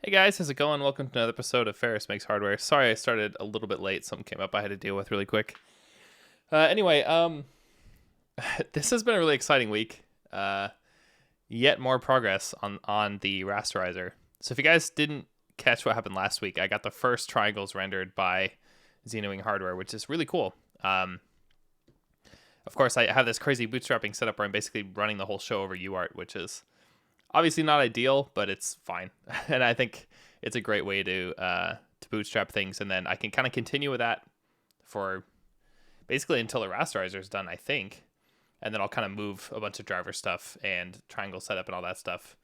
Hey guys, how's it going? Welcome to another episode of Ferris Makes Hardware. Sorry I started a little bit late. Something came up I had to deal with really quick. Anyway, this has been a really exciting week. Yet more progress on the rasterizer. So if you guys didn't catch what happened last week, I got the first triangles rendered by Xenowing Hardware, which is really cool. Of course, I have this crazy bootstrapping setup where I'm basically running the whole show over UART, which is obviously not ideal, but it's fine. And I think it's a great way to bootstrap things. And then I can kind of continue with that for basically until the rasterizer is done, I think. And then I'll kind of move a bunch of driver stuff and triangle setup and all that stuff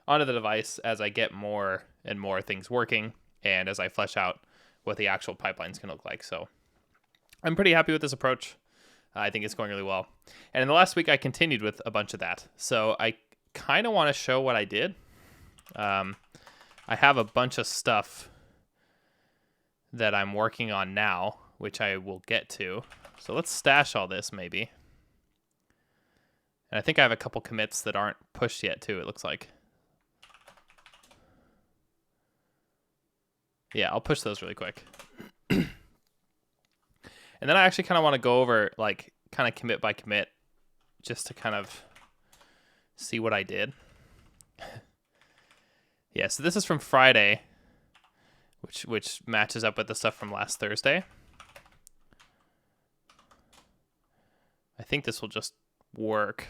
onto the device as I get more and more things working and as I flesh out what the actual pipelines can look like. So I'm pretty happy with this approach. I think it's going really well. And in the last week, I continued with a bunch of that. So I kind of want to show what I did. I have a bunch of stuff that I'm working on now, which I will get to. So let's stash all this maybe. And I think I have a couple commits that aren't pushed yet too, it looks like. Yeah, I'll push those really quick. And then I actually kind of want to go over like kind of commit by commit just to kind of see what I did. Yeah, so this is from Friday, which matches up with the stuff from last Thursday. I think this will just work.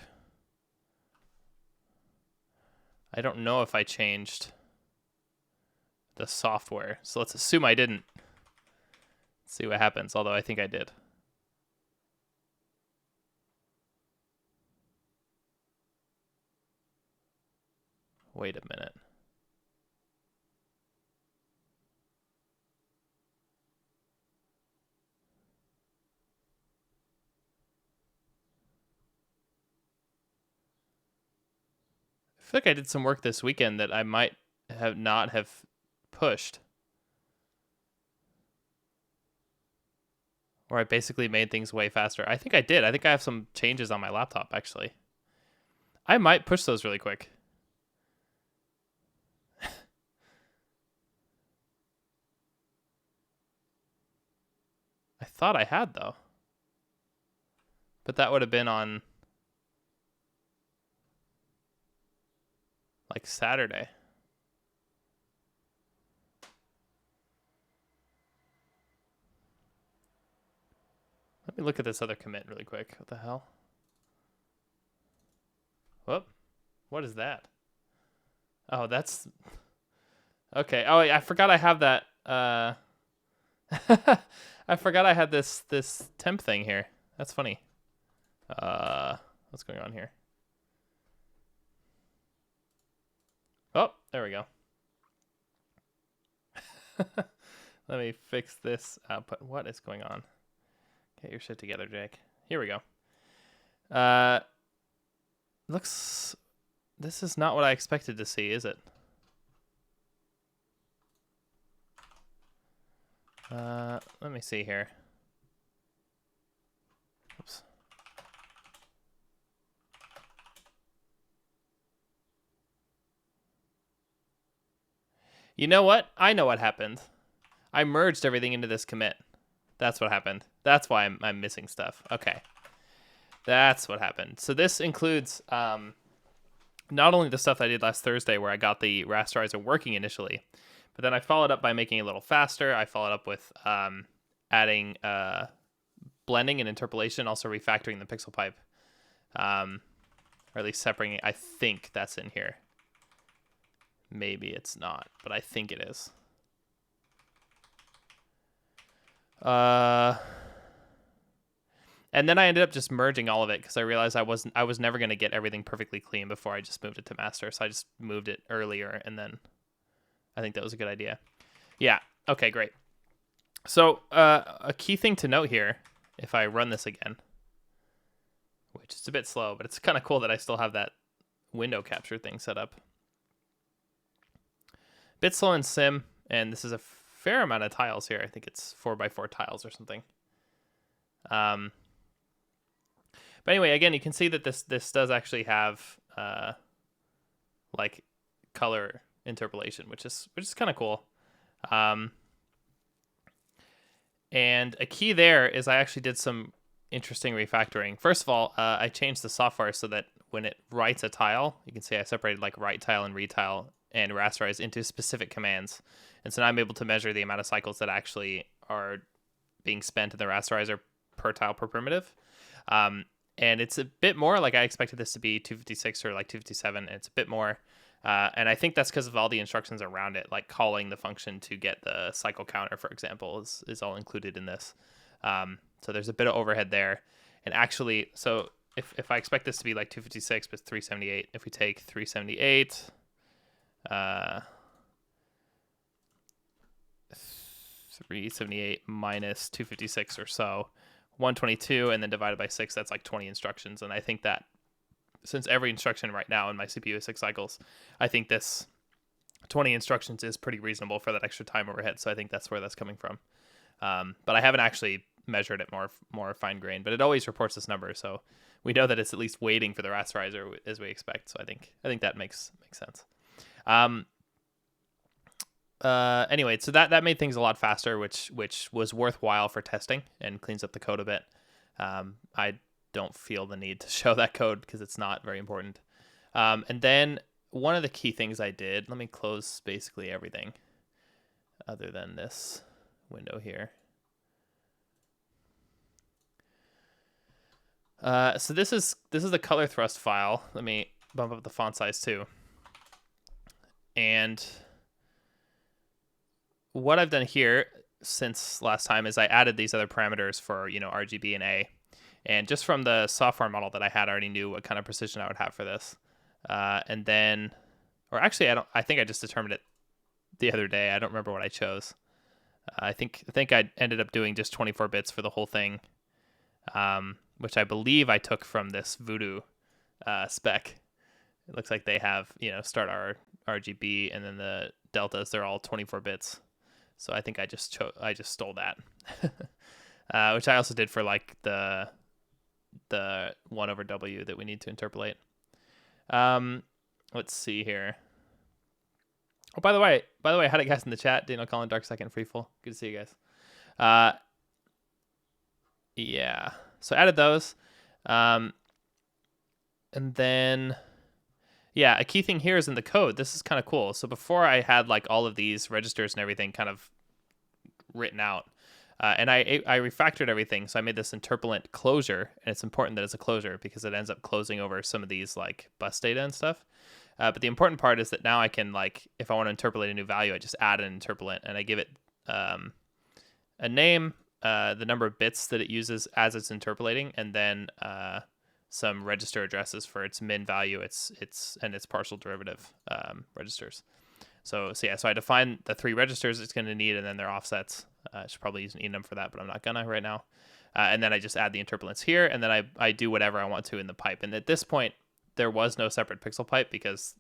I don't know if I changed the software, so let's assume I didn't. Let's see what happens, although I think I did. Wait a minute. I feel like I did some work this weekend that I might have not have pushed. Or I basically made things way faster. I think I did. I think I have some changes on my laptop, actually. I might push those really quick. I thought I had, though. But that would have been on like Saturday. Let me look at this other commit really quick. What the hell? Whoop. What is that? Oh, that's... Okay. Oh, I forgot I have that. I forgot I had this temp thing here. That's funny. What's going on here? Oh, there we go. Let me fix this output. What is going on? Get your shit together, Jake. Here we go. Looks... This is not what I expected to see, is it? Let me see here. Oops. You know what? I know what happened. I merged everything into this commit. That's what happened. That's why I'm missing stuff. Okay. That's what happened. So this includes not only the stuff I did last Thursday where I got the rasterizer working initially, but then I followed up by making it a little faster. I followed up with adding blending and interpolation, also refactoring the pixel pipe. Or at least separating it. I think that's in here. Maybe it's not, but I think it is. And then I ended up just merging all of it because I realized I was never going to get everything perfectly clean before I just moved it to master. So I just moved it earlier, and then I think that was a good idea. Yeah. Okay, great. So a key thing to note here, if I run this again, which is a bit slow, but it's kind of cool that I still have that window capture thing set up. Bit slow in sim, and this is a fair amount of tiles here. I think it's 4x4 tiles or something. But anyway, again, you can see that this does actually have like color interpolation, which is kind of cool. And a key there is I actually did some interesting refactoring. First of all, I changed the software so that when it writes a tile, you can see I separated like write tile and retile and rasterize into specific commands. And so now I'm able to measure the amount of cycles that actually are being spent in the rasterizer per tile per primitive. And it's a bit more like I expected this to be 256 or like 257. It's a bit more. And I think that's because of all the instructions around it, like calling the function to get the cycle counter, for example, is all included in this. So there's a bit of overhead there. And actually, so if I expect this to be like 256 but 378, if we take 378, 378 minus 256 or so, 122, and then divided by 6, that's like 20 instructions. And I think that since every instruction right now in my CPU is 6 cycles, I think this 20 instructions is pretty reasonable for that extra time overhead. So I think that's where that's coming from. But I haven't actually measured it more fine-grained, but it always reports this number. So we know that it's at least waiting for the rasterizer as we expect. So I think that makes sense. Anyway, so that made things a lot faster, which was worthwhile for testing and cleans up the code a bit. I don't feel the need to show that code because it's not very important. And then one of the key things I did, let me close basically everything other than this window here. So this is the color thrust file. Let me bump up the font size too. And what I've done here since last time is I added these other parameters for, RGB and A. And just from the software model that I had, I already knew what kind of precision I would have for this. And then, or actually, I think I just determined it the other day. I don't remember what I chose. I think I ended up doing just 24 bits for the whole thing, which I believe I took from this Voodoo spec. It looks like they have, start RGB, and then the deltas, they're all 24 bits. So I think I just stole that, which I also did for like the 1/W that we need to interpolate. Let's see here. Oh, by the way, how'd it guys in the chat? Daniel Collin, Dark Second, Freefall. Good to see you guys. Yeah. So I added those. And then, yeah, a key thing here is in the code. This is kind of cool. So before I had like all of these registers and everything kind of written out. And I refactored everything. So I made this Interpolant Closure. And it's important that it's a closure because it ends up closing over some of these like bus data and stuff. But the important part is that now I can, like, if I want to interpolate a new value, I just add an interpolant and I give it a name, the number of bits that it uses as it's interpolating, and then some register addresses for its min value, its partial derivative registers. So I define the 3 registers it's going to need, and then their offsets. I should probably use an enum for that, but I'm not gonna right now. And then I just add the interpolants here, and then I do whatever I want to in the pipe. And at this point, there was no separate pixel pipe because,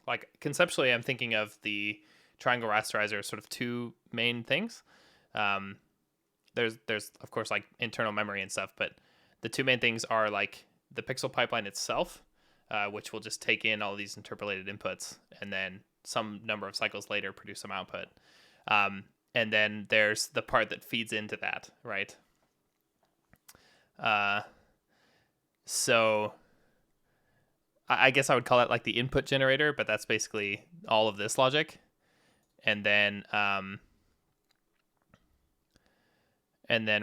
like, conceptually, I'm thinking of the triangle rasterizer as sort of 2 main things. There's of course like internal memory and stuff, but the 2 main things are like the pixel pipeline itself, which will just take in all these interpolated inputs and then some number of cycles later produce some output. And then there's the part that feeds into that, right? So I guess I would call it like the input generator, but that's basically all of this logic. And then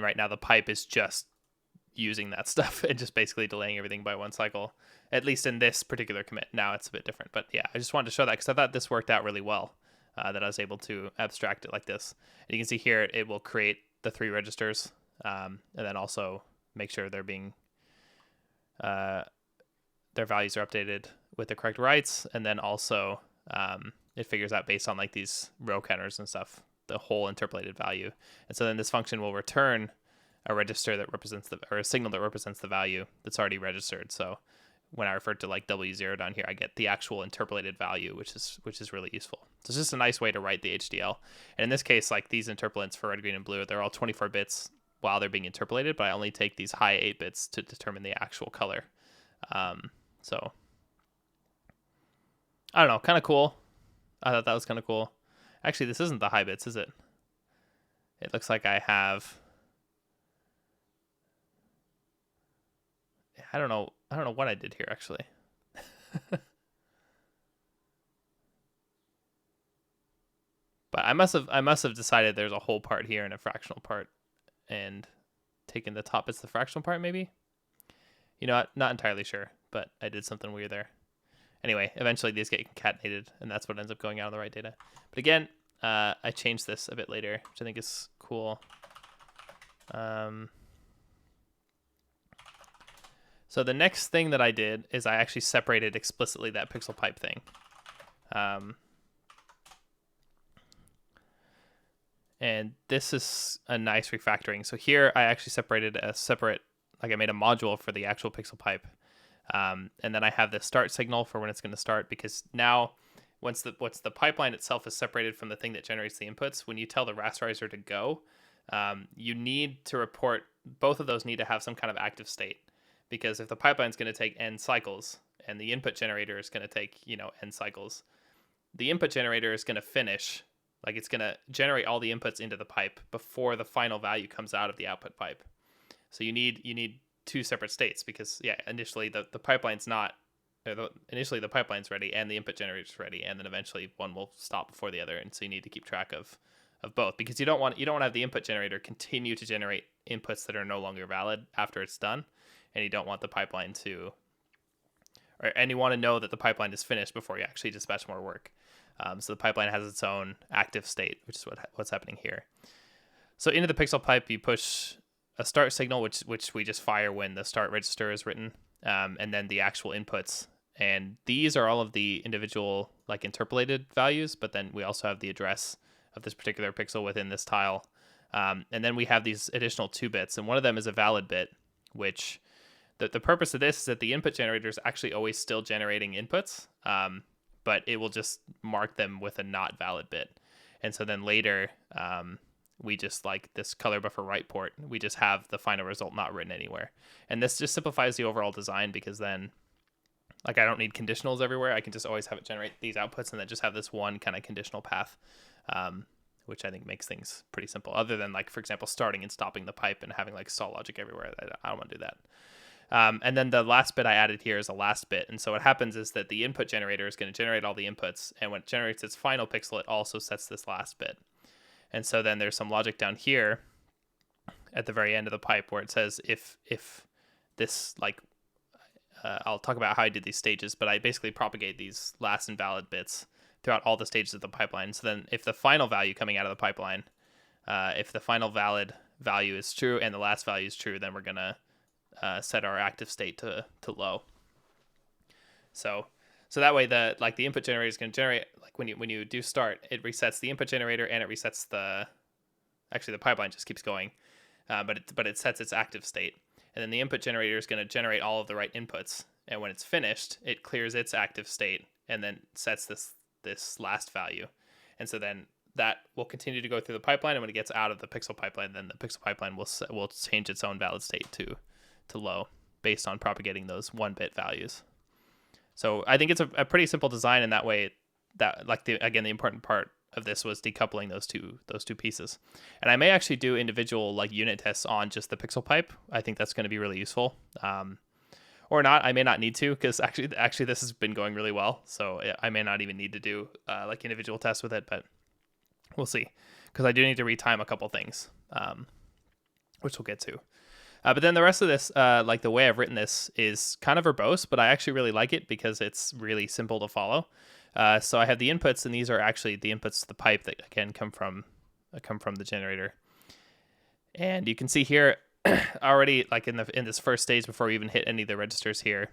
right now the pipe is just using that stuff and just basically delaying everything by 1 cycle, at least in this particular commit. Now it's a bit different, but yeah, I just wanted to show that because I thought this worked out really well, that I was able to abstract it like this. And you can see here, it will create the 3 registers, and then also make sure they're being, their values are updated with the correct writes, and then also it figures out based on like these row counters and stuff the whole interpolated value. And so then this function will return a register that represents or a signal that represents the value that's already registered. So when I refer to like W0 down here, I get the actual interpolated value, which is really useful. So it's just a nice way to write the HDL. And in this case, like these interpolants for red, green, and blue, they're all 24 bits while they're being interpolated, but I only take these high 8 bits to determine the actual color. So I don't know, kind of cool. I thought that was kind of cool. Actually, this isn't the high bits, is it? It looks like I have... I don't know what I did here, actually. But I must have decided there's a whole part here and a fractional part, and taken the top bits the fractional part, maybe? You know what? Not entirely sure, but I did something weird there. Anyway, eventually these get concatenated, and that's what ends up going out on the right data. But again, I changed this a bit later, which I think is cool. So the next thing that I did is I actually separated explicitly that pixel pipe thing. And this is a nice refactoring. So here I actually separated a separate, like I made a module for the actual pixel pipe. And then I have the start signal for when it's going to start, because now once the pipeline itself is separated from the thing that generates the inputs, when you tell the rasterizer to go, you need to report, both of those need to have some kind of active state, because if the pipeline is going to take n cycles and the input generator is going to take, n cycles, the input generator is going to finish, like it's going to generate all the inputs into the pipe before the final value comes out of the output pipe. So you need two separate states, because initially the pipeline's initially the pipeline's ready and the input generator's ready, and then eventually one will stop before the other, and so you need to keep track of both, because you don't want to have the input generator continue to generate inputs that are no longer valid after it's done, and you don't want the pipeline and you want to know that the pipeline is finished before you actually dispatch more work. So the pipeline has its own active state, which is what's happening here. So into the pixel pipe, you push a start signal, which we just fire when the start register is written, and then the actual inputs. And these are all of the individual like interpolated values, but then we also have the address of this particular pixel within this tile. And then we have these additional 2 bits, and one of them is a valid bit, which the purpose of this is that the input generator is actually always still generating inputs, but it will just mark them with a not valid bit. And so then later, we just, like this color buffer write port, we just have the final result not written anywhere. And this just simplifies the overall design, because then, like, I don't need conditionals everywhere. I can just always have it generate these outputs and then just have this one kind of conditional path, which I think makes things pretty simple, other than, like, for example, starting and stopping the pipe and having like stall logic everywhere. I don't want to do that. And then the last bit I added here is a last bit. And so what happens is that the input generator is going to generate all the inputs, and when it generates its final pixel, it also sets this last bit. And so then there's some logic down here at the very end of the pipe where it says if this, like, I'll talk about how I did these stages, but I basically propagate these last invalid bits throughout all the stages of the pipeline. So then if the final value coming out of the pipeline, if the final valid value is true and the last value is true, then we're going to set our active state to low. So that way the input generator is going to generate, like when you do start, it resets the input generator and it resets the pipeline just keeps going, but it sets its active state, and then the input generator is going to generate all of the right inputs, and when it's finished, it clears its active state and then sets this last value, and so then that will continue to go through the pipeline, and when it gets out of the pixel pipeline, then the pixel pipeline will change its own valid state to low based on propagating those 1-bit values. So I think it's a pretty simple design in that way. That, like, the important part of this was decoupling those two pieces. And I may actually do individual, like, unit tests on just the pixel pipe. I think that's going to be really useful. Or not. I may not need to, because actually this has been going really well. So I may not even need to do like individual tests with it, but we'll see. Because I do need to retime a couple things, which we'll get to. But then the rest of this, like the way I've written this is kind of verbose, but I actually really like it because it's really simple to follow. So I have the inputs, and these are actually the inputs to the pipe that, again, come from the generator. And you can see here already, like in this first stage, before we even hit any of the registers here,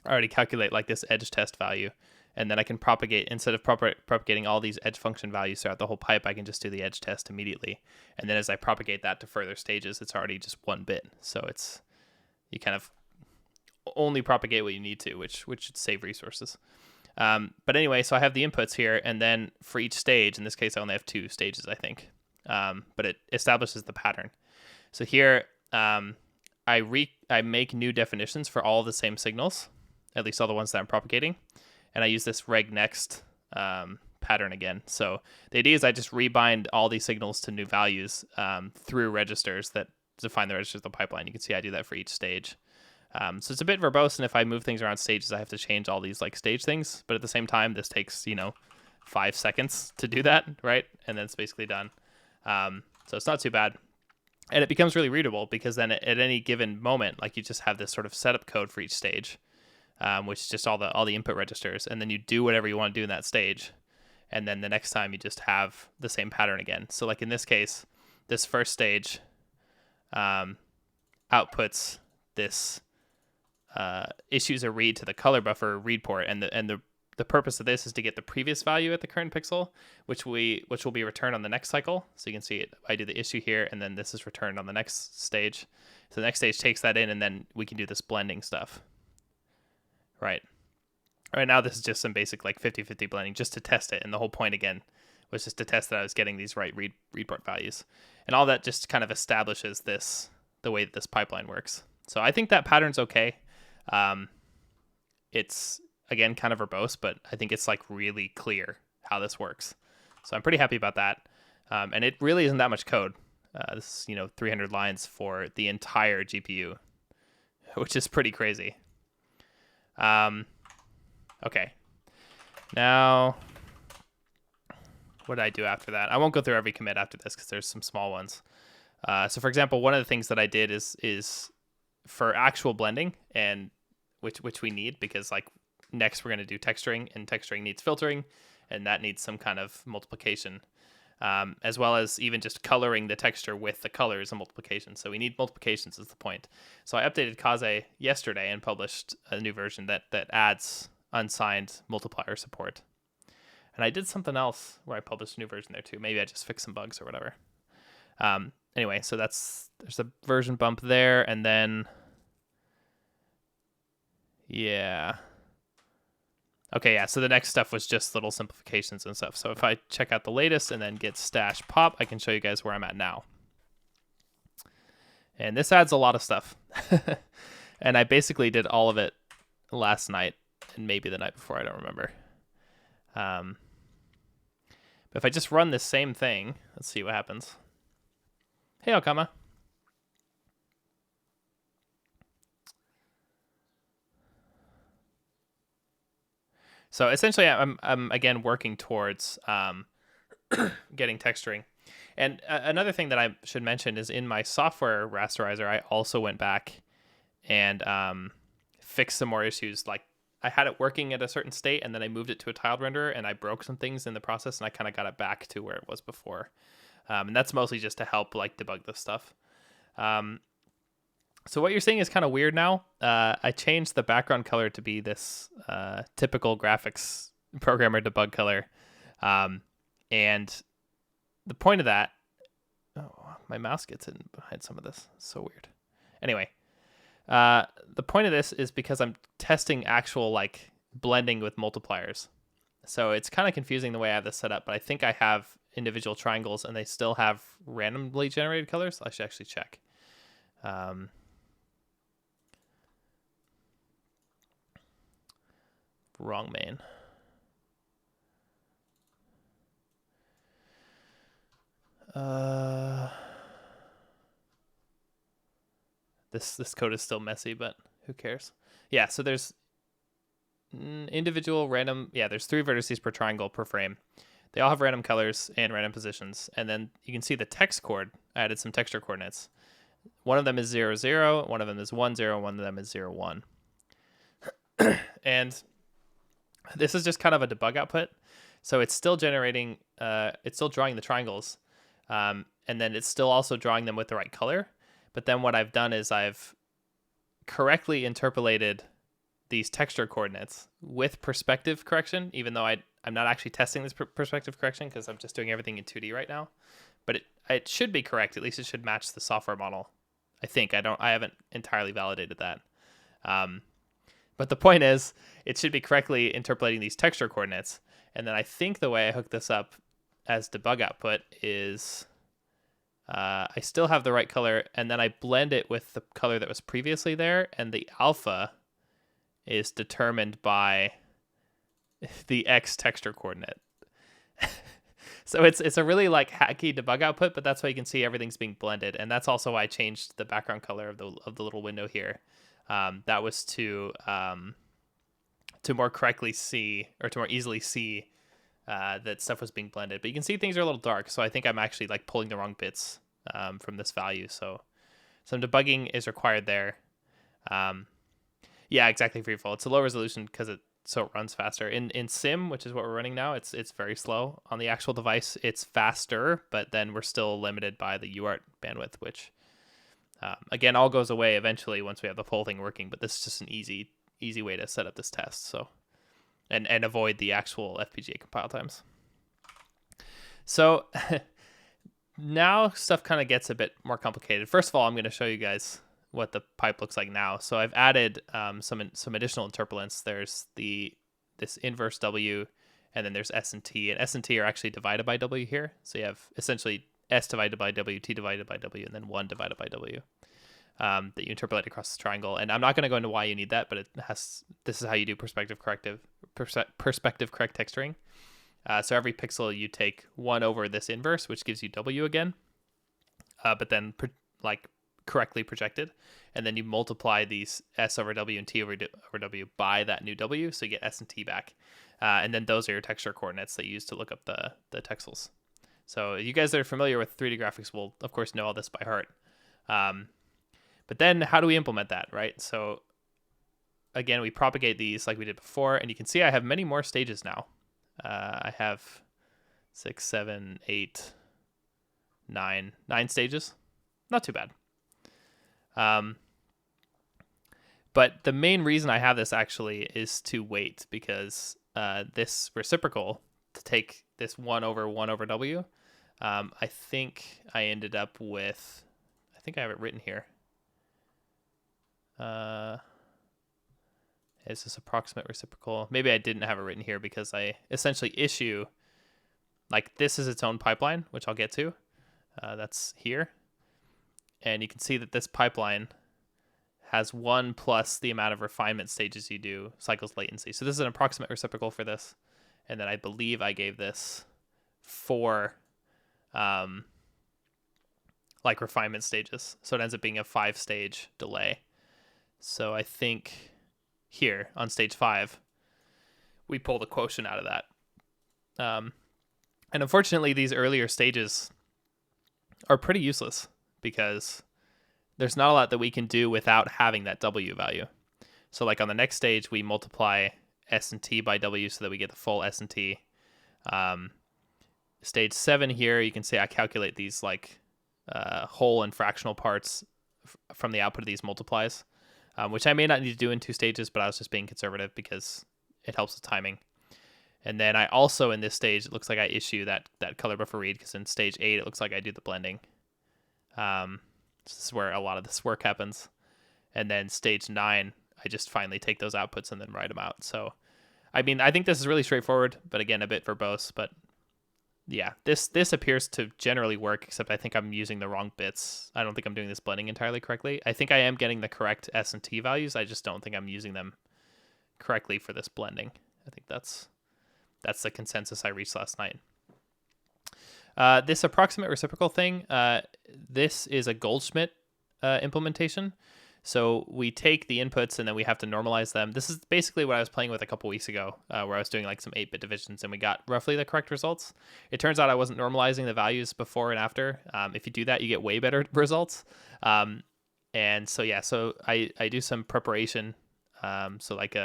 I already calculate like this edge test value. And then I can propagate, instead of propagating all these edge function values throughout the whole pipe, I can just do the edge test immediately. And then as I propagate that to further stages, it's already just 1 bit. So you kind of only propagate what you need to, which should save resources. But anyway, so I have the inputs here, and then for each stage, in this case, I only have 2 stages, I think. But it establishes the pattern. So here, I make new definitions for all the same signals, at least all the ones that I'm propagating. And I use this reg next pattern again. So the idea is I just rebind all these signals to new values through registers that define the registers of the pipeline. You can see I do that for each stage. So it's a bit verbose, and if I move things around stages, I have to change all these like stage things. But at the same time, this takes 5 seconds to do that, right? And then it's basically done. So it's not too bad. And it becomes really readable because then at any given moment, like you just have this sort of setup code for each stage, which is just all the input registers, and then you do whatever you want to do in that stage, and then the next time you just have the same pattern again. So like in this case, this first stage outputs this issues a read to the color buffer read port, and the purpose of this is to get the previous value at the current pixel, which will be returned on the next cycle. So you can see it. I do the issue here, and then this is returned on the next stage. So the next stage takes that in, and then we can do this blending stuff. Right now, this is just some basic like 50-50 blending just to test it, and the whole point again was just to test that I was getting these right read port values, and all that just kind of establishes the way that this pipeline works. So I think that pattern's okay. It's again kind of verbose, but I think it's like really clear how this works. So I'm pretty happy about that. And it really isn't that much code. This is 300 lines for the entire GPU, which is pretty crazy. Okay. Now, what did I do after that? I won't go through every commit after this because there's some small ones. So for example, one of the things that I did is for actual blending, and which we need because like next we're going to do texturing, and texturing needs filtering, and that needs some kind of multiplication, as well as even just coloring the texture with the colors and multiplication. So we need multiplications is the point. So I updated Kaze yesterday and published a new version that adds unsigned multiplier support. And I did something else where I published a new version there too. Maybe I just fixed some bugs or whatever. Anyway, so there's a version bump there, and then yeah. Okay, yeah, so the next stuff was just little simplifications and stuff. So if I check out the latest and then get stash pop, I can show you guys where I'm at now. And this adds a lot of stuff. And I basically did all of it last night and maybe the night before, I don't remember. But if I just run this same thing, let's see what happens. Hey, Okama. So essentially, I'm again working towards getting texturing. And another thing that I should mention is in my software rasterizer, I also went back and fixed some more issues. Like I had it working at a certain state, and then I moved it to a tiled renderer, and I broke some things in the process, and I kind of got it back to where it was before. And that's mostly just to help like debug this stuff. So what you're seeing is kind of weird now. I changed the background color to be this typical graphics programmer debug color. And the point of that... Oh, my mouse gets in behind some of this. It's so weird. Anyway, the point of this is because I'm testing actual like blending with multipliers. So it's kind of confusing the way I have this set up, but I think I have individual triangles and they still have randomly generated colors. I should actually check. Wrong main. This code is still messy, but who cares? Yeah, so there's individual random. Yeah, there's 3 vertices per triangle per frame. They all have random colors and random positions. And then you can see the text chord. I added some texture coordinates. One of them is 0, 0. One of them is 1, 0. One of them is 0, 1. And this is just kind of a debug output. So it's still generating, it's still drawing the triangles. And then it's still also drawing them with the right color. But then what I've done is I've correctly interpolated these texture coordinates with perspective correction, even though I'm not actually testing this perspective correction because I'm just doing everything in 2D right now. But it should be correct. At least it should match the software model. I think. I haven't entirely validated that. But the point is, it should be correctly interpolating these texture coordinates. And then I think the way I hook this up as debug output is I still have the right color, and then I blend it with the color that was previously there, and the alpha is determined by the X texture coordinate. So it's a really like hacky debug output, but that's why you can see everything's being blended, and that's also why I changed the background color of the little window here. That was to more correctly see, or to more easily see that stuff was being blended. But you can see things are a little dark, so I think I'm actually like pulling the wrong bits from this value. So some debugging is required there. Yeah, exactly, freefall. It's a low resolution because it runs faster. In Sim, which is what we're running now, it's very slow. On the actual device, it's faster, but then we're still limited by the UART bandwidth, which again all goes away eventually once we have the whole thing working. But this is just an easy way to set up this test. So and avoid the actual FPGA compile times. So now stuff kind of gets a bit more complicated. First of all, I'm going to show you guys what the pipe looks like now. So I've added some additional interpolants. There's this inverse W, and then there's S and T. And S and T are actually divided by W here. So you have essentially S divided by W, T divided by W, and then 1 divided by W that you interpolate across the triangle. And I'm not going to go into why you need that, but this is how you do perspective correct texturing. So every pixel you take 1 over this inverse, which gives you W again, but then correctly projected, and then you multiply these S over W and T over W by that new W, so you get S and T back, and then those are your texture coordinates that you use to look up the texels. So you guys that are familiar with 3D graphics will of course know all this by heart. But then how do we implement that, right? So again, we propagate these like we did before, and you can see I have many more stages now. I have 6, 7, 8, 9 stages. Not too bad. But the main reason I have this actually is to wait, because this reciprocal, to take this 1 over W, I think I ended up with, I think I have it written here. Is this approximate reciprocal? Maybe I didn't have it written here because I essentially issue, like this is its own pipeline, which I'll get to. That's here. And you can see that this pipeline has 1 plus the amount of refinement stages you do, cycles latency. So this is an approximate reciprocal for this. And then I believe I gave this 4 like refinement stages. So it ends up being a 5-stage delay. So I think here on stage 5, we pull the quotient out of that. And unfortunately, these earlier stages are pretty useless because there's not a lot that we can do without having that W value. So like on the next stage, we multiply S and T by W so that we get the full S and T. Stage 7 here, you can see I calculate these like whole and fractional parts from the output of these multiplies, which I may not need to do in 2 stages, but I was just being conservative because it helps with timing. And then I also, in this stage, it looks like I issue that color buffer read, because in stage 8, it looks like I do the blending. This is where a lot of this work happens. And then stage 9, I just finally take those outputs and then write them out. So, I mean, I think this is really straightforward, but again, a bit verbose. But yeah, this appears to generally work, except I think I'm using the wrong bits. I don't think I'm doing this blending entirely correctly. I think I am getting the correct S and T values. I just don't think I'm using them correctly for this blending. I think that's the consensus I reached last night. This approximate reciprocal thing, this is a Goldschmidt implementation. So we take the inputs and then we have to normalize them. This is basically what I was playing with a couple weeks ago, where I was doing like some 8-bit divisions and we got roughly the correct results. It turns out I wasn't normalizing the values before and after. If you do that, you get way better results. And so, yeah, so I do some preparation. So like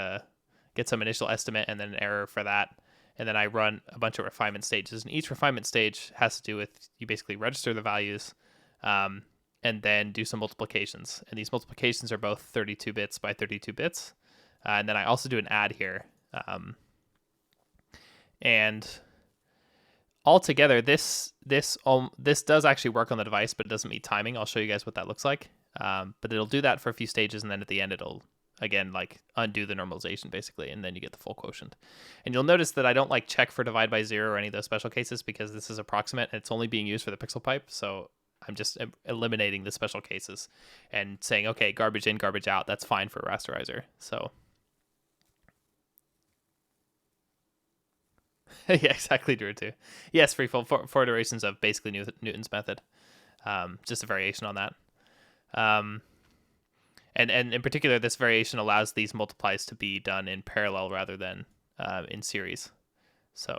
get some initial estimate and then an error for that. And then I run a bunch of refinement stages. And each refinement stage has to do with, you basically register the values and then do some multiplications. And these multiplications are both 32 bits by 32 bits. And then I also do an add here. And altogether, this does actually work on the device, but it doesn't meet timing. I'll show you guys what that looks like. But it'll do that for a few stages, and then at the end it'll, again, like undo the normalization basically, and then you get the full quotient. And you'll notice that I don't like check for divide by 0 or any of those special cases, because this is approximate and it's only being used for the pixel pipe. So I'm just eliminating the special cases and saying, okay, garbage in, garbage out. That's fine for a rasterizer. So Yeah, exactly, Drew too. Yes, threefold, four iterations of basically Newton's method. Just a variation on that. And in particular, this variation allows these multiplies to be done in parallel rather than in series. So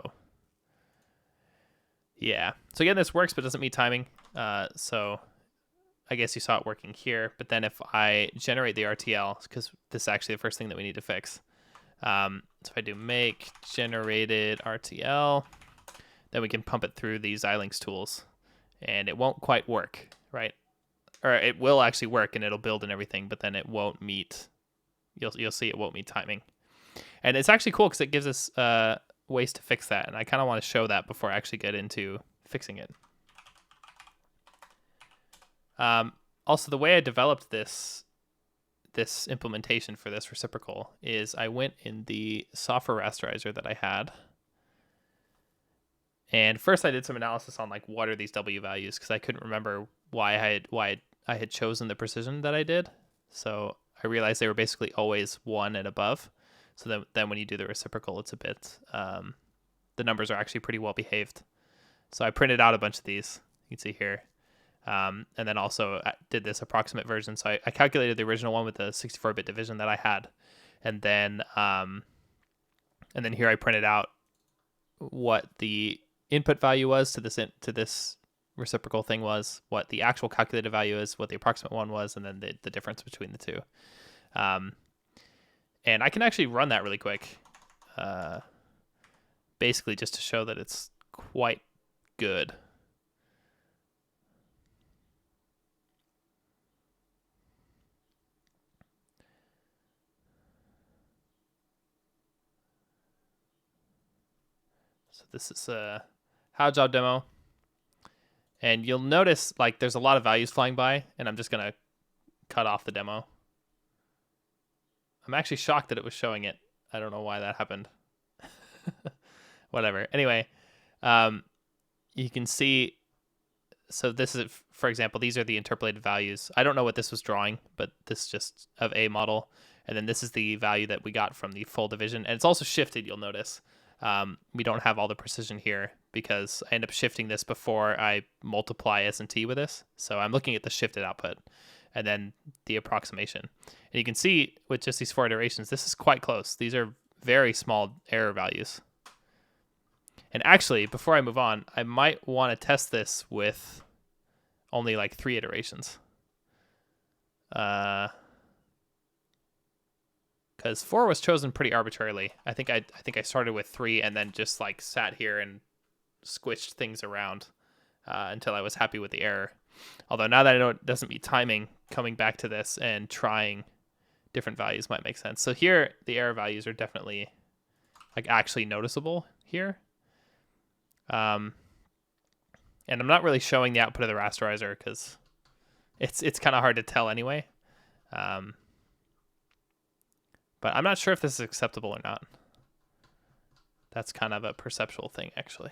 yeah. So again, this works, but doesn't meet timing. So I guess you saw it working here. But then if I generate the RTL, because this is actually the first thing that we need to fix. So if I do make generated RTL, then we can pump it through the Xilinx tools, and it won't quite work, right? Or it will actually work, and it'll build and everything, but then it won't meet. You'll see it won't meet timing, and it's actually cool because it gives us ways to fix that, and I kind of want to show that before I actually get into fixing it. Also, the way I developed this implementation for this reciprocal is I went in the software rasterizer that I had. And first I did some analysis on like what are these W values, because I couldn't remember why I had chosen the precision that I did. So I realized they were basically always 1 and above. So then when you do the reciprocal, it's a bit the numbers are actually pretty well behaved. So I printed out a bunch of these. You can see here. And then also did this approximate version. So I calculated the original one with the 64-bit division that I had. And then here I printed out what the input value was to this reciprocal thing was, what the actual calculated value is, what the approximate one was, and then the difference between the two. And I can actually run that really quick, basically just to show that it's quite good. So this is a how job demo. And you'll notice like there's a lot of values flying by, and I'm just going to cut off the demo. I'm actually shocked that it was showing it. I don't know why that happened. Whatever. Anyway, you can see, so this is, for example, these are the interpolated values. I don't know what this was drawing, but this is just of a model. And then this is the value that we got from the full division. And it's also shifted, you'll notice. We don't have all the precision here because I end up shifting this before I multiply S&T with this. So I'm looking at the shifted output and then the approximation. And you can see with just these 4 iterations, this is quite close. These are very small error values. And actually, before I move on, I might want to test this with only like 3 iterations. Because 4 was chosen pretty arbitrarily. I think I started with 3 and then just like sat here and squished things around until I was happy with the error. Although now that I know it doesn't meet timing, coming back to this and trying different values might make sense. So here, the error values are definitely like actually noticeable here. And I'm not really showing the output of the rasterizer because it's kind of hard to tell anyway. But I'm not sure if this is acceptable or not. That's kind of a perceptual thing, actually.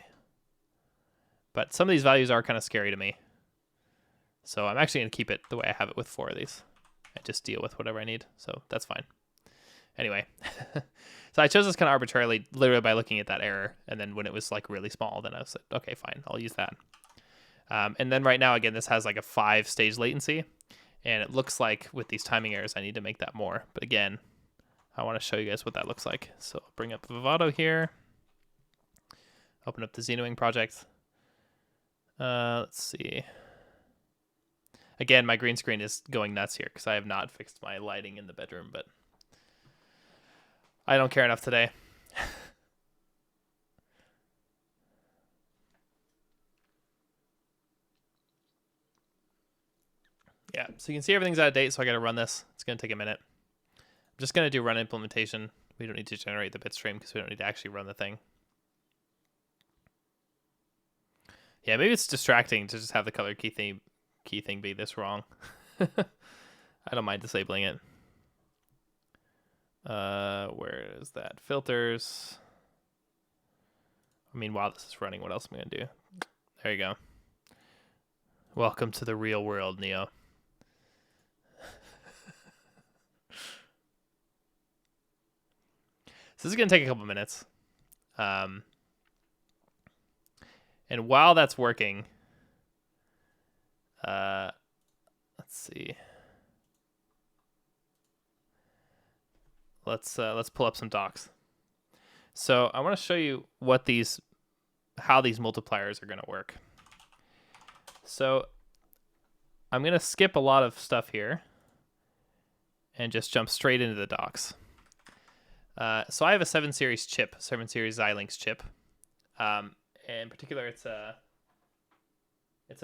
But some of these values are kind of scary to me. So I'm actually going to keep it the way I have it with 4 of these. I just deal with whatever I need. So that's fine. Anyway, so I chose this kind of arbitrarily, literally by looking at that error. And then when it was like really small, then I was like, okay, fine, I'll use that. And then right now, again, this has like a 5-stage latency. And it looks like with these timing errors, I need to make that more. But again, I want to show you guys what that looks like. So I'll bring up Vivado here. Open up the Xenowing project. Let's see. Again, my green screen is going nuts here because I have not fixed my lighting in the bedroom, but I don't care enough today. Yeah, so you can see everything's out of date, so I got to run this. It's going to take a minute. I'm just going to do run implementation. We don't need to generate the bitstream because we don't need to actually run the thing. Yeah, maybe it's distracting to just have the color key thing be this wrong. I don't mind disabling it. Where is that? Filters. I mean, while this is running, what else am I going to do? There you go. Welcome to the real world, Neo. So this is going to take a couple minutes. And while that's working, let's see. Let's pull up some docs. So I want to show you how these multipliers are going to work. So I'm going to skip a lot of stuff here and just jump straight into the docs. So I have a 7 series chip, 7 series Xilinx chip. In particular, it's an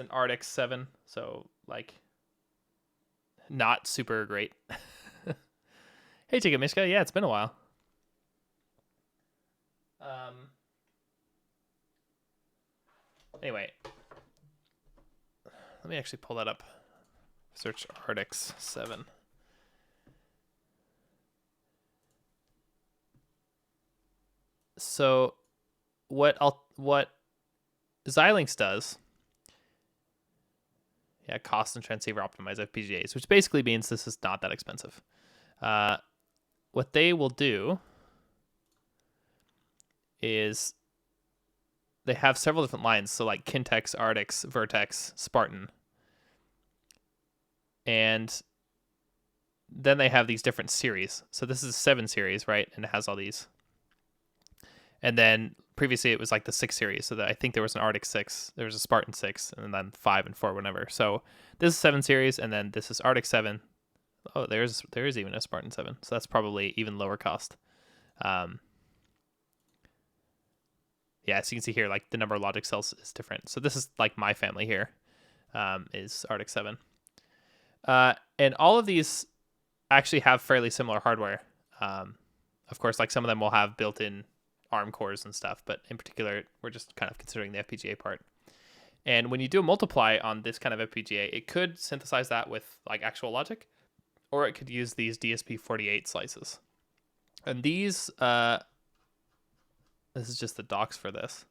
RTX 7, so like not super great. Hey, Jacob Mishka, yeah, it's been a while. Anyway, let me actually pull that up. Search RTX 7. So what Xilinx does, cost and transceiver optimize FPGAs, which basically means this is not that expensive. What they will do is they have several different lines, so like Kintex, Artix, Vertex, Spartan, and then they have these different series. So this is a 7 series, right? And it has all these. And then previously it was like the 6 series. So that I think there was an Arctic 6, there was a Spartan 6, and then 5 and 4, whatever. So this is 7 series, and then this is Arctic 7. Oh, there is even a Spartan 7. So that's probably even lower cost. Yeah, so you can see here, like the number of logic cells is different. So this is like my family here, is Arctic 7. And all of these actually have fairly similar hardware. Of course, like some of them will have built-in ARM cores and stuff, but in particular, we're just kind of considering the FPGA part. And when you do a multiply on this kind of FPGA, it could synthesize that with like actual logic, or it could use these DSP48 slices. And these, this is just the docs for this.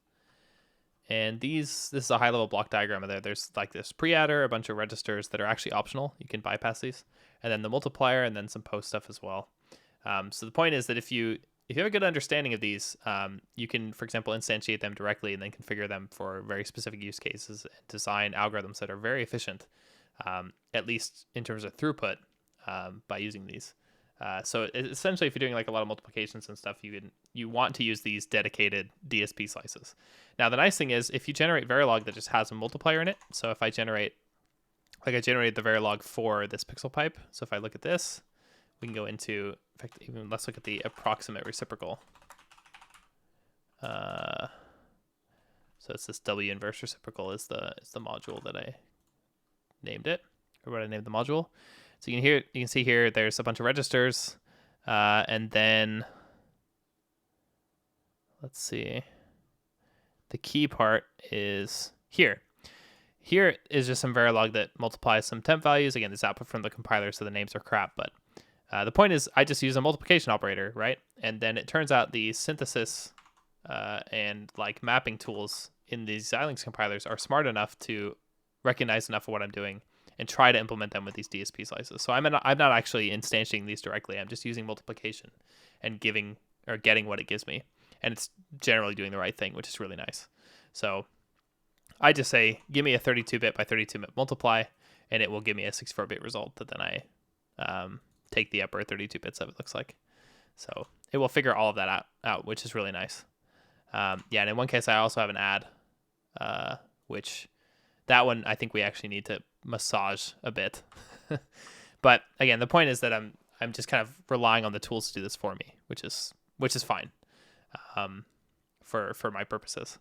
And this is a high-level block diagram of there. There's like this pre-adder, a bunch of registers that are actually optional. You can bypass these. And then the multiplier, and then some post stuff as well. So the point is that if you have a good understanding of these, you can, for example, instantiate them directly and then configure them for very specific use cases and design algorithms that are very efficient, at least in terms of throughput, by using these. So essentially, if you're doing like a lot of multiplications and stuff, you want to use these dedicated DSP slices. Now, the nice thing is if you generate Verilog that just has a multiplier in it. So if I generate, like I generated the Verilog for this pixel pipe. So if I look at this, we can go into, in fact, even let's look at the approximate reciprocal. So it's this W inverse reciprocal is the module that I named it, or what I named the module. So you can see here, there's a bunch of registers, and then let's see. The key part is here. Here is just some Verilog that multiplies some temp values. Again, this output from the compiler, so the names are crap, but the point is I just use a multiplication operator, right? And then it turns out the synthesis and like mapping tools in these Xilinx compilers are smart enough to recognize enough of what I'm doing and try to implement them with these DSP slices. So I'm not actually instantiating these directly. I'm just using multiplication and getting what it gives me. And it's generally doing the right thing, which is really nice. So I just say, give me a 32-bit by 32-bit multiply, and it will give me a 64-bit result that then I take the upper 32 bits of it looks like. So it will figure all of that out, which is really nice. And in one case, I also have an add, which that one I think we actually need to massage a bit. But again, the point is that I'm just kind of relying on the tools to do this for me, which is fine for my purposes.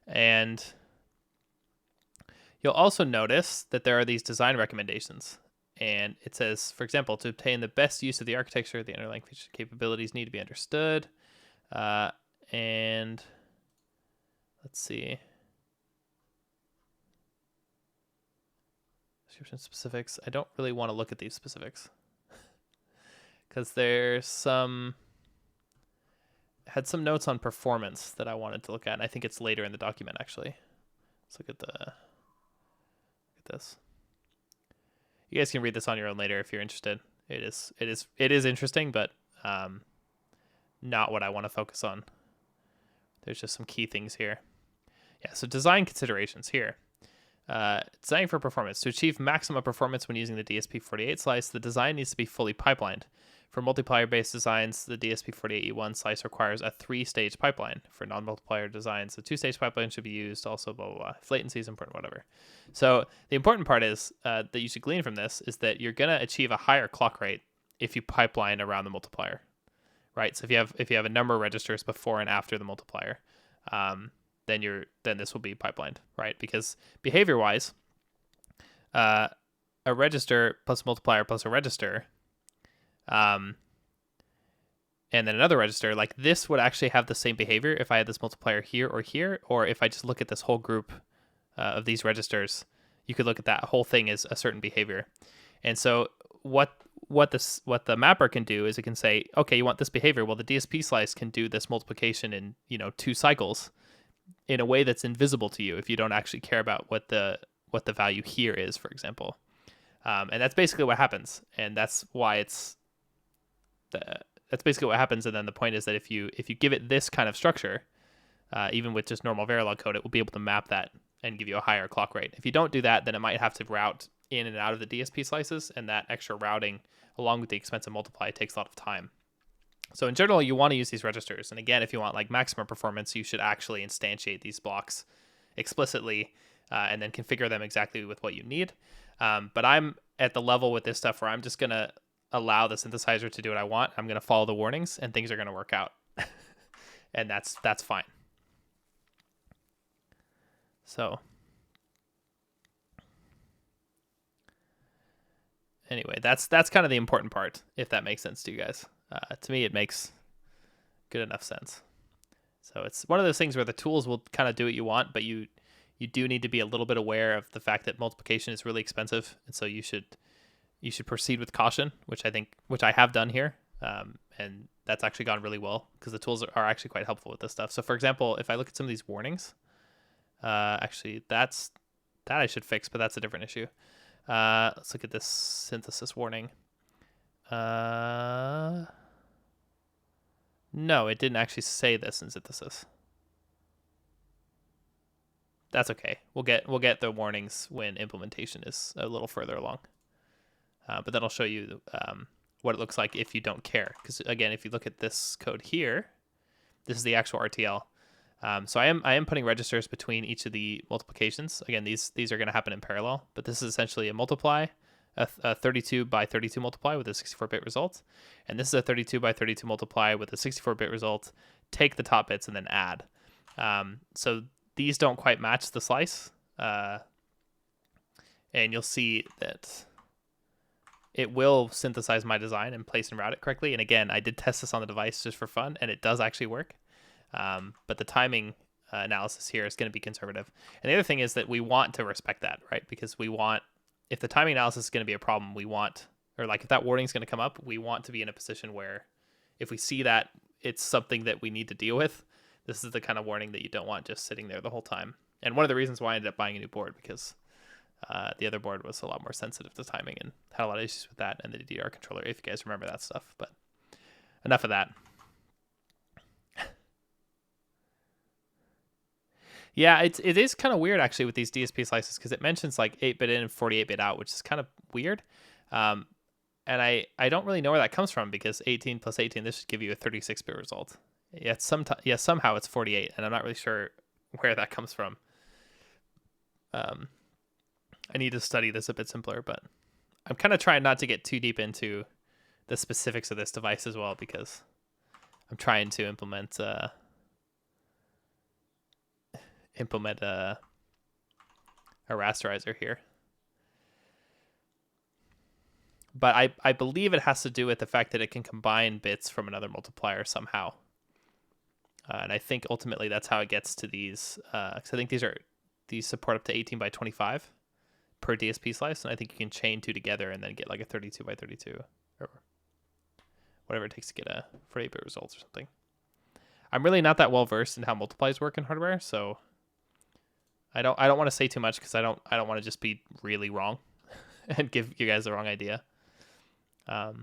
And you'll also notice that there are these design recommendations. And it says, for example, to obtain the best use of the architecture, the underlying features and capabilities need to be understood. And let's see. Description specifics. I don't really want to look at these specifics because there's had some notes on performance that I wanted to look at. And I think it's later in the document, actually. Let's look at this. You guys can read this on your own later if you're interested. It is interesting, but not what I want to focus on. There's just some key things here. Yeah, so design considerations here. Designing for performance. To achieve maximum performance when using the DSP48 slice, the design needs to be fully pipelined. For multiplier-based designs, the DSP48E1 slice requires a 3-stage pipeline. For non-multiplier designs, a 2-stage pipeline should be used. Also, blah, blah, blah. If latency is important, whatever. So the important part is that you should glean from this is that you're going to achieve a higher clock rate if you pipeline around the multiplier, right? So if you have a number of registers before and after the multiplier, then this will be pipelined, right? Because behavior-wise, a register plus a multiplier plus a register, and then another register, like this would actually have the same behavior if I had this multiplier here, or if I just look at this whole group of these registers, you could look at that whole thing as a certain behavior. And so what the mapper can do is it can say, okay, you want this behavior. Well, the DSP slice can do this multiplication in 2 cycles in a way that's invisible to you if you don't actually care about what the value here is, for example. And that's basically what happens, and that's why that's basically what happens. And then the point is that if you give it this kind of structure, even with just normal Verilog code, it will be able to map that and give you a higher clock rate. If you don't do that, then it might have to route in and out of the DSP slices, and that extra routing along with the expensive multiply takes a lot of time. So in general, you want to use these registers. And again, if you want like maximum performance, you should actually instantiate these blocks explicitly and then configure them exactly with what you need. But I'm at the level with this stuff where I'm just going to allow the synthesizer to do what I want. I'm going to follow the warnings and things are going to work out. And that's fine. So anyway, that's kind of the important part, if that makes sense to you guys. To me, it makes good enough sense. So it's one of those things where the tools will kind of do what you want, but you do need to be a little bit aware of the fact that multiplication is really expensive, and so you should proceed with caution, which I have done here, and that's actually gone really well because the tools are actually quite helpful with this stuff. So for example, if I look at some of these warnings, actually that I should fix, but that's a different issue. Let's look at this synthesis warning. No, it didn't actually say this in synthesis. That's okay. We'll get the warnings when implementation is a little further along. But then I'll show you what it looks like if you don't care. Because again, if you look at this code here, this is the actual RTL. So I am putting registers between each of the multiplications. Again, these are going to happen in parallel, but this is essentially a multiply, a 32 by 32 multiply with a 64-bit result. And this is a 32 by 32 multiply with a 64-bit result. Take the top bits and then add. So these don't quite match the slice. And you'll see that it will synthesize my design and place and route it correctly. And again, I did test this on the device just for fun, and it does actually work. But the timing analysis here is going to be conservative. And the other thing is that we want to respect that, right? Because if the timing analysis is going to be a problem, if that warning is going to come up, we want to be in a position where if we see that it's something that we need to deal with, this is the kind of warning that you don't want just sitting there the whole time. And one of the reasons why I ended up buying a new board, because the other board was a lot more sensitive to timing and had a lot of issues with that and the DDR controller, if you guys remember that stuff. But enough of that. Yeah, it is kind of weird actually with these DSP slices because it mentions like 8-bit in and 48-bit out, which is kind of weird. And I don't really know where that comes from because 18 plus 18, this should give you a 36-bit result. Somehow it's 48, and I'm not really sure where that comes from. I need to study this a bit simpler, but I'm kind of trying not to get too deep into the specifics of this device as well because I'm trying to implement a rasterizer here. But I believe it has to do with the fact that it can combine bits from another multiplier somehow. And I think ultimately that's how it gets to these. Because I think these support up to 18 by 25 per DSP slice. And I think you can chain 2 together and then get like a 32 by 32 or whatever it takes to get a 48-bit results or something. I'm really not that well versed in how multiplies work in hardware, so I don't want to say too much because I don't want to just be really wrong and give you guys the wrong idea. But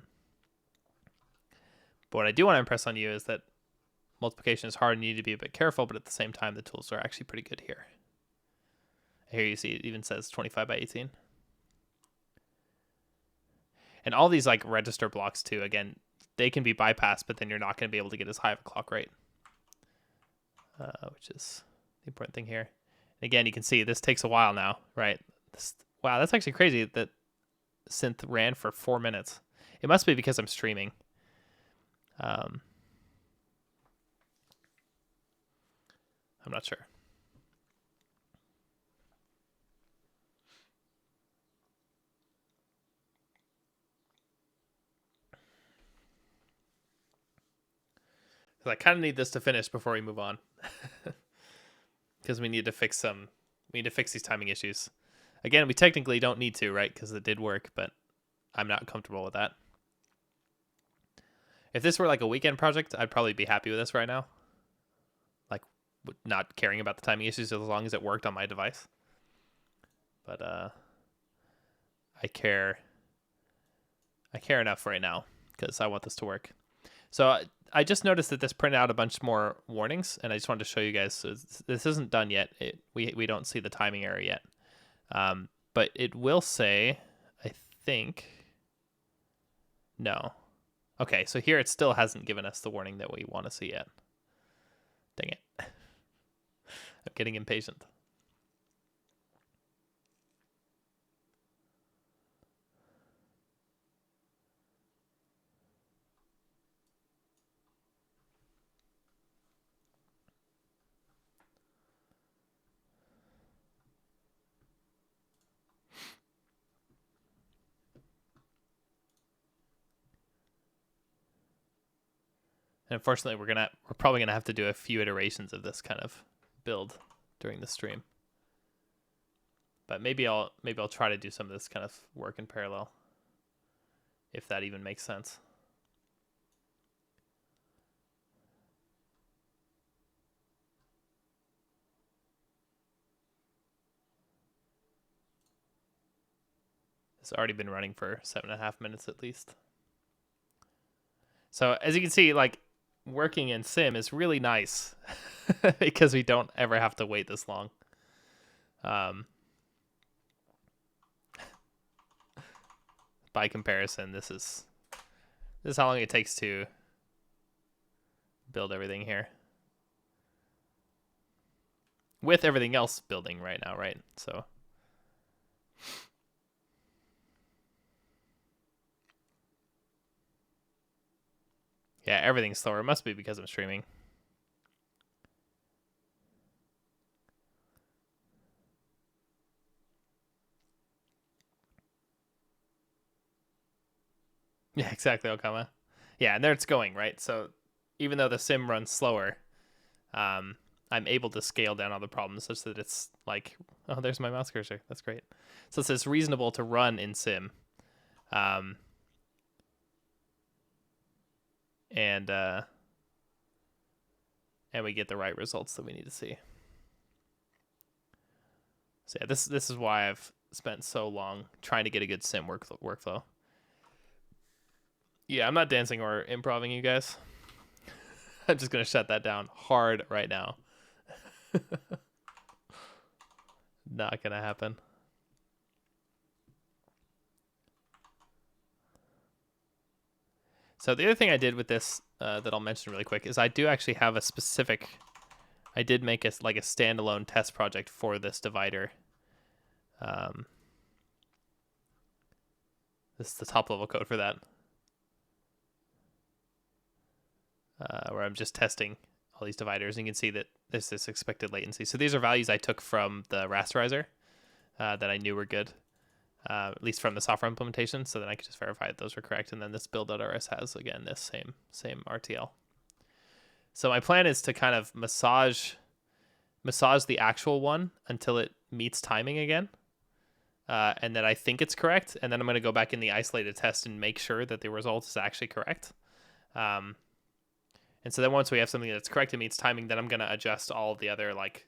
what I do want to impress on you is that multiplication is hard and you need to be a bit careful, but at the same time, the tools are actually pretty good here. Here you see it even says 25 by 18. And all these like register blocks too, again, they can be bypassed, but then you're not going to be able to get as high of a clock rate, which is the important thing here. And again, you can see this takes a while now, right? Wow, that's actually crazy that synth ran for 4 minutes. It must be because I'm streaming. I'm not sure. I kind of need this to finish before we move on, because we need to fix these timing issues. Again, we technically don't need to, right? Because it did work, but I'm not comfortable with that. If this were like a weekend project, I'd probably be happy with this right now. Like, not caring about the timing issues as long as it worked on my device. But I care enough right now because I want this to work. So I just noticed that this printed out a bunch more warnings, and I just wanted to show you guys. So this isn't done yet. We don't see the timing error yet. But it will say, I think, no. Okay, so here it still hasn't given us the warning that we want to see yet. Dang it. I'm getting impatient. And unfortunately, we're probably gonna have to do a few iterations of this kind of build during the stream. But maybe I'll try to do some of this kind of work in parallel, if that even makes sense. It's already been running for 7.5 minutes at least. So as you can see, like, working in sim is really nice because we don't ever have to wait this long. By comparison, this is how long it takes to build everything here, with everything else building right now, right? So yeah, everything's slower. It must be because I'm streaming. Yeah, exactly, Okama. Yeah, and there it's going, right? So even though the sim runs slower, I'm able to scale down all the problems such that it's like, oh, there's my mouse cursor. That's great. So it's reasonable to run in sim. And we get the right results that we need to see. So yeah, this is why I've spent so long trying to get a good sim workflow. Yeah, I'm not dancing or improvising, you guys. I'm just gonna shut that down hard right now. Not gonna happen. So the other thing I did with this that I'll mention really quick is I do actually have I did make a standalone test project for this divider. This is the top level code for that, where I'm just testing all these dividers, and you can see that there's this expected latency. So these are values I took from the rasterizer that I knew were good, at least from the software implementation, so then I could just verify that those were correct. And then this build.rs has, again, this same RTL. So my plan is to kind of massage the actual one until it meets timing again, and then I think it's correct, and then I'm going to go back in the isolated test and make sure that the result is actually correct. And so then once we have something that's correct and meets timing, then I'm going to adjust all the other like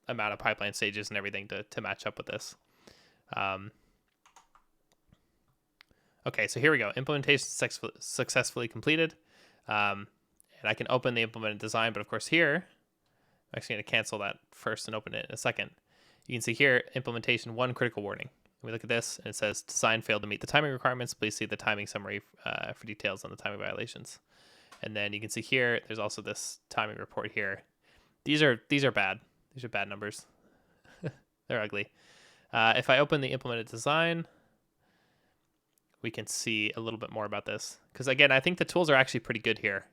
amount of pipeline stages and everything to match up with this. Okay, so here we go. Implementation successfully completed. and I can open the implemented design. But of course here, I'm actually going to cancel that first and open it in a second. You can see here, implementation 1 critical warning. We look at this and it says design failed to meet the timing requirements. Please see the timing summary for details on the timing violations. And then you can see here, there's also this timing report here. These are bad. These are bad numbers. They're ugly. If I open the implemented design, we can see a little bit more about this. Because again, I think the tools are actually pretty good here.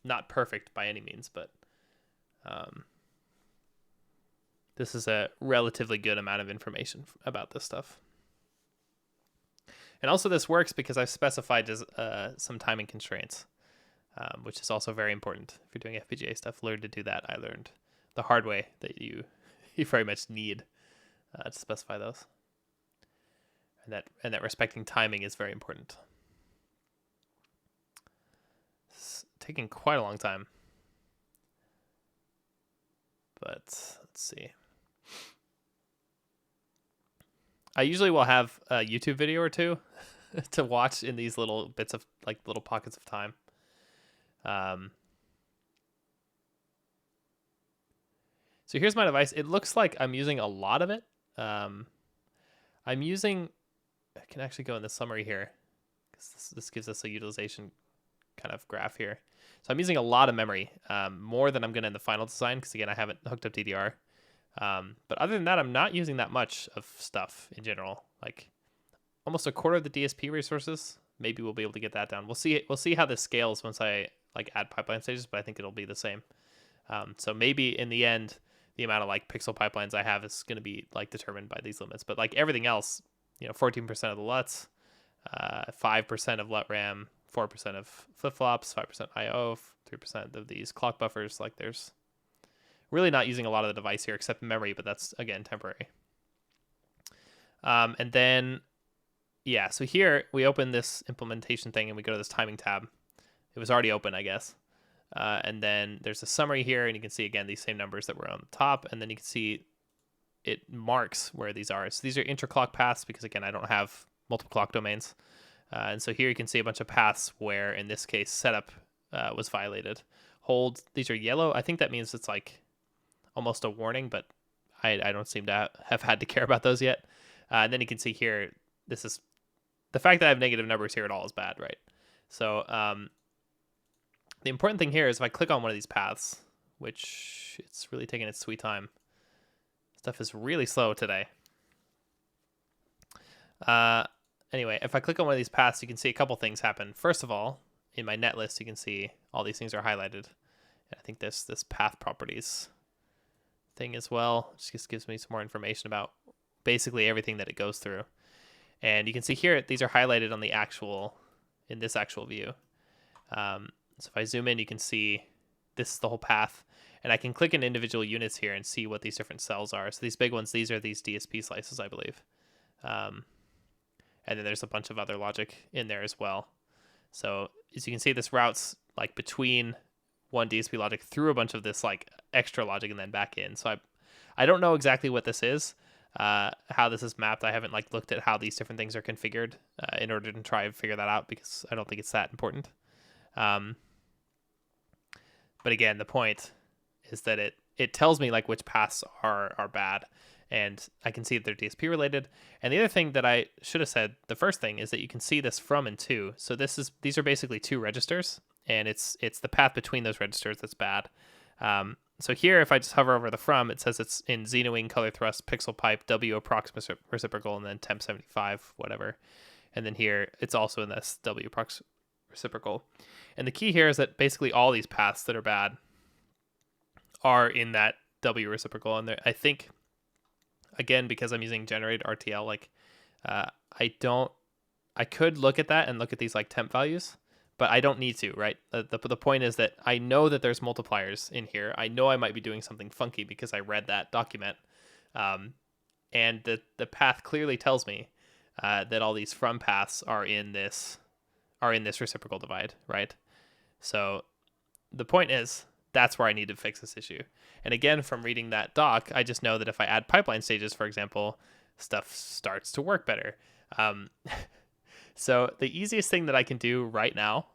Not perfect by any means, but this is a relatively good amount of information about this stuff. And also this works because I've specified some timing constraints, which is also very important. If you're doing FPGA stuff, learn to do that. I learned the hard way that you very much need to specify those. And that respecting timing is very important. It's taking quite a long time. But let's see. I usually will have a YouTube video or two to watch in these little bits of little pockets of time. So here's my device. It looks like I'm using a lot of it. I can actually go in the summary here because this gives us a utilization kind of graph here. So I'm using a lot of memory, more than I'm going to in the final design because, again, I haven't hooked up DDR. But other than that, I'm not using that much of stuff in general. Like almost a quarter of the DSP resources. Maybe we'll be able to get that down. We'll see how this scales once I add pipeline stages, but I think it'll be the same. So maybe in the end, the amount of pixel pipelines I have is going to be determined by these limits. But everything else, 14% of the LUTs, 5% of LUT RAM, 4% of flip-flops, 5% IO, 3% of these clock buffers. There's really not using a lot of the device here except memory, but that's, again, temporary. And then, yeah, so here we open this implementation thing and we go to this timing tab. It was already open, I guess. And then there's a summary here, and you can see, again, these same numbers that were on the top, and then you can see it marks where these are. So these are interclock paths because, again, I don't have multiple clock domains. And so here you can see a bunch of paths where, in this case, setup was violated. Hold, these are yellow. I think that means it's almost a warning, but I don't seem to have had to care about those yet. And then you can see here, this is the fact that I have negative numbers here at all is bad, right? So the important thing here is if I click on one of these paths, which it's really taking its sweet time. Stuff is really slow today. Anyway, if I click on one of these paths, you can see a couple things happen. First of all, in my net list, you can see all these things are highlighted. And I think this path properties thing as well just gives me some more information about basically everything that it goes through. And you can see here, these are highlighted on in this actual view. So if I zoom in, you can see this is the whole path. And I can click in individual units here and see what these different cells are. So these big ones, these are these DSP slices, I believe. And then there's a bunch of other logic in there as well. So as you can see, this routes between one DSP logic through a bunch of this extra logic and then back in. So I don't know exactly what this is, how this is mapped. I haven't looked at how these different things are configured in order to try and figure that out because I don't think it's that important. But again, the point is that it tells me which paths are bad, and I can see that they're DSP related. And the other thing that I should have said, the first thing, is that you can see this from and to. So these are basically two registers, and it's the path between those registers that's bad. So here, if I just hover over the from, it says it's in Xenowing, color thrust, pixel pipe, W approx reciprocal, and then temp 75, whatever. And then here, it's also in this W approx reciprocal. And the key here is that basically all these paths that are bad are in that W reciprocal. And I think, again, because I'm using generated RTL, I could look at that and look at these temp values, but I don't need to, right? The point is that I know that there's multipliers in here. I know I might be doing something funky because I read that document. And the path clearly tells me that all these from paths are in this reciprocal divide, right? So the point is, that's where I need to fix this issue. And again, from reading that doc, I just know that if I add pipeline stages, for example, stuff starts to work better. So the easiest thing that I can do right now,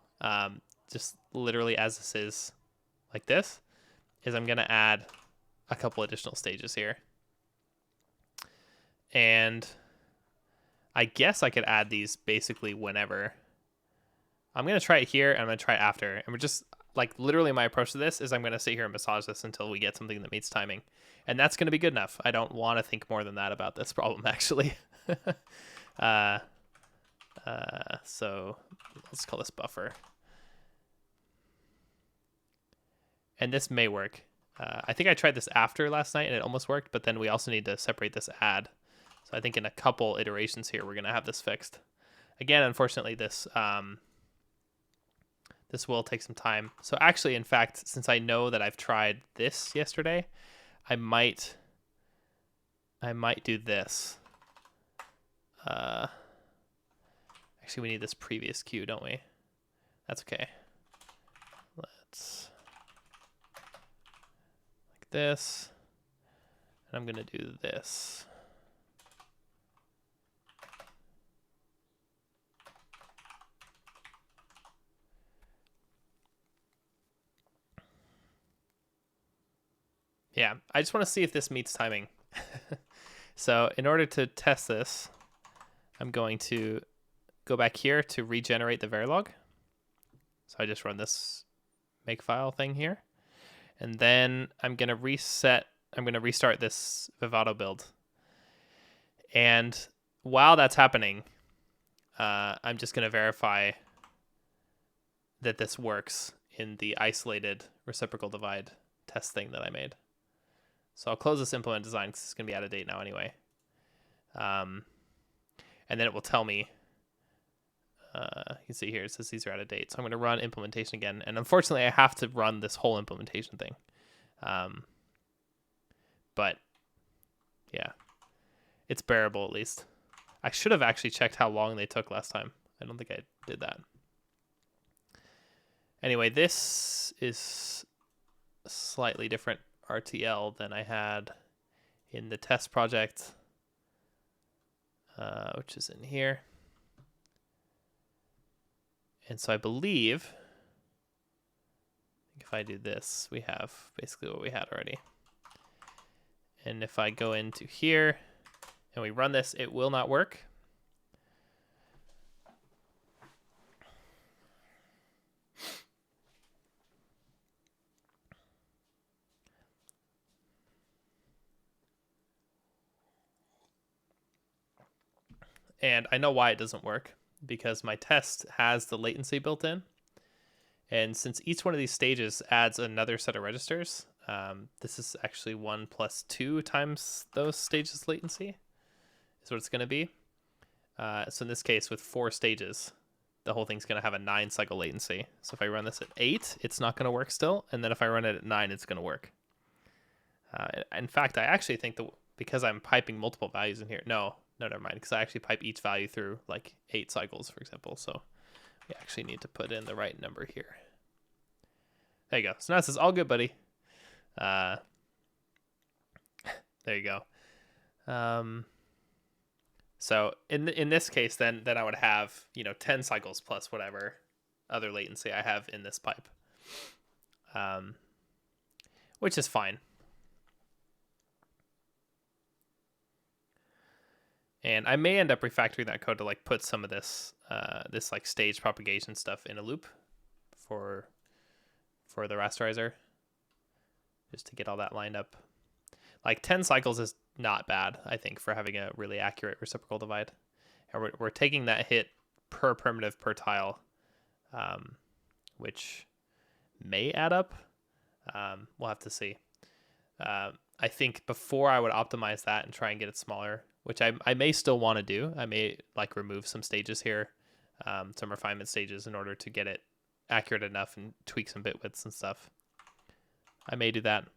just literally as this is like this, is I'm going to add a couple additional stages here. And I guess I could add these basically whenever. I'm going to try it here and I'm going to try it after. And we're just like literally my approach to this is I'm going to sit here and massage this until we get something that meets timing. And that's going to be good enough. I don't want to think more than that about this problem, actually. So let's call this buffer. And this may work. I think I tried this after last night and it almost worked, but then we also need to separate this add. So I think in a couple iterations here, we're going to have this fixed. Again, unfortunately, this will take some time. So actually, in fact, since I know that I've tried this yesterday, I might do this. Actually, we need this previous queue, don't we? That's okay. Let's like this. And I'm going to do this. Yeah, I just want to see if this meets timing. So in order to test this, I'm going to go back here to regenerate the Verilog. So I just run this makefile thing here. And then I'm going to restart this Vivado build. And while that's happening, I'm just going to verify that this works in the isolated reciprocal divide test thing that I made. So I'll close this implement design because it's going to be out of date now anyway. And then it will tell me, you can see here, it says these are out of date. So I'm going to run implementation again. And unfortunately, I have to run this whole implementation thing. But yeah, it's bearable at least. I should have actually checked how long they took last time. I don't think I did that. Anyway, this is a slightly different RTL than I had in the test project, which is in here. And so I believe if I do this, we have basically what we had already. And if I go into here and we run this, it will not work. And I know why it doesn't work, because my test has the latency built in. And since each one of these stages adds another set of registers, this is actually 1 + 2 times those stages latency is what it's going to be. So in this case, with 4 stages, the whole thing's going to have a 9 cycle latency. So if I run this at 8, it's not going to work still. And then if I run it at 9, it's going to work. In fact, I actually think that because I'm piping multiple values in here, no, never mind, because I actually pipe each value through like 8 cycles, for example. So we actually need to put in the right number here. There you go. So now it says all good, buddy. There you go. So in this case, then I would have 10 cycles plus whatever other latency I have in this pipe, which is fine. And I may end up refactoring that code to like put some of this this like stage propagation stuff in a loop for the rasterizer, just to get all that lined up. Like 10 cycles is not bad, I think, for having a really accurate reciprocal divide. And we're taking that hit per primitive per tile, which may add up. We'll have to see. I think before I would optimize that and try and get it smaller, which I may still want to do. I may like remove some stages here, some refinement stages, in order to get it accurate enough and tweak some bit widths and stuff. I may do that.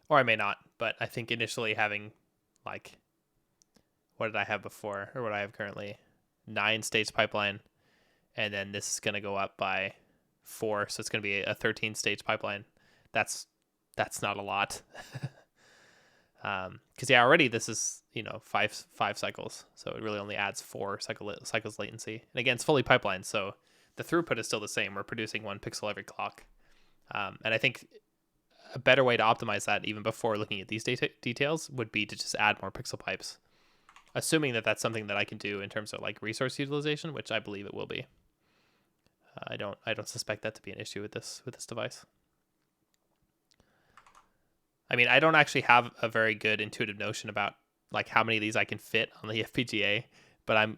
Or I may not, but I think initially having like, what did I have before, or what I have currently? 9 stage pipeline, and then this is going to go up by 4, so it's going to be a 13 stage pipeline. That's not a lot. Because already this is 5 cycles, so it really only adds 4 cycles latency. And again, it's fully pipelined, so the throughput is still the same. We're producing 1 pixel every clock. And I think a better way to optimize that, even before looking at these details, would be to just add more pixel pipes, assuming that that's something that I can do in terms of like resource utilization, which I believe it will be. I don't suspect that to be an issue with this device. I mean, I don't actually have a very good intuitive notion about like how many of these I can fit on the FPGA, but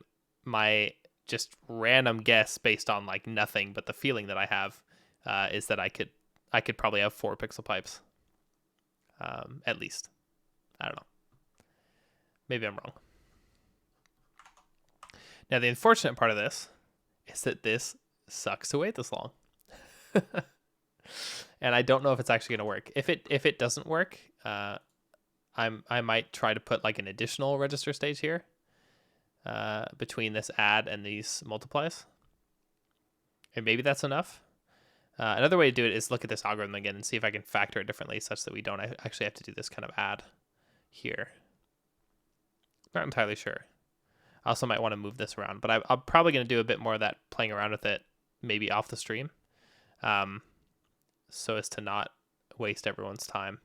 my just random guess based on like nothing but the feeling that I have is that I could probably have 4 pixel pipes, at least. I don't know. Maybe I'm wrong. Now, the unfortunate part of this is that this sucks to wait this long. And I don't know if it's actually going to work. If it doesn't work, I might try to put like an additional register stage here between this add and these multiplies. And maybe that's enough. Another way to do it is look at this algorithm again and see if I can factor it differently such that we don't actually have to do this kind of add here. Not entirely sure. I also might want to move this around, but I'm probably going to do a bit more of that playing around with it, maybe off the stream, so as to not waste everyone's time.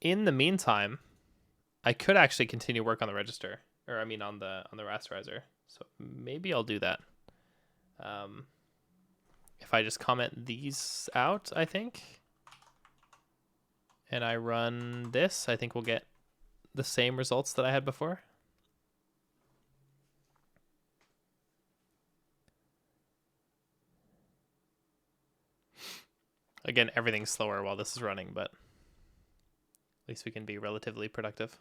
In the meantime, I could actually continue work on the register, or I mean on the rasterizer. So maybe I'll do that. If I just comment these out, I think, and I run this, I think we'll get the same results that I had before. Again, everything's slower while this is running, but at least we can be relatively productive.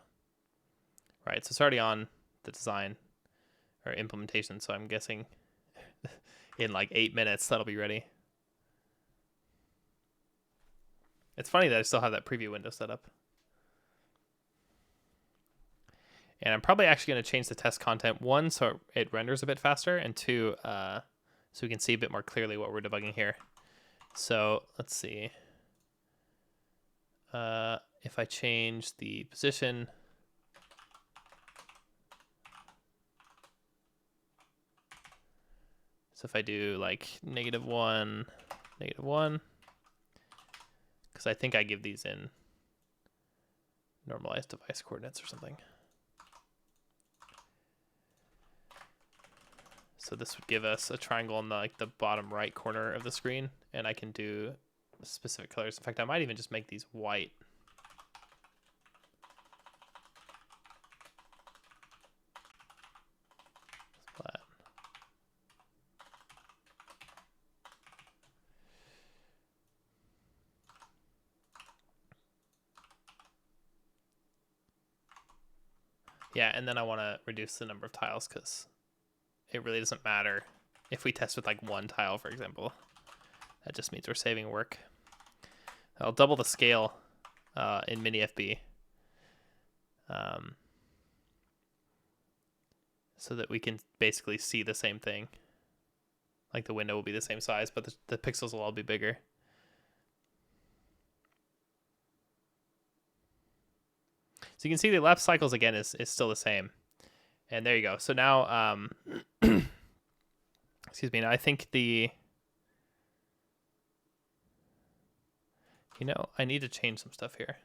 Right, so it's already on the design or implementation, so I'm guessing in like 8 minutes that'll be ready. It's funny that I still have that preview window set up. And I'm probably actually going to change the test content, 1, so it renders a bit faster, and 2, so we can see a bit more clearly what we're debugging here. So let's see. If I change the position, so if I do like -1, -1, because I think I give these in normalized device coordinates or something. So this would give us a triangle in the bottom right corner of the screen, and I can do specific colors. In fact, I might even just make these white. Flat. Yeah, and then I want to reduce the number of tiles because it really doesn't matter if we test with like 1 tile, for example. That just means we're saving work. I'll double the scale in mini-FB so that we can basically see the same thing. Like the window will be the same size, but the pixels will all be bigger. So you can see the elapsed cycles again is still the same. And there you go. So now, excuse me, now I think I need to change some stuff here.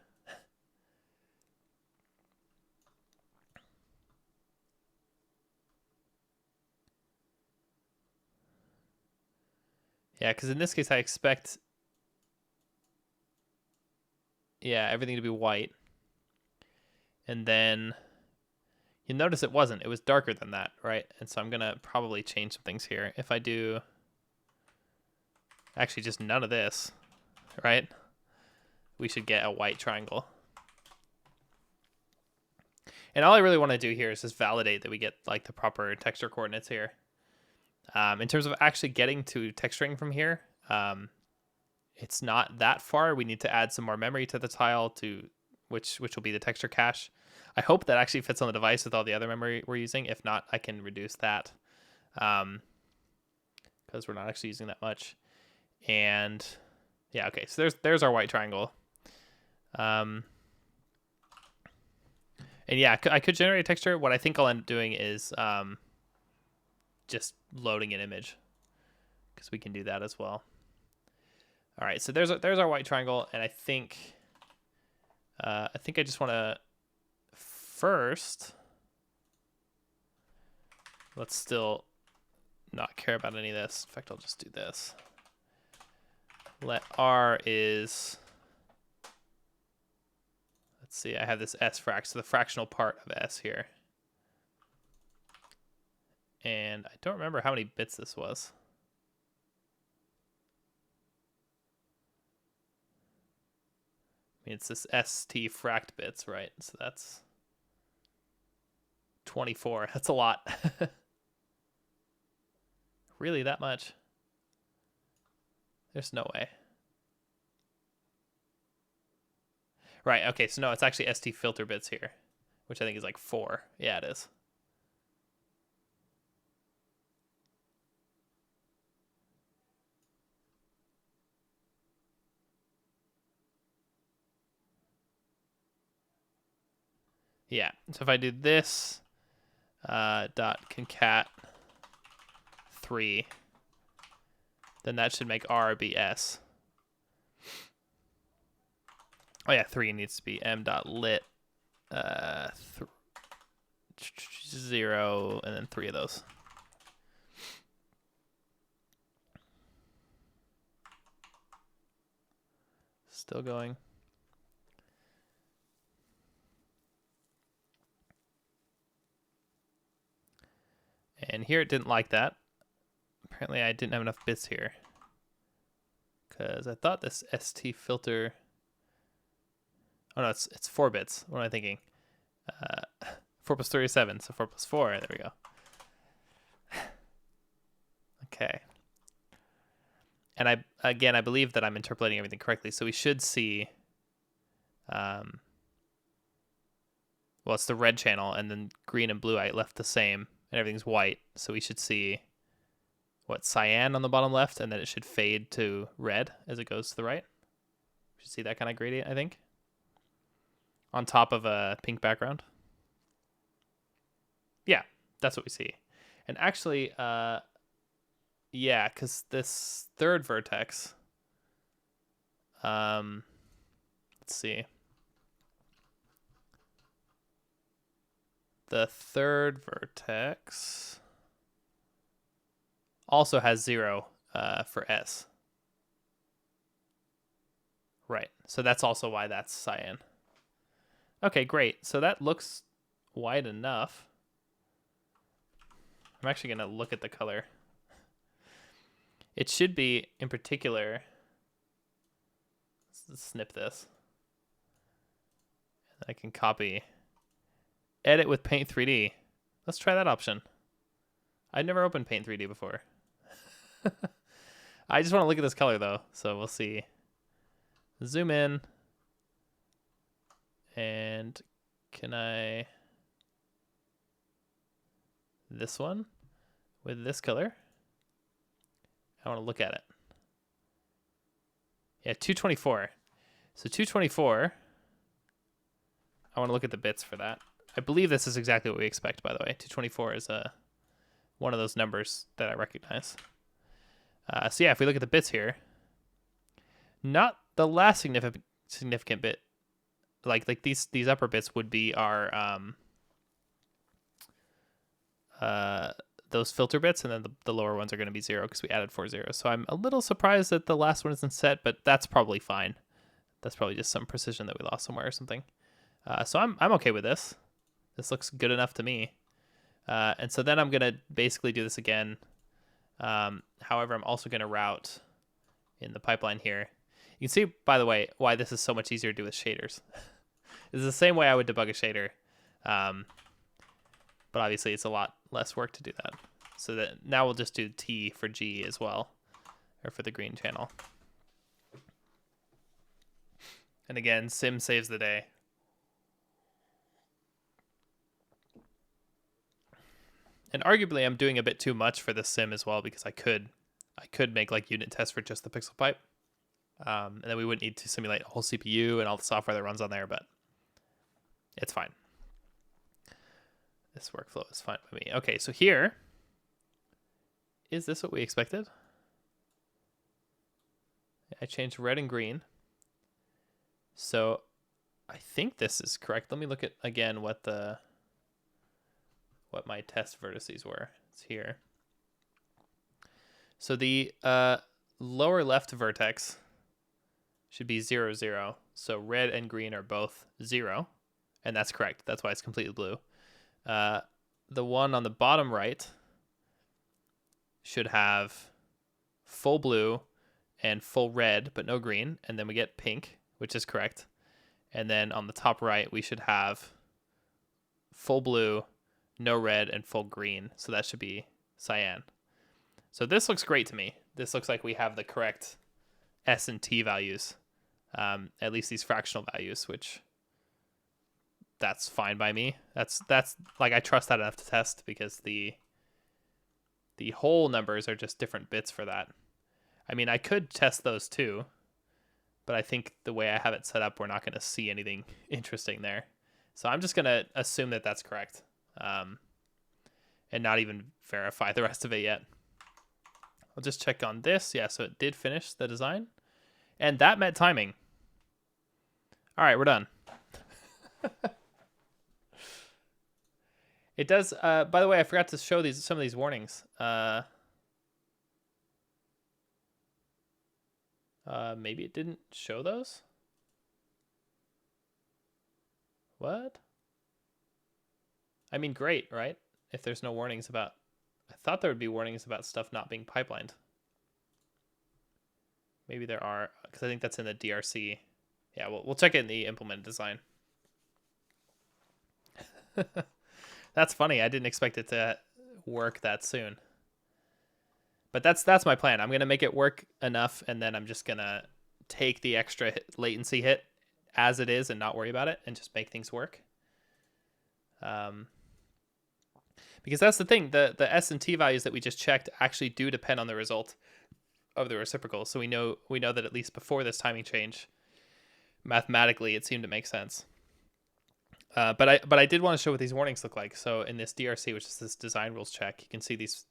Yeah, because in this case I expect, everything to be white. And then you notice it wasn't. It was darker than that, right? And so I'm going to probably change some things here. If I do actually just none of this, right? We should get a white triangle. And all I really want to do here is just validate that we get like the proper texture coordinates here. In terms of actually getting to texturing from here, it's not that far. We need to add some more memory to the tile which will be the texture cache. I hope that actually fits on the device with all the other memory we're using. If not, I can reduce that because we're not actually using that much. And yeah, okay, so there's our white triangle. And And yeah, I could generate a texture. What I think I'll end up doing is just loading an image, because we can do that as well. All right, so there's our white triangle, and I think I just want to first, let's still not care about any of this. In fact, I'll just do this. Let R is, let's see, I have this S frac, so the fractional part of S here. And I don't remember how many bits this was. I mean, it's this ST fract bits, right? So that's 24. That's a lot. Really, that much? There's no way. Right, okay, so no, it's actually ST filter bits here, which I think is like 4. Yeah, it is. Yeah, so if I do this, dot concat 3, then that should make R be S. Oh yeah, 3 needs to be m.lit 0, and then 3 of those. Still going. And here it didn't like that. Apparently I didn't have enough bits here, because I thought this ST filter, oh no, it's 4 bits. What am I thinking? 4 plus 37, so 4 plus 4. There we go. Okay. And I believe that I'm interpolating everything correctly, so we should see, well, it's the red channel, and then green and blue I left the same, and everything's white, so we should see, what, cyan on the bottom left, and then it should fade to red as it goes to the right. We should see that kind of gradient, I think, on top of a pink background. Yeah, that's what we see. And actually, yeah, because this third vertex, let's see. The third vertex also has 0 for S. Right, so that's also why that's cyan. Okay, great. So that looks white enough. I'm actually going to look at the color. It should be, in particular, let's snip this. I can copy, edit with Paint 3D. Let's try that option. I've never opened Paint 3D before. I just want to look at this color though, so we'll see. Zoom in. And can I, this one with this color? I want to look at it. Yeah, 224. So 224, I want to look at the bits for that. I believe this is exactly what we expect, by the way. 224 is one of those numbers that I recognize. So yeah, if we look at the bits here, not the last significant bit, like these upper bits would be our those filter bits, and then the lower ones are going to be 0 because we added 4 zeros. So I'm a little surprised that the last one isn't set, but that's probably fine. That's probably just some precision that we lost somewhere or something. So I'm okay with this. This looks good enough to me. And so then I'm going to basically do this again. However, I'm also going to route in the pipeline here. You can see, by the way, why this is so much easier to do with shaders. This is the same way I would debug a shader. But obviously it's a lot less work to do that. So that now we'll just do T for G as well, or for the green channel. And again, sim saves the day. And arguably I'm doing a bit too much for this sim as well, because I could make like unit tests for just the pixel pipe. And then we wouldn't need to simulate a whole CPU and all the software that runs on there, but it's fine. This workflow is fine by me. Okay, so here, is this what we expected? I changed red and green. So I think this is correct. Let me look at again what my test vertices were. It's here. So the lower left vertex should be 0, 0. So red and green are both 0, and that's correct. That's why it's completely blue. The one on the bottom right should have full blue and full red, but no green, and then we get pink, which is correct. And then on the top right, we should have full blue, no red, and full green. So that should be cyan. So this looks great to me. This looks like we have the correct S and T values, at least these fractional values, which that's fine by me. That's like, I trust that enough to test, because the whole numbers are just different bits for that. I mean, I could test those too, but I think the way I have it set up, we're not going to see anything interesting there. So I'm just going to assume that that's correct, and not even verify the rest of it yet. I'll just check on this. Yeah, so it did finish the design, and that met timing. All right, we're done. It does. By the way, I forgot to show some of these warnings. Maybe it didn't show those. What? I mean, great, right? If there's no warnings about, I thought there would be warnings about stuff not being pipelined. Maybe there are, because I think that's in the DRC. Yeah, we'll check it in the implemented design. That's funny. I didn't expect it to work that soon. But that's my plan. I'm going to make it work enough, and then I'm just going to take the extra latency hit as it is and not worry about it, and just make things work. Because that's the thing. The S and T values that we just checked actually do depend on the result of the reciprocal. So we know that at least before this timing change, mathematically, it seemed to make sense. But I did want to show what these warnings look like. So in this DRC, which is this design rules check, you can see these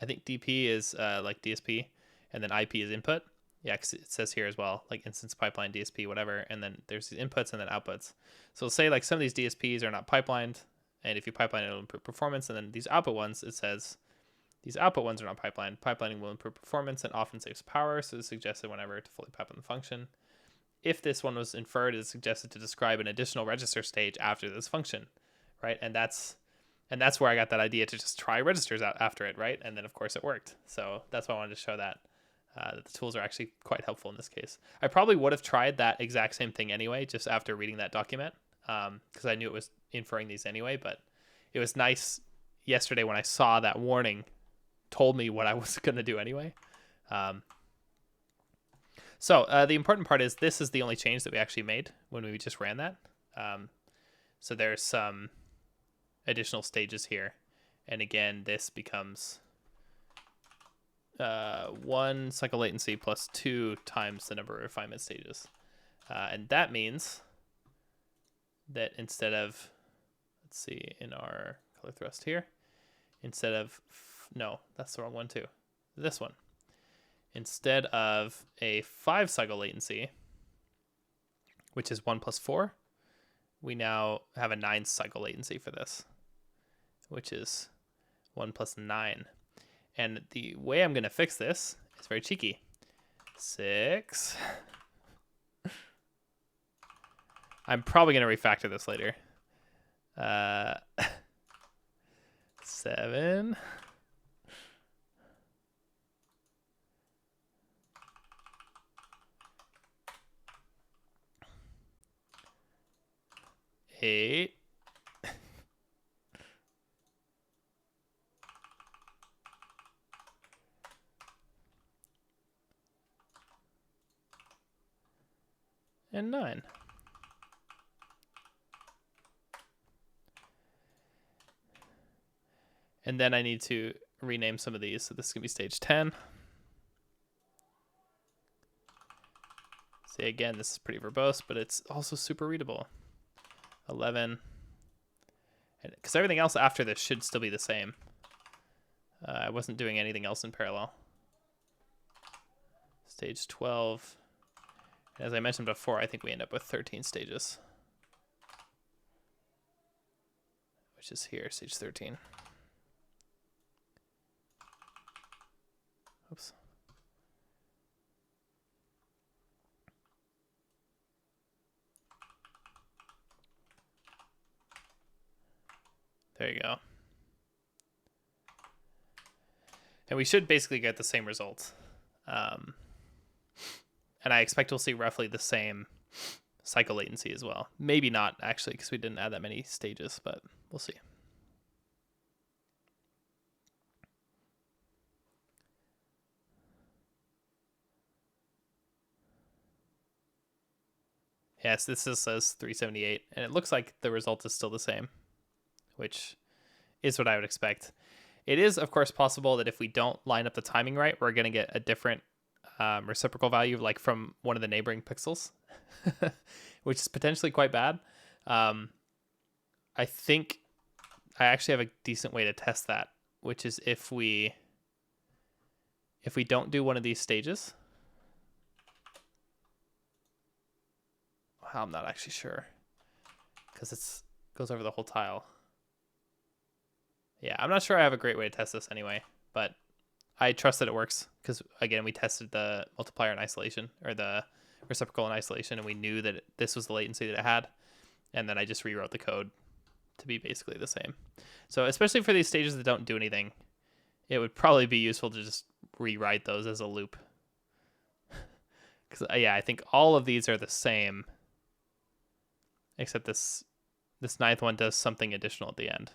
I think DP is like DSP, and then IP is input. Yeah, 'cause it says here as well, like instance pipeline, DSP, whatever. And then there's these inputs and then outputs. So it'll say like some of these DSPs are not pipelined, and if you pipeline it, it'll improve performance. And then these output ones, it says these output ones are not pipelined. Pipelining will improve performance and often saves power, so it's suggested whenever to fully pipeline the function. If this one was inferred, it is suggested to describe an additional register stage after this function, right? And that's where I got that idea to just try registers out after it, right? And then of course it worked. So that's why I wanted to show that the tools are actually quite helpful in this case. I probably would have tried that exact same thing anyway, just after reading that document, because I knew it was inferring these anyway. But it was nice yesterday when I saw that warning, told me what I was going to do anyway. So the important part is this is the only change that we actually made when we just ran that. So there's some additional stages here. And again, this becomes 1 cycle latency plus 2 times the number of refinement stages. And that means that instead of, let's see, in our color thrust here, instead of, no, that's the wrong one too. This one. Instead of a 5 cycle latency, which is 1 plus 4, we now have a 9 cycle latency for this, which is 1 plus 9. And the way I'm going to fix this is very cheeky. 6. I'm probably going to refactor this later. 7. 8. 9. And then I need to rename some of these. So this is going to be stage 10. See, again, this is pretty verbose, but it's also super readable. 11. Because everything else after this should still be the same. I wasn't doing anything else in parallel. Stage 12. As I mentioned before, I think we end up with 13 stages. Which is here, stage 13. Oops. There you go. And we should basically get the same result. And I expect we'll see roughly the same cycle latency as well. Maybe not, actually, because we didn't add that many stages, but we'll see. Yes, this says 378, and it looks like the result is still the same, which is what I would expect. It is, of course, possible that if we don't line up the timing right, we're going to get a different reciprocal value, like from one of the neighboring pixels, which is potentially quite bad. I think I actually have a decent way to test that, which is if we don't do one of these stages. I'm not actually sure, because it goes over the whole tile. Yeah, I'm not sure I have a great way to test this anyway, but I trust that it works because, again, we tested the multiplier in isolation, or the reciprocal in isolation, and we knew that this was the latency that it had, and then I just rewrote the code to be basically the same. So especially for these stages that don't do anything, it would probably be useful to just rewrite those as a loop. Because, yeah, I think all of these are the same, except this ninth one does something additional at the end.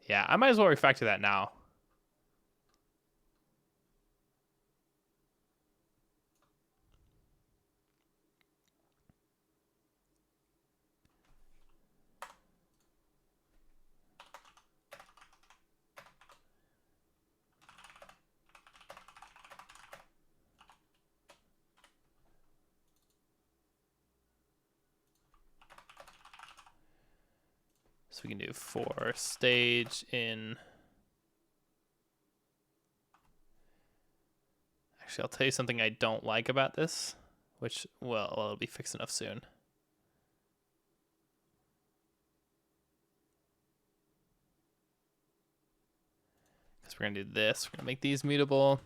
Yeah, I might as well refactor that now. So we can do for stage in. Actually, I'll tell you something I don't like about this, which, well, it'll be fixed enough soon. Because we're going to do this. We're going to make these mutable.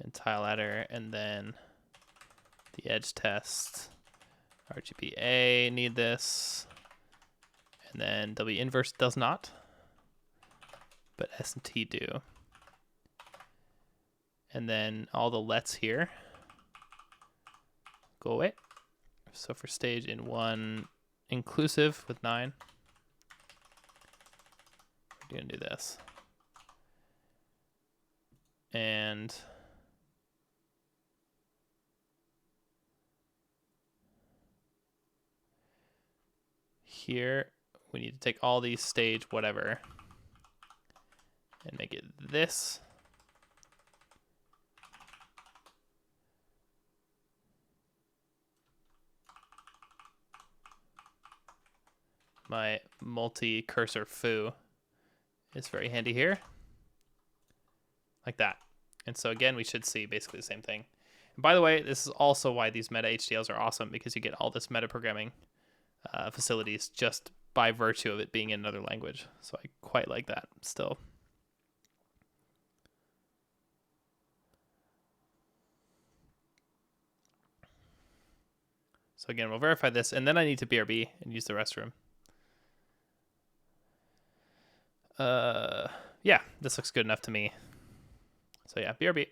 And tile ladder, and then the edge test. RGBA need this. And then W inverse does not, but S and T do. And then all the lets here go away. So for stage in 1 inclusive with 9, we're going to do this. And here we need to take all these stage whatever and make it this. My multi-cursor foo is very handy here. Like that. And so again, we should see basically the same thing. And by the way, this is also why these meta HDLs are awesome, because you get all this meta programming facilities just by virtue of it being in another language. So I quite like that still. So again, we'll verify this, and then I need to BRB and use the restroom. Yeah, this looks good enough to me. So yeah, BRB.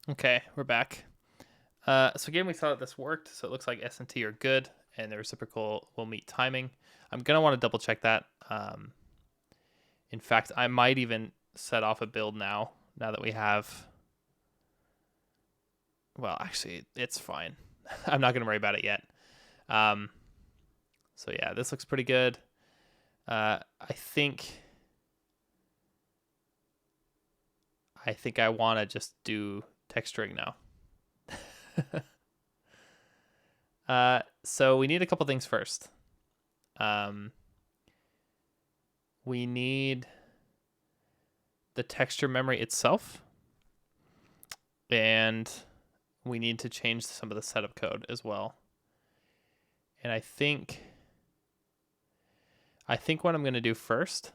Okay, we're back. So again, we saw that this worked, so it looks like S and T are good, and the reciprocal will meet timing. I'm going to want to double check that. In fact, I might even set off a build now that we have... Well, actually, it's fine. I'm not going to worry about it yet. So yeah, this looks pretty good. I think I want to just do texturing now. So we need a couple things first. We need the texture memory itself, and we need to change some of the setup code as well. And I think what I'm going to do first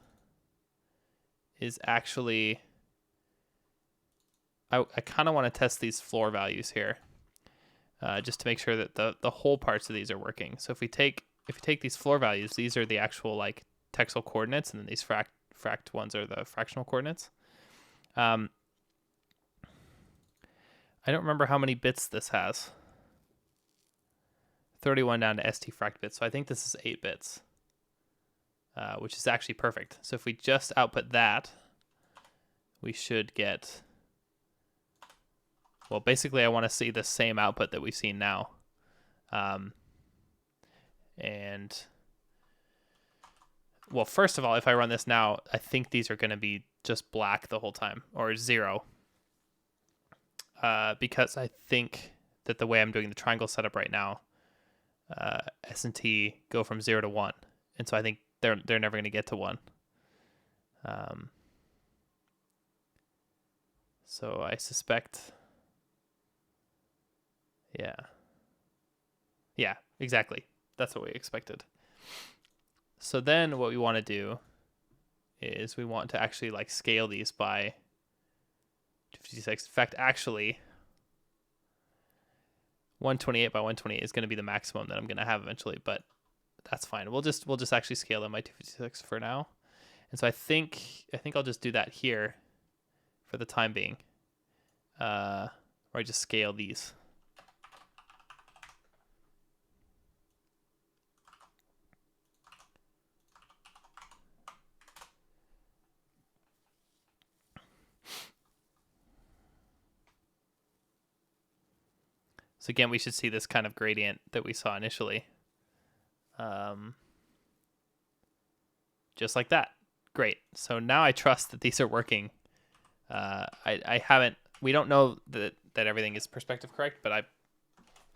is actually I kind of want to test these floor values here, just to make sure that the whole parts of these are working. So if you take these floor values, these are the actual like textile coordinates, and then these fract ones are the fractional coordinates. I don't remember how many bits this has. 31 down to ST fract bits. So I think this is 8 bits, which is actually perfect. So if we just output that, we should get... Well, basically, I want to see the same output that we've seen now. And... Well, first of all, if I run this now, I think these are going to be just black the whole time, or 0. Because I think that the way I'm doing the triangle setup right now, S and T go from 0 to 1. And so I think they're never going to get to 1. So I suspect... Yeah, exactly. That's what we expected. So then what we want to do is we want to actually like scale these by 256. In fact, actually 128 by 128 is going to be the maximum that I'm going to have eventually, but that's fine. We'll just actually scale them by 256 for now. And so I think I'll just do that here for the time being. Or I just scale these. So again, we should see this kind of gradient that we saw initially. Just like that. Great. So now I trust that these are working. We don't know that everything is perspective correct, but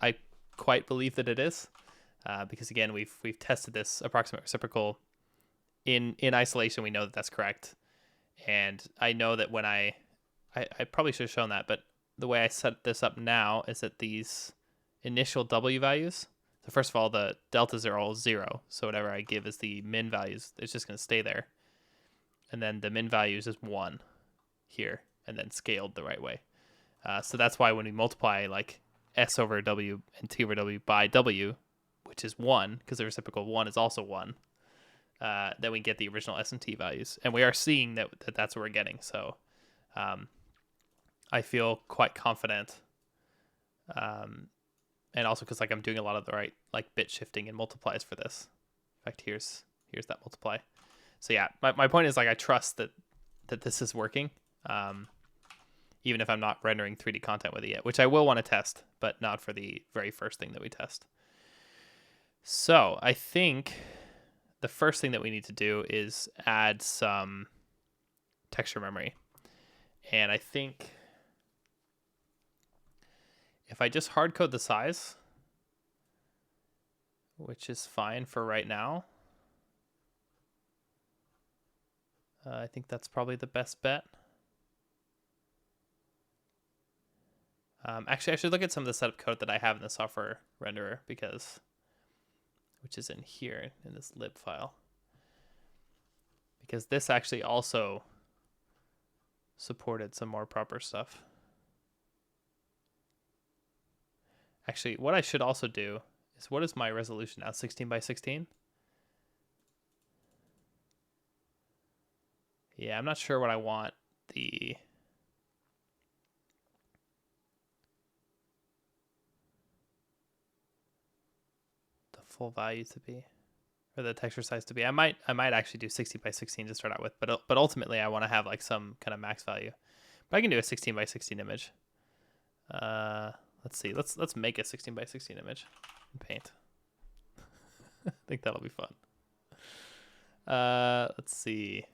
I quite believe that it is. Because again, we've tested this approximate reciprocal in isolation. We know that that's correct. And I know that when I probably should have shown that, but the way I set this up now is that these initial W values, so first of all, the deltas are all 0. So whatever I give as the min values, it's just going to stay there. And then the min values is 1 here, and then scaled the right way. So that's why when we multiply like S over W and T over W by W, which is 1, because the reciprocal 1 is also 1, then we get the original S and T values. And we are seeing that's what we're getting. So I feel quite confident. And also because like I'm doing a lot of the right like bit shifting and multiplies for this. In fact, here's that multiply. So yeah, my point is like I trust that this is working, even if I'm not rendering 3D content with it yet, which I will want to test, but not for the very first thing that we test. So I think the first thing that we need to do is add some texture memory. And I think if I just hard code the size, which is fine for right now, I think that's probably the best bet. Actually, I should look at some of the setup code that I have in the software renderer, which is in here in this lib file. Because this actually also supported some more proper stuff. Actually, what I should also do is, what is my resolution now? 16 by 16? Yeah, I'm not sure what I want the full value to be, or the texture size to be. I might actually do 16 by 16 to start out with, but ultimately I want to have like some kind of max value. But I can do a 16 by 16 image. Let's see. Let's make a 16 by 16 image in Paint. I think that'll be fun. Let's see.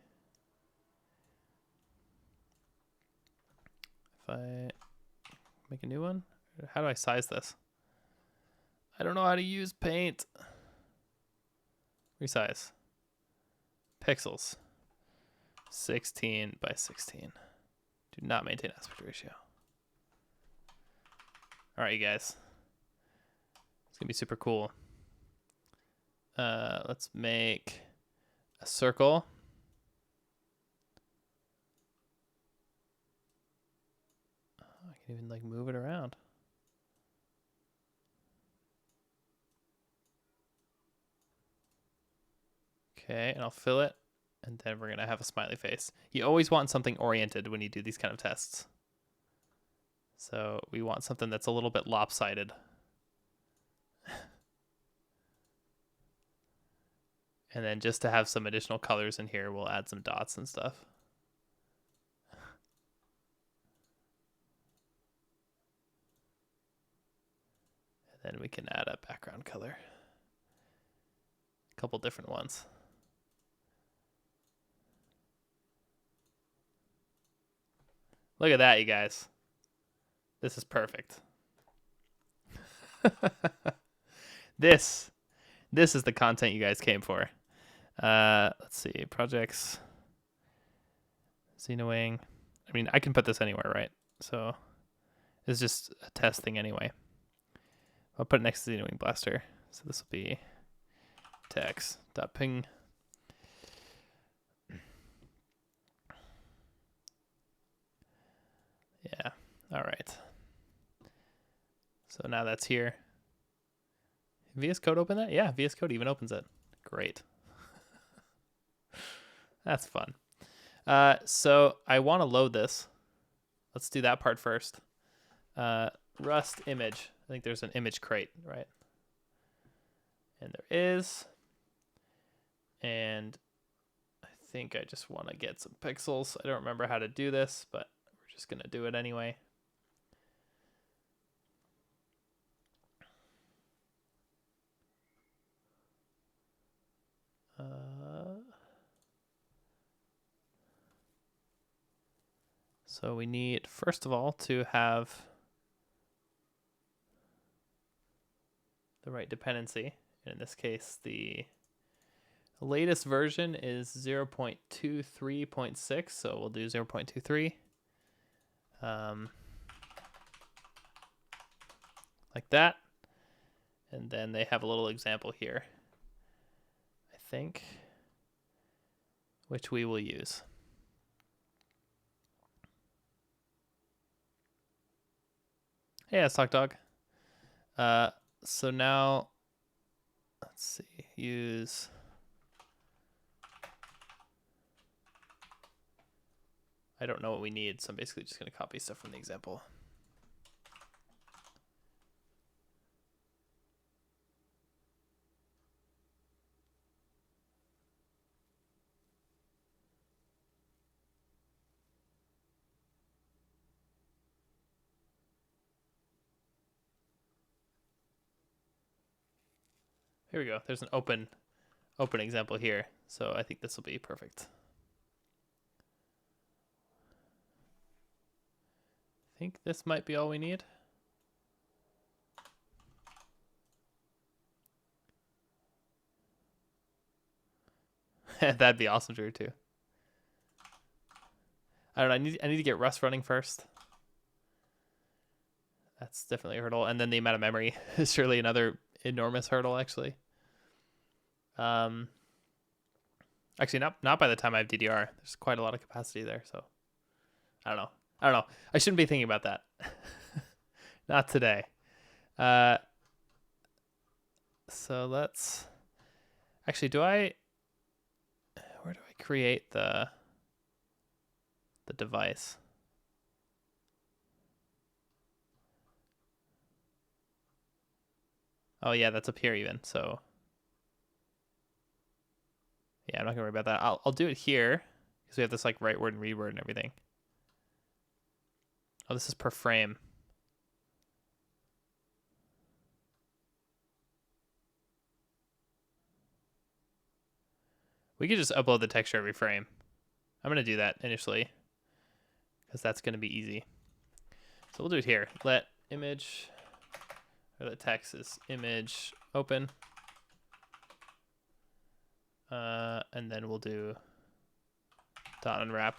If I make a new one, how do I size this? I don't know how to use Paint. Resize. Pixels. 16 by 16. Do not maintain aspect ratio. All right, you guys. It's gonna be super cool. Let's make a circle. I can even like move it around. Okay, and I'll fill it, and then we're gonna have a smiley face. You always want something oriented when you do these kind of tests. So we want something that's a little bit lopsided. And then just to have some additional colors in here, we'll add some dots and stuff. And then we can add a background color. A couple different ones. Look at that, you guys. This is perfect. This is the content you guys came for. Let's see, projects, Xenowing. I mean, I can put this anywhere, right? So it's just a test thing anyway. I'll put it next to Xenowing Blaster. So this will be text.ping. Yeah, all right. So now that's here. VS Code open that? Yeah, VS Code even opens it. Great. That's fun. So I want to load this. Let's do that part first. Rust image. I think there's an image crate, right? And there is. And I think I just want to get some pixels. I don't remember how to do this, but we're just going to do it anyway. So we need, first of all, to have the right dependency. And in this case, the latest version is 0.23.6, so we'll do 0.23. Like that. And then they have a little example here, I think, which we will use. Yeah, Stock Dog. So now, let's see, use. I don't know what we need, so I'm basically just going to copy stuff from the example. Here we go. There's an open example here. So I think this will be perfect. I think this might be all we need. That'd be awesome, Drew, too. I don't know. I need to get Rust running first. That's definitely a hurdle. And then the amount of memory is surely another enormous hurdle, actually. Actually, not by the time I have DDR. There's quite a lot of capacity there, so I don't know. I shouldn't be thinking about that. Not today. So let's actually, where do I create the device? Oh yeah, that's up here even. So Yeah, I'm not gonna worry about that. I'll do it here because we have this like write word and read word and everything. Oh, this is per frame. We could just upload the texture every frame. I'm gonna do that initially because that's gonna be easy. So we'll do it here. Let image, or let text is image open. And then we'll do dot unwrap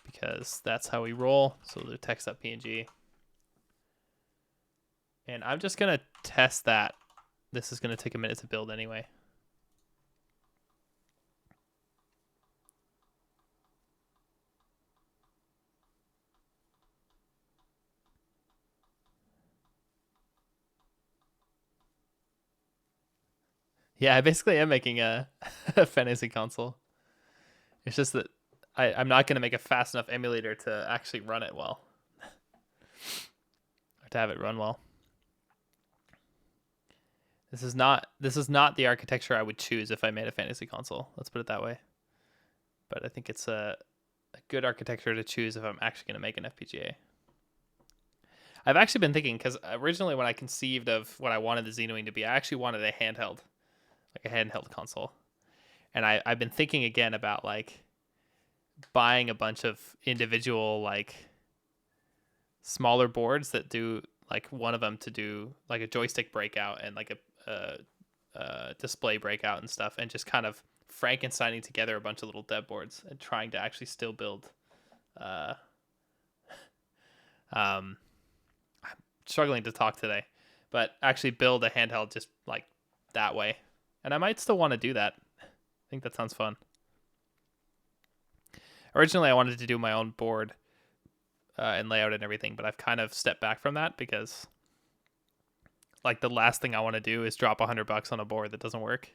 because that's how we roll. So we'll do text.png. And I'm just going to test that. This is going to take a minute to build anyway. Yeah, I basically am making a, a fantasy console. It's just that I'm not going to make a fast enough emulator to actually run it well. Or to have it run well. This is not the architecture I would choose if I made a fantasy console. Let's put it that way. But I think it's a good architecture to choose if I'm actually going to make an FPGA. I've actually been thinking, because originally when I conceived of what I wanted the Xenowing to be, I actually wanted a handheld, like a handheld console. And I've been thinking again about like buying a bunch of individual like smaller boards that do like one of them to do like a joystick breakout and like a display breakout and stuff, and just kind of Frankensteining together a bunch of little dev boards and trying to actually still build. I'm struggling to talk today, but actually build a handheld just like that way. And I might still want to do that. I think that sounds fun. Originally, I wanted to do my own board and layout and everything, but I've kind of stepped back from that because like the last thing I want to do is drop $100 on a board that doesn't work.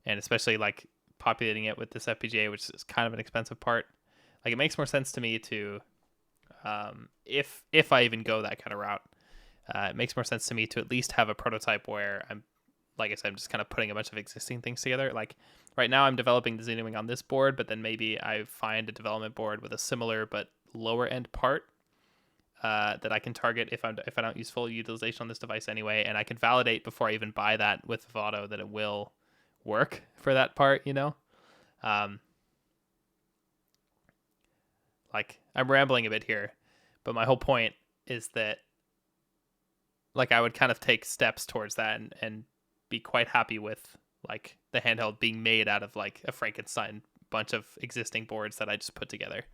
And especially like populating it with this FPGA, which is kind of an expensive part. Like it makes more sense to me to, if I even go that kind of route, it makes more sense to me to at least have a prototype where I'm, like I said, I'm just kind of putting a bunch of existing things together. Like right now I'm developing the Xenowing on this board, but then maybe I find a development board with a similar but lower end part that I can target if I don't use full utilization on this device anyway, and I can validate before I even buy that with Vado that it will work for that part, you know? Like I'm rambling a bit here, but my whole point is that like I would kind of take steps towards that and be quite happy with like the handheld being made out of like a Frankenstein bunch of existing boards that I just put together.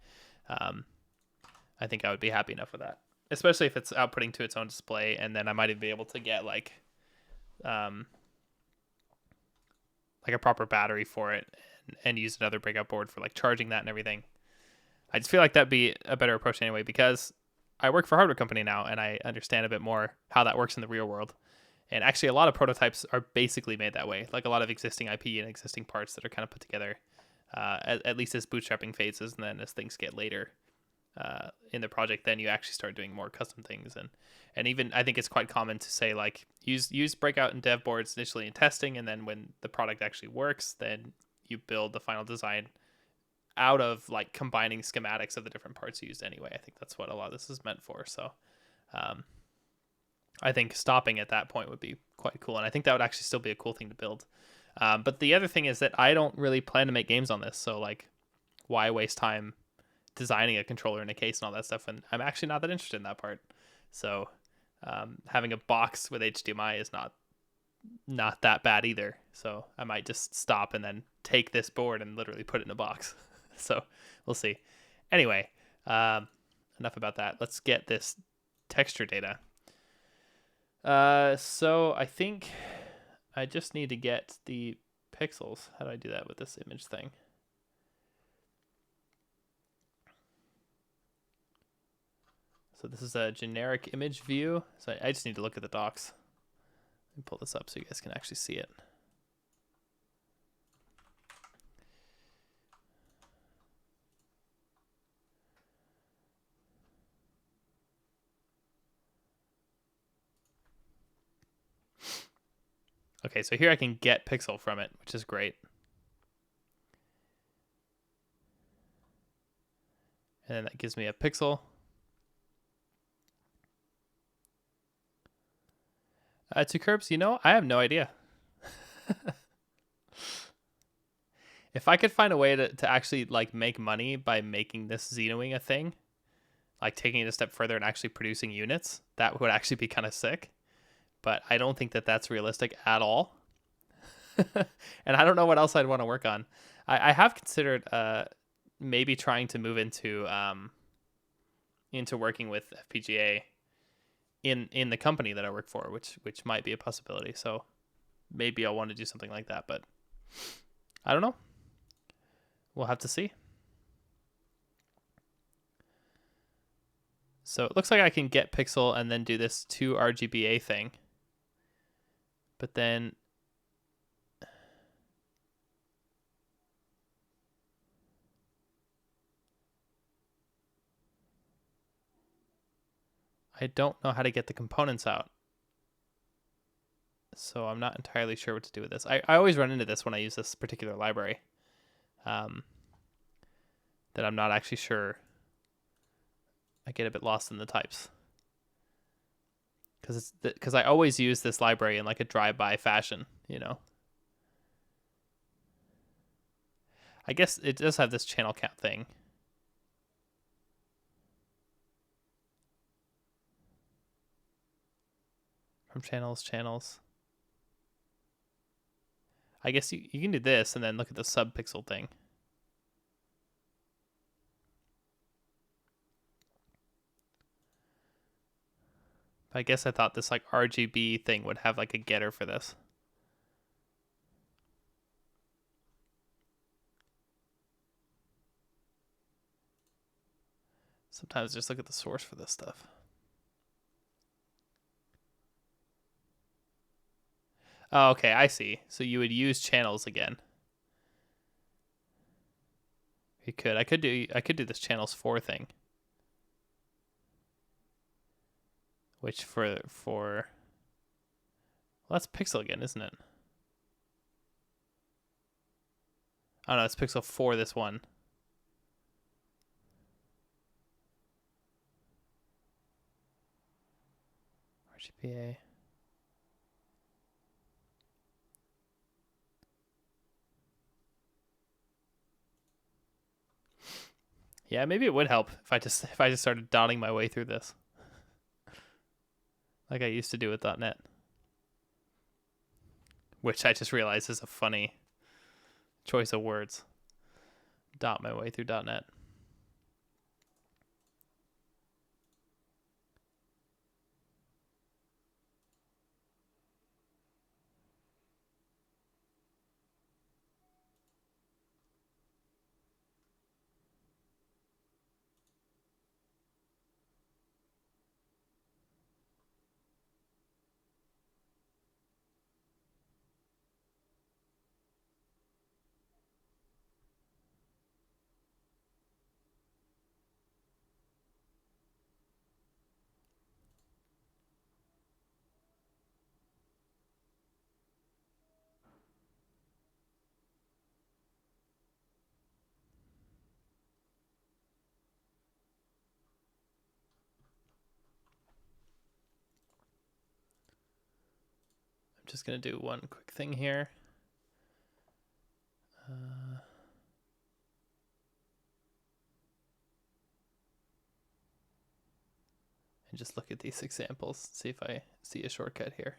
I think I would be happy enough with that, especially if it's outputting to its own display, and then I might even be able to get like a proper battery for it and use another breakout board for like charging that and everything. I just feel like that'd be a better approach anyway, because I work for a hardware company now and I understand a bit more how that works in the real world. And actually a lot of prototypes are basically made that way, like a lot of existing IP and existing parts that are kind of put together, at least as bootstrapping phases, and then as things get later in the project, then you actually start doing more custom things. And even I think it's quite common to say like use breakout and dev boards initially in testing, and then when the product actually works, then you build the final design out of like combining schematics of the different parts used anyway. I think that's what a lot of this is meant for. So I think stopping at that point would be quite cool, and I think that would actually still be a cool thing to build. But the other thing is that I don't really plan to make games on this, so like why waste time designing a controller and a case and all that stuff, and I'm actually not that interested in that part. So having a box with HDMI is not that bad either. So I might just stop and then take this board and literally put it in a box. So we'll see. Anyway, enough about that. Let's get this texture data. So I think I just need to get the pixels. How do I do that with this image thing? So this is a generic image view. So I just need to look at the docs. Let me pull this up so you guys can actually see it. Okay, so here I can get pixel from it, which is great. And then that gives me a pixel. Two curves, you know, I have no idea. If I could find a way to actually like make money by making this Xenoing a thing, like taking it a step further and actually producing units, that would actually be kind of sick. But I don't think that that's realistic at all. And I don't know what else I'd want to work on. I have considered maybe trying to move into working with FPGA in the company that I work for, which might be a possibility. So maybe I'll want to do something like that, but I don't know. We'll have to see. So it looks like I can get pixel and then do this 2 RGBA thing. But then I don't know how to get the components out. So I'm not entirely sure what to do with this. I always run into this when I use this particular library. That I'm not actually sure. I get a bit lost in the types. Because I always use this library in like a drive-by fashion, you know. I guess it does have this channel count thing. From channels. I guess you can do this and then look at the subpixel thing. I guess I thought this like RGB thing would have like a getter for this. Sometimes just look at the source for this stuff. Oh, okay, I see. So you would use channels again. You could. I could do this channels 4 thing. Which for well, that's pixel again, isn't it? Oh no, it's pixel 4 this one. RGBA. Yeah, maybe it would help if I just started dotting my way through this. Like I used to do with .NET. Which I just realized is a funny choice of words. Dot my way through .NET. I'm just going to do one quick thing here. And just look at these examples, see if I see a shortcut here.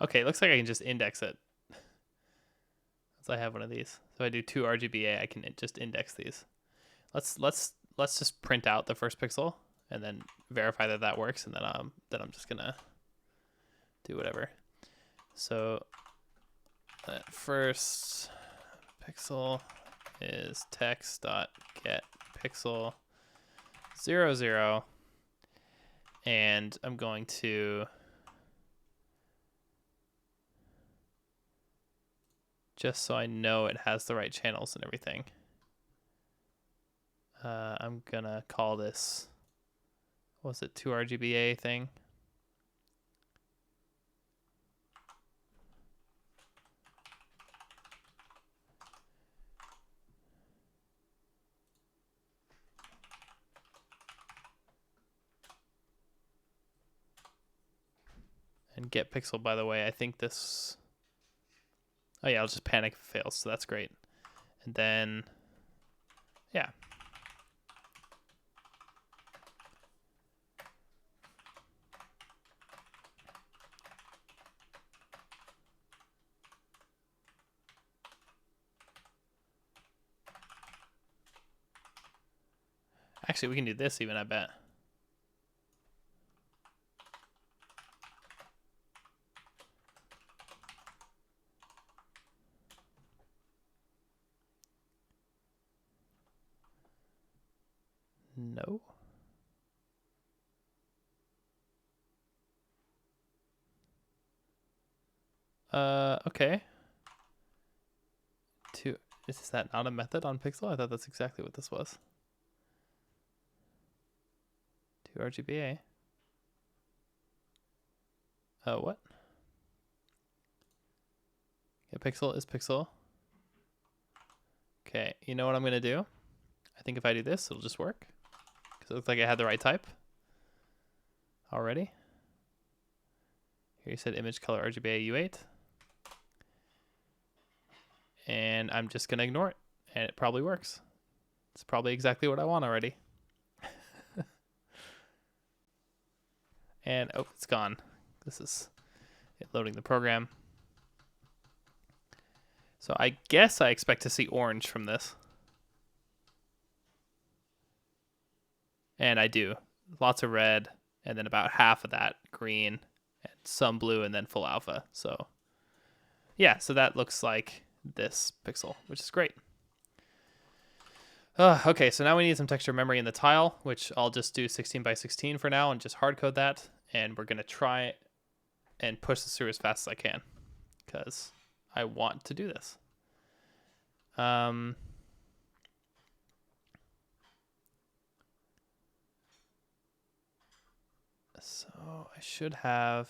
Okay, it looks like I can just index it. So I have one of these. So I do 2 RGBA, I can just index these. Let's just print out the first pixel and then verify that that works, and then I'm just gonna do whatever. So that first pixel is text.get pixel 0, 0. And I'm going to just so I know it has the right channels and everything. I'm gonna call this, what was it, 2RGBA thing? And get pixel, by the way, I think this, oh yeah, I'll just panic if it fails, so that's great. And then, yeah. Actually, we can do this even, I bet. No. Okay. Is that not a method on Pixel? I thought that's exactly what this was. 2RGBA. What? Yeah, pixel is pixel. Okay, you know what I'm gonna do? I think if I do this, it'll just work. Because it looks like I had the right type already. Here you said image color RGBA U8. And I'm just gonna ignore it. And it probably works. It's probably exactly what I want already. And oh, it's gone. This is it loading the program. So I guess I expect to see orange from this. And I do. Lots of red, and then about half of that green, and some blue, and then full alpha. So yeah, so that looks like this pixel, which is great. Okay, so now we need some texture memory in the tile, which I'll just do 16 by 16 for now and just hard code that. And we're going to try and push this through as fast as I can because I want to do this. So I should have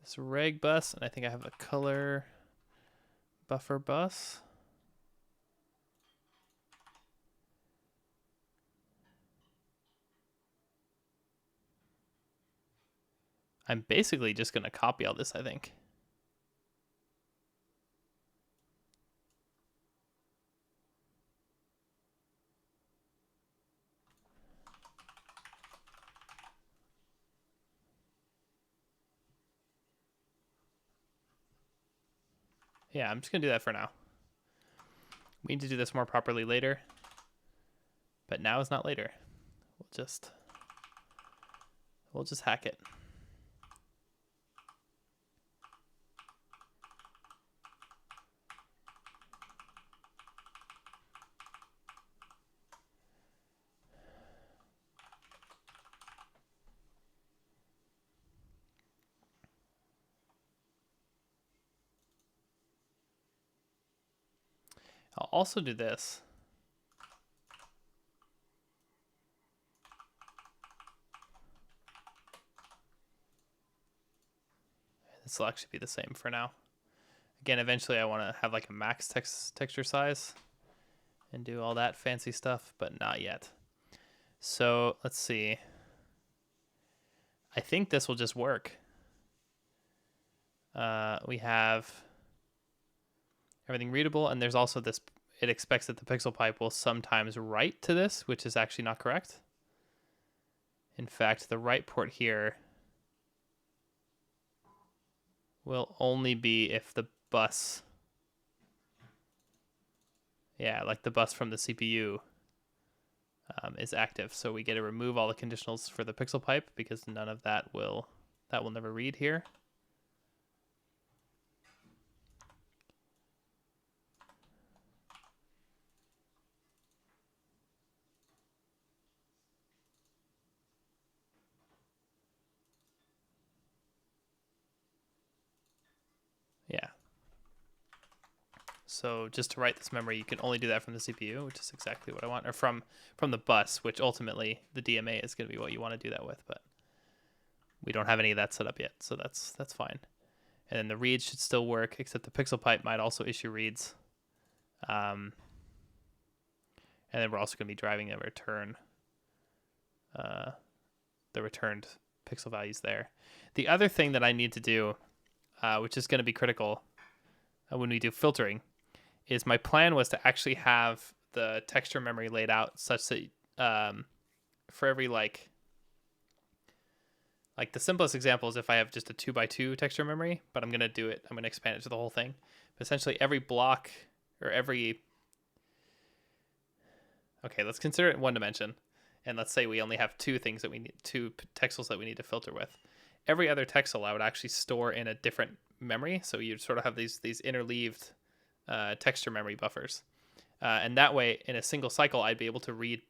this reg bus, and I think I have a color buffer bus. I'm basically just going to copy all this, I think. Yeah, I'm just going to do that for now. We need to do this more properly later. But now is not later. We'll just hack it. I'll also do this. This will actually be the same for now. Again, eventually I want to have like a max texture size and do all that fancy stuff, but not yet. So let's see. I think this will just work. We have everything readable, and there's also this, it expects that the pixel pipe will sometimes write to this, which is actually not correct. In fact, the write port here will only be if the bus, yeah, like the bus from the CPU is active. So we get to remove all the conditionals for the pixel pipe because none of that will never read here. So just to write this memory, you can only do that from the CPU, which is exactly what I want, or from the bus, which ultimately the DMA is going to be what you want to do that with, but we don't have any of that set up yet, so that's fine. And then the reads should still work, except the pixel pipe might also issue reads. And then we're also going to be driving the returned pixel values there. The other thing that I need to do, which is going to be critical when we do filtering, is my plan was to actually have the texture memory laid out such that for every like the simplest example is if I have just a 2x2 texture memory, but I'm going to expand it to the whole thing. But essentially every block or okay, let's consider it in one dimension. And let's say we only have two texels that we need to filter with. Every other texel I would actually store in a different memory. So you'd sort of have these interleaved texture memory buffers. And that way, in a single cycle, I'd be able to read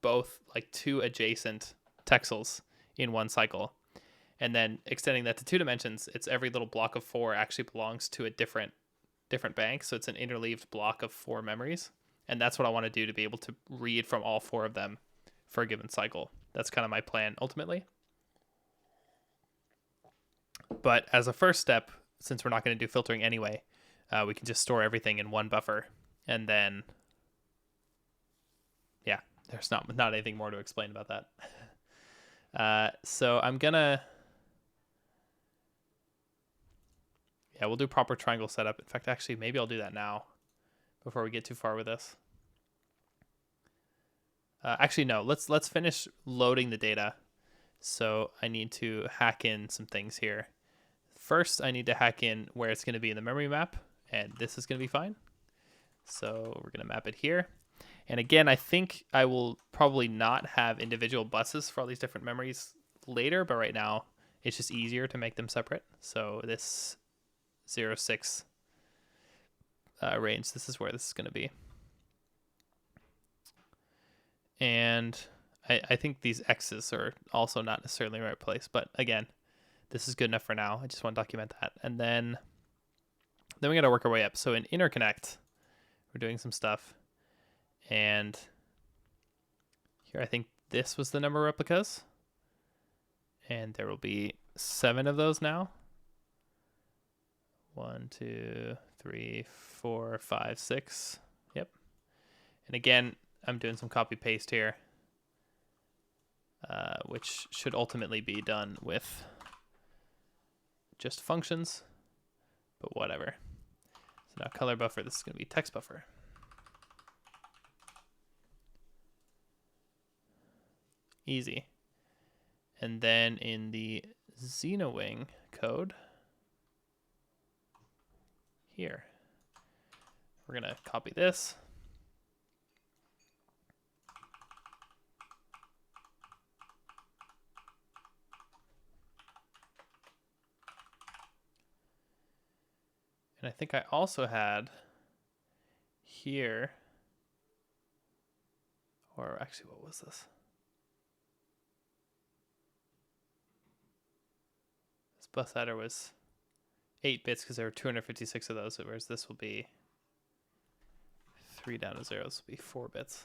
both like two adjacent texels in one cycle. And then extending that to 2 dimensions, it's every little block of 4 actually belongs to a different bank. So it's an interleaved block of 4 memories. And that's what I want to do to be able to read from all 4 of them for a given cycle. That's kind of my plan ultimately. But as a first step, since we're not going to do filtering anyway, we can just store everything in one buffer. And then, yeah, there's not anything more to explain about that. So I'm going to... Yeah, we'll do proper triangle setup. In fact, actually, maybe I'll do that now before we get too far with this. Actually, no. Let's finish loading the data. So I need to hack in some things here. First, I need to hack in where it's going to be in the memory map, and this is going to be fine. So we're going to map it here. And again, I think I will probably not have individual buses for all these different memories later, but right now it's just easier to make them separate. So this 0.6 range, this is where this is going to be. And I think these X's are also not necessarily in the right place, but again, this is good enough for now. I just want to document that. And then we got to work our way up. So in interconnect, we're doing some stuff. And here I think this was the number of replicas. And there will be 7 of those now. 1, 2, 3, 4, 5, 6. Yep. And again, I'm doing some copy paste here, which should ultimately be done with just functions, but whatever. So now color buffer, this is going to be text buffer. Easy. And then in the XenoWing code here, we're going to copy this. And I think I also had here, or actually, what was this? This bus header was 8 bits because there were 256 of those, whereas this will be 3 down to 0. This will be 4 bits.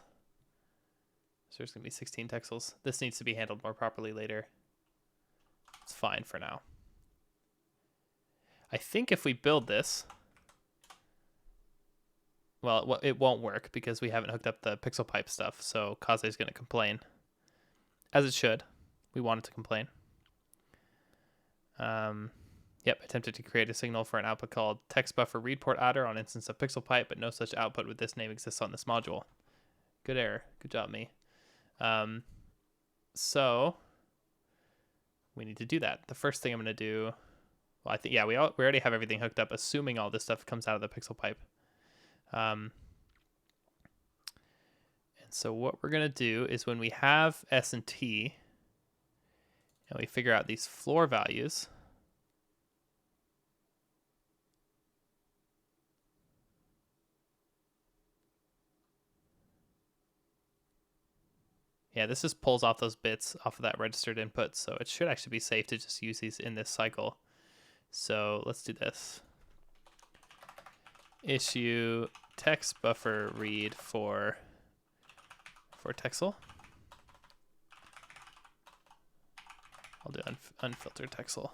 So there's going to be 16 texels. This needs to be handled more properly later. It's fine for now. I think if we build this, well, it won't work because we haven't hooked up the pixel pipe stuff, so Kaze is going to complain. As it should. We want it to complain. Yep, attempted to create a signal for an output called text buffer read port adder on instance of pixel pipe, but no such output with this name exists on this module. Good error. Good job, me. So we need to do that. The first thing I'm going to do... Well, I think, yeah, we already have everything hooked up, assuming all this stuff comes out of the pixel pipe. And so what we're going to do is when we have S and T, and we figure out these floor values, yeah, this just pulls off those bits off of that registered input, so it should actually be safe to just use these in this cycle. So let's do this. issue text buffer read for texel. I'll do unfiltered texel.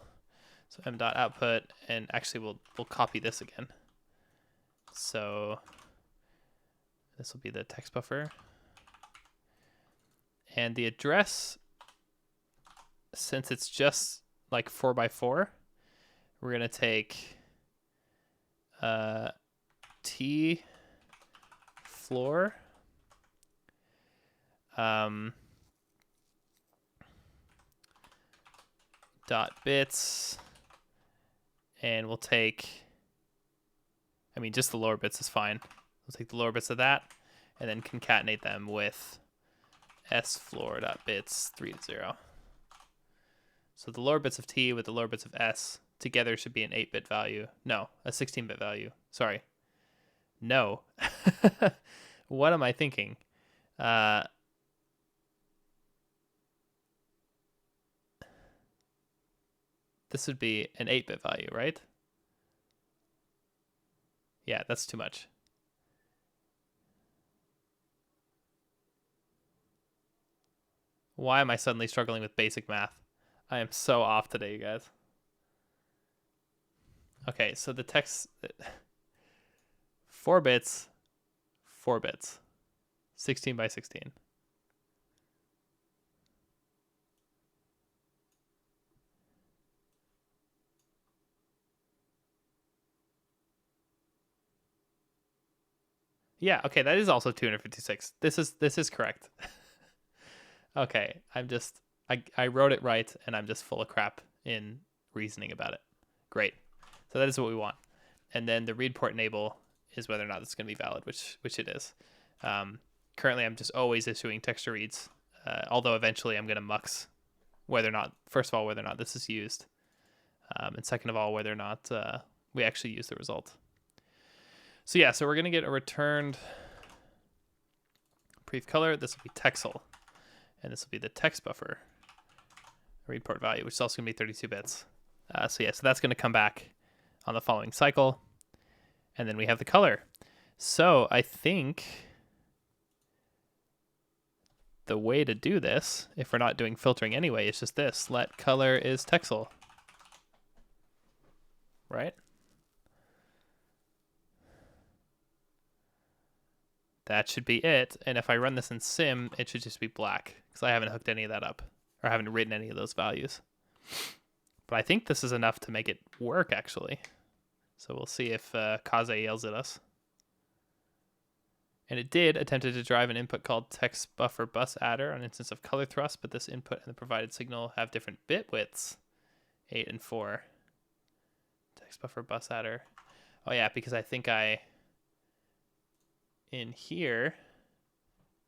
So m.output, and actually we'll copy this again. So this will be the text buffer. And the address, since it's just like 4x4, we're gonna take t floor dot bits, and we'll take, I mean, just the lower bits is fine. We'll take the lower bits of that and then concatenate them with s-floor dot bits 3 to 0. So the lower bits of t with the lower bits of s together should be an 8-bit value. No, a 16-bit value. Sorry. No. What am I thinking? This would be an 8-bit value, right? Yeah, that's too much. Why am I suddenly struggling with basic math? I am so off today, you guys. Okay, so the text, 4 bits, 4 bits, 16 by 16. Yeah, okay, that is also 256. This is correct. Okay, I wrote it right, and I'm just full of crap in reasoning about it. Great. So that is what we want. And then the read port enable is whether or not it's going to be valid, which it is. Currently, I'm just always issuing texture reads, although eventually I'm going to mux whether or not, first of all, whether or not this is used, and second of all, whether or not we actually use the result. So yeah, so we're going to get a returned brief color. This will be texel, and this will be the text buffer read port value, which is also going to be 32 bits. So yeah, so that's going to come back on the following cycle, and then we have the color. So I think the way to do this, if we're not doing filtering anyway, is just this: let color is texel, right? That should be it. And if I run this in sim, it should just be black, because I haven't hooked any of that up, or I haven't written any of those values. But I think this is enough to make it work, actually. So we'll see if Kaze yells at us. And it did attempted to drive an input called text buffer bus adder on an instance of color thrust, but this input and the provided signal have different bit widths, 8 and 4. Text buffer bus adder. Oh yeah, because I think I, in here,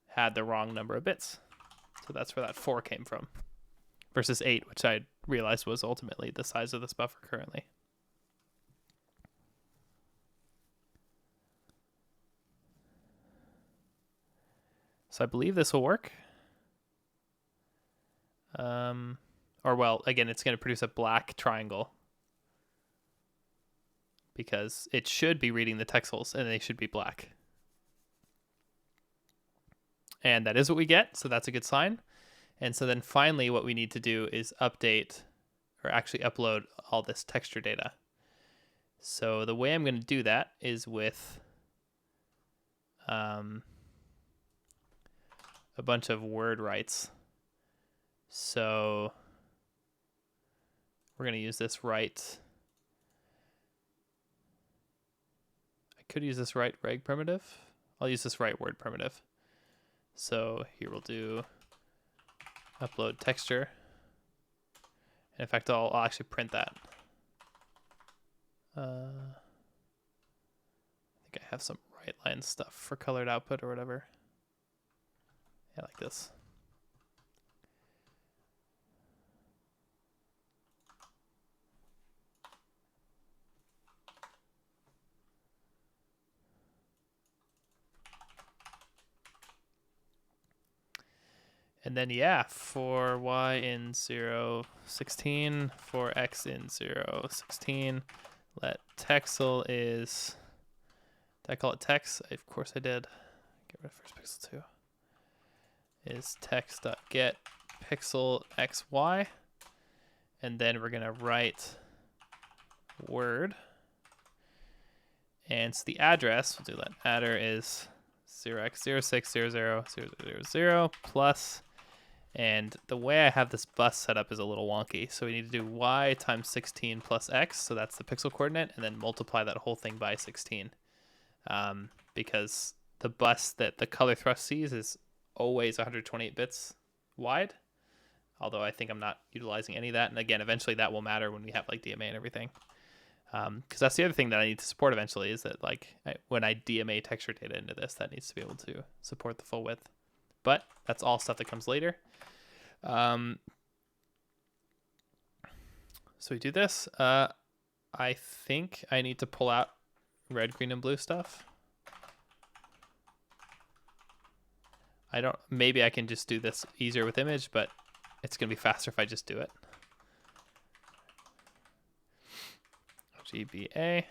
had the wrong number of bits. So that's where that 4 came from. Versus 8, which I realized was ultimately the size of this buffer currently. So I believe this will work. Or well, again, it's going to produce a black triangle, because it should be reading the texels and they should be black. And that is what we get, so that's a good sign. And so then finally what we need to do is update, or actually upload, all this texture data. So the way I'm going to do that is with a bunch of word writes. So we're going to use this write. I could use this write reg primitive. I'll use this write word primitive. So here we'll do upload texture. And in fact, I'll actually print that. I think I have some right line stuff for colored output or whatever. Yeah, like this. And then, yeah, for y in 0, 16, for x in 0, 16, let texel is Did I call it text? Of course I did. Get rid of first pixel 2. Is text.get pixel xy. And then we're going to write word. And so the address, we'll do that. Adder is 0x06000000 plus, and the way I have this bus set up is a little wonky. So we need to do y times 16 plus x, so that's the pixel coordinate, and then multiply that whole thing by 16. Because the bus that the color thrust sees is always 128 bits wide, although I think I'm not utilizing any of that. And again, eventually that will matter when we have like DMA and everything. Because that's the other thing that I need to support eventually is that like when I DMA texture data into this, that needs to be able to support the full width. But that's all stuff that comes later. So we do this. I think I need to pull out red, green, and blue stuff. Maybe I can just do this easier with image, but it's going to be faster if I just do it. GBA.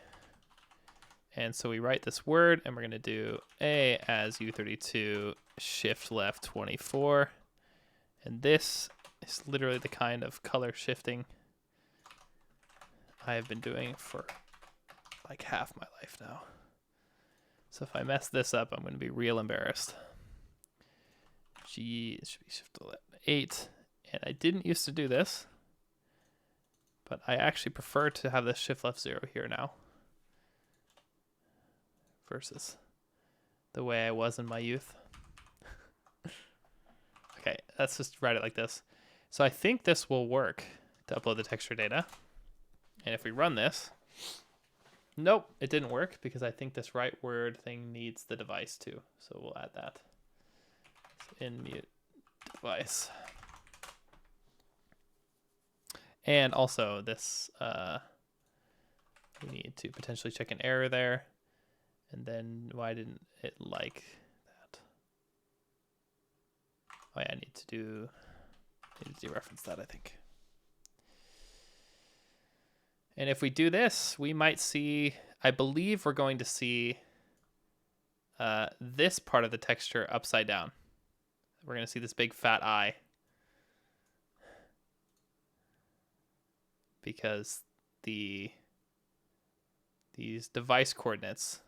And so we write this word, and we're going to do A as U32 shift left 24. And this is literally the kind of color shifting I have been doing for like half my life now. So if I mess this up, I'm going to be real embarrassed. G should be shift left 8. And I didn't used to do this, but I actually prefer to have this shift left 0 here now versus the way I was in my youth. Okay, let's just write it like this. So I think this will work to upload the texture data. And if we run this, nope, it didn't work because I think this write word thing needs the device too. So we'll add that. So in mute device. And also this, we need to potentially check an error there. And then why didn't it like that? Oh yeah, I need to dereference that, I think. And if we do this, we might see, I believe we're going to see this part of the texture upside down. We're going to see this big fat eye. Because these device coordinates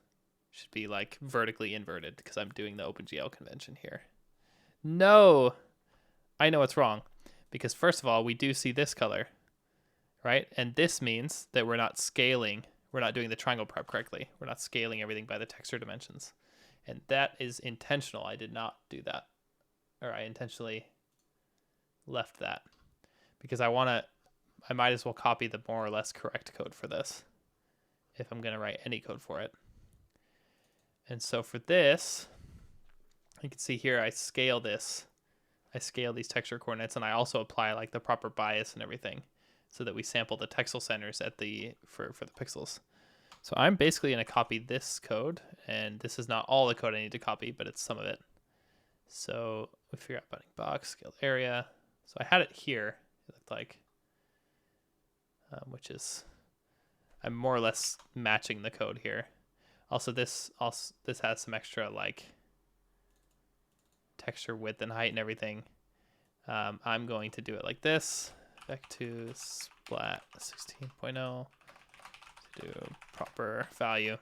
should be like vertically inverted because I'm doing the OpenGL convention here. No, I know it's wrong because first of all, we do see this color, right? And this means that we're not scaling. We're not doing the triangle prep correctly. We're not scaling everything by the texture dimensions. And that is intentional. I did not do that. Or I intentionally left that because I might as well copy the more or less correct code for this if I'm going to write any code for it. And so for this, you can see here I scale this. I scale these texture coordinates, and I also apply like the proper bias and everything so that we sample the texel centers at for the pixels. So I'm basically going to copy this code, and this is not all the code I need to copy, but it's some of it. So we figure out bounding box, scale area. So I had it here, it looked like. Which is, I'm more or less matching the code here. Also, this has some extra like texture width and height and everything. I'm going to do it like this. Back to splat 16.0 to do proper value.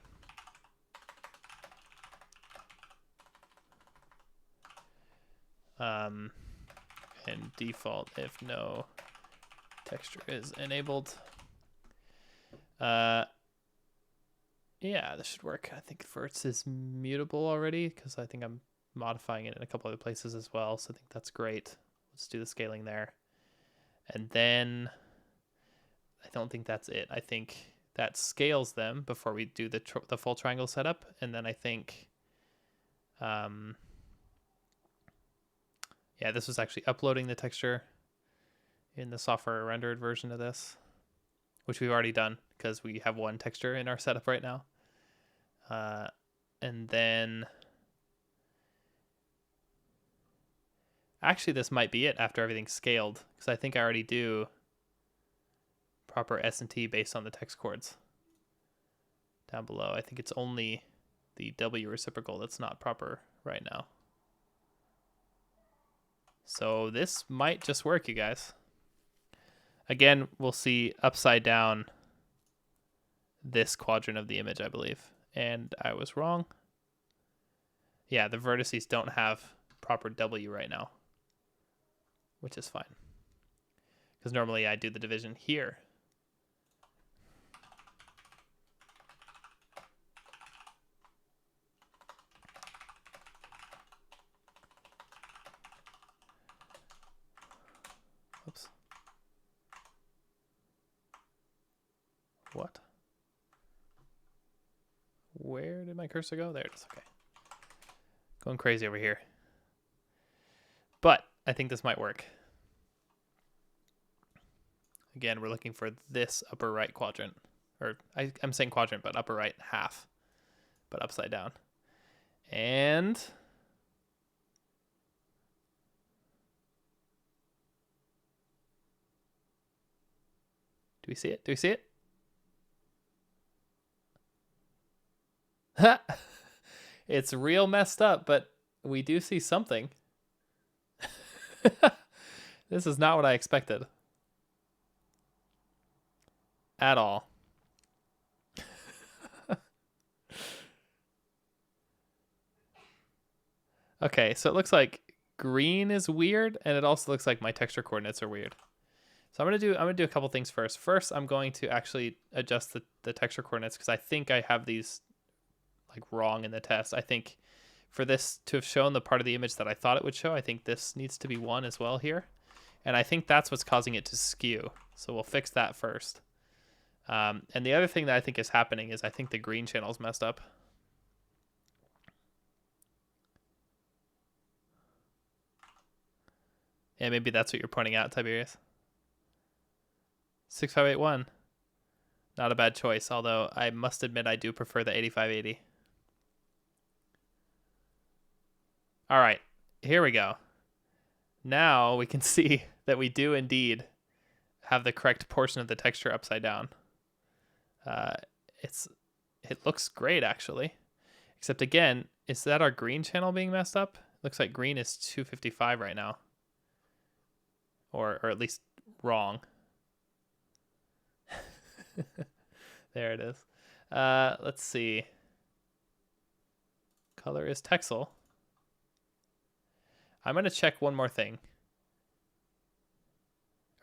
And default if no texture is enabled. Yeah, this should work. I think Ferris is mutable already because I think I'm modifying it in a couple other places as well. So I think that's great. Let's do the scaling there. And then I don't think that's it. I think that scales them before we do the full triangle setup. And then I think, yeah, this was actually uploading the texture in the software rendered version of this, which we've already done because we have one texture in our setup right now. And then actually this might be it after everything's scaled because I think I already do proper S&T based on the text chords down below. I think it's only the W reciprocal that's not proper right now. So this might just work, you guys. Again, we'll see upside down this quadrant of the image, I believe. And I was wrong. Yeah, the vertices don't have proper W right now, which is fine. Because normally I do the division here. Oops. What? Where did my cursor go? There it is. Okay. Going crazy over here. But I think this might work. Again, we're looking for this upper right quadrant. Or I'm saying quadrant, but upper right half. But upside down. And do we see it? Do we see it? It's real messed up, but we do see something. This is not what I expected. At all. Okay, so it looks like green is weird, and it also looks like my texture coordinates are weird. So I'm gonna do a couple things first. First, I'm going to actually adjust the texture coordinates because I think I have these like wrong in the test. I think for this to have shown the part of the image that I thought it would show, I think this needs to be 1 as well here. And I think that's what's causing it to skew. So we'll fix that first. And the other thing that I think is happening is I think the green channel is messed up. Yeah, maybe that's what you're pointing out, Tiberius. 6581. Not a bad choice, although I must admit I do prefer the 8580. All right, here we go. Now we can see that we do indeed have the correct portion of the texture upside down. It looks great, actually. Except again, is that our green channel being messed up? Looks like green is 255 right now. Or at least wrong. There it is. Let's see. Color is Texel. I'm going to check one more thing.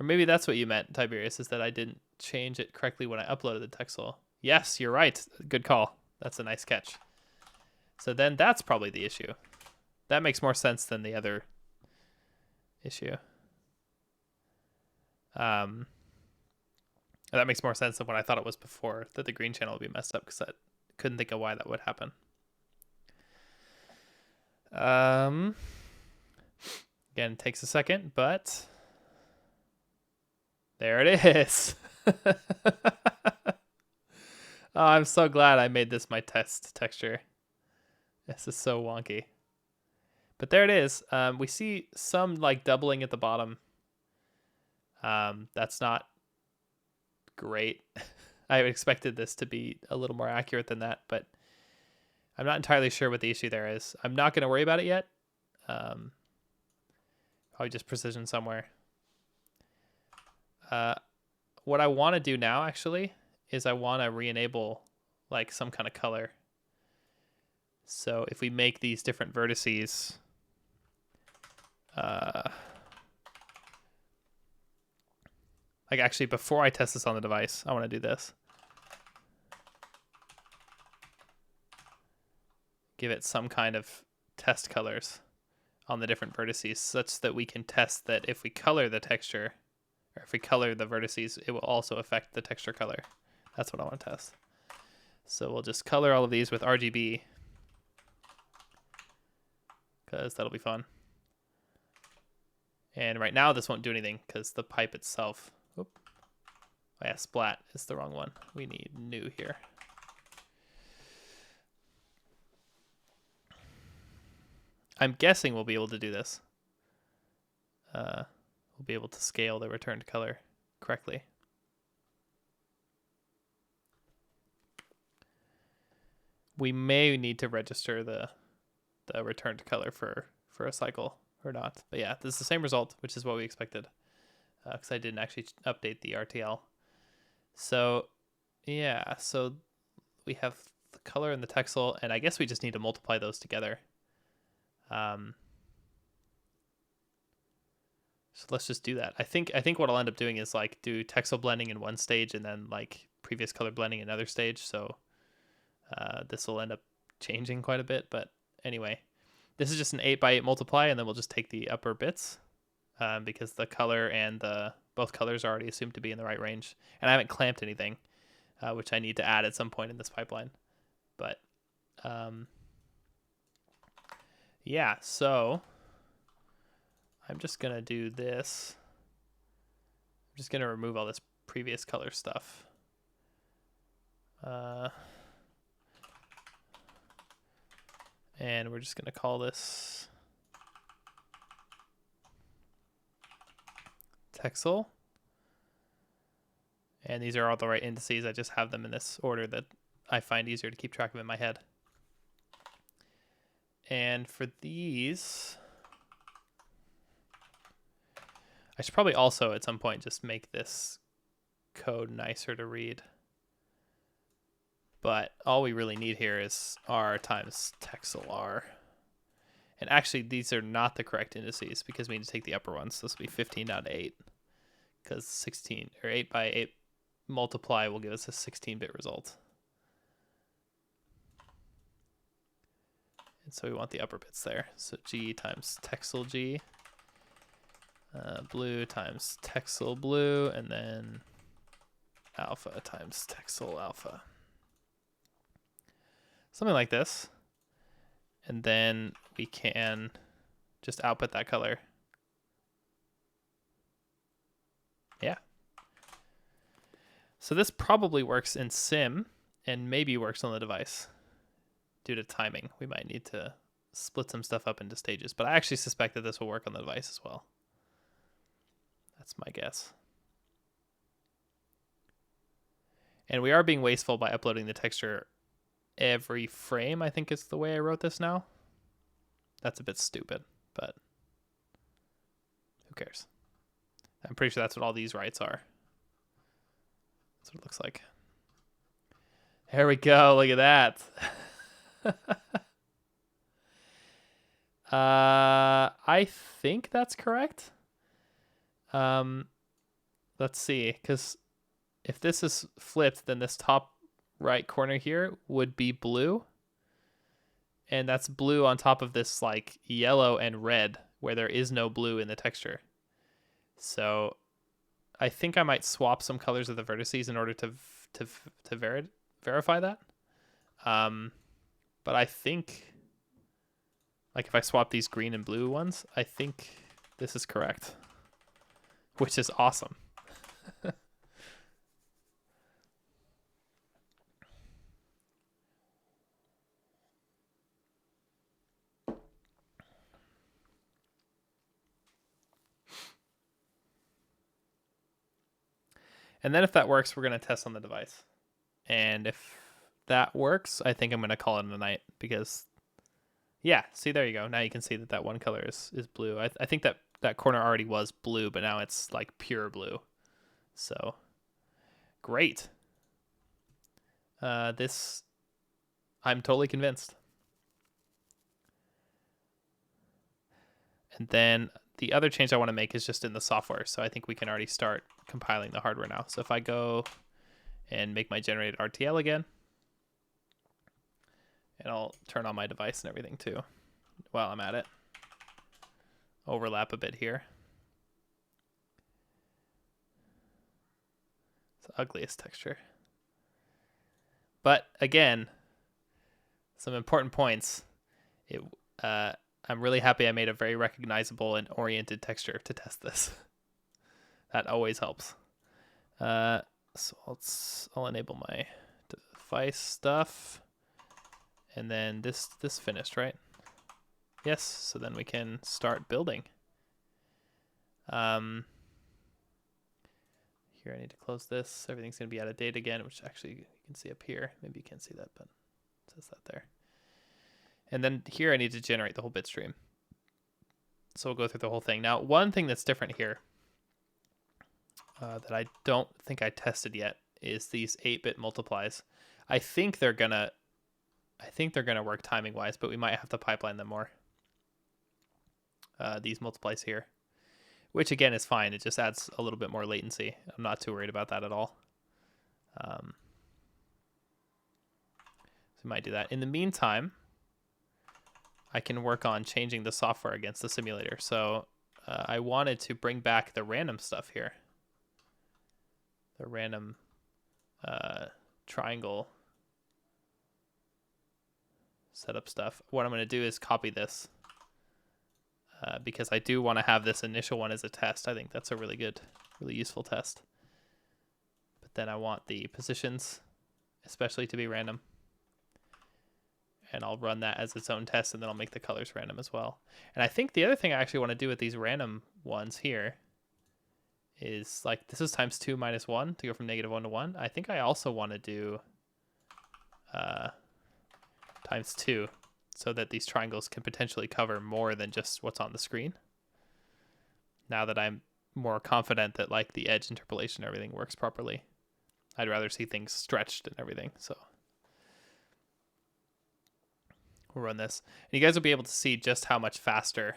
Or maybe that's what you meant, Tiberius, is that I didn't change it correctly when I uploaded the Texel. Yes, you're right. Good call. That's a nice catch. So then that's probably the issue. That makes more sense than the other issue. That makes more sense than what I thought it was before, that the green channel would be messed up, because I couldn't think of why that would happen. Again, it takes a second, but there it is. Oh, I'm so glad I made this my test texture. This is so wonky. But there it is. We see some like doubling at the bottom. That's not great. I expected this to be a little more accurate than that, but I'm not entirely sure what the issue there is. I'm not going to worry about it yet. Probably just precision somewhere. What I want to do now, actually, is I want to re-enable like some kind of color. So if we make these different vertices, like actually before I test this on the device, I want to do this. Give it some kind of test colors on the different vertices such that we can test that if we color the texture, or if we color the vertices, it will also affect the texture color. That's what I want to test. So we'll just color all of these with RGB, because that'll be fun. And right now this won't do anything because the pipe itself, oh yeah, splat is the wrong one. We need new here. I'm guessing we'll be able to do this. We'll be able to scale the returned color correctly. we may need to register the return to color for a cycle or not. But yeah, this is the same result, which is what we expected, because I didn't actually update the RTL. So yeah, so we have the color and the texel, and I guess we just need to multiply those together. So let's just do that. I think what I'll end up doing is like do texel blending in one stage and then like previous color blending in another stage. So this will end up changing quite a bit. But anyway, this is just an 8x8 multiply, and then we'll just take the upper bits because the color and both colors are already assumed to be in the right range. And I haven't clamped anything, which I need to add at some point in this pipeline. But yeah, so I'm just going to do this. I'm just going to remove all this previous color stuff. And we're just going to call this texel. And these are all the right indices. I just have them in this order that I find easier to keep track of in my head. And for these, I should probably also at some point just make this code nicer to read. But all we really need here is R times texel R. And actually, these are not the correct indices because we need to take the upper ones. So this will be 15.8 because 16 or 8x8 multiply will give us a 16-bit result. And so we want the upper bits there. So G times texel G. Blue times texel blue, and then alpha times texel alpha. Something like this. And then we can just output that color. Yeah. So this probably works in sim and maybe works on the device. Due to timing, we might need to split some stuff up into stages, but I actually suspect that this will work on the device as well. That's my guess. And we are being wasteful by uploading the texture every frame, I think is the way I wrote this now. That's a bit stupid, but who cares? I'm pretty sure that's what all these writes are. That's what it looks like. There we go. Look at that. I think that's correct. Let's see, because if this is flipped, then this top right corner here would be blue. And that's blue on top of this like yellow and red where there is no blue in the texture. So I think I might swap some colors of the vertices in order to verify that. But I think, like if I swap these green and blue ones, I think this is correct, which is awesome. And then if that works, we're going to test on the device. And if that works, I think I'm going to call it a night because, yeah, see, there you go. Now you can see that that one color is blue. I think that corner already was blue, but now it's like pure blue. So, great. This, I'm totally convinced. And then the other change I want to make is just in the software. So I think we can already start compiling the hardware now. So if I go and make my generated RTL again, and I'll turn on my device and everything too while I'm at it. Overlap a bit here. It's the ugliest texture. But again, some important points. I'm really happy I made a very recognizable and oriented texture to test this. That always helps. So I'll enable my device stuff. And then this finished, right? Yes, so then we can start building. Here I need to close this. Everything's going to be out of date again, which actually you can see up here. Maybe you can't see that, but It says that there. And then here I need to generate the whole bit stream. So we'll go through the whole thing. Now, one thing that's different here that I don't think I tested yet is these 8-bit multiplies. I think they're gonna work timing wise, but we might have to pipeline them more. These multiplies here, which again is fine. It just adds a little bit more latency. I'm not too worried about that at all. So we might do that. In the meantime, I can work on changing the software against the simulator. So I wanted to bring back the random stuff here. The random triangle setup stuff. What I'm going to do is copy this because I do want to have this initial one as a test. I think that's a really good, really useful test. But then I want the positions especially to be random. And I'll run that as its own test, and then I'll make the colors random as well. And I think the other thing I actually want to do with these random ones here is, like, this is times 2 minus 1 to go from -1 to 1. I think I also want to do times 2 so that these triangles can potentially cover more than just what's on the screen. Now that I'm more confident that, like, the edge interpolation and everything works properly, I'd rather see things stretched and everything, so we'll run this. And you guys will be able to see just how much faster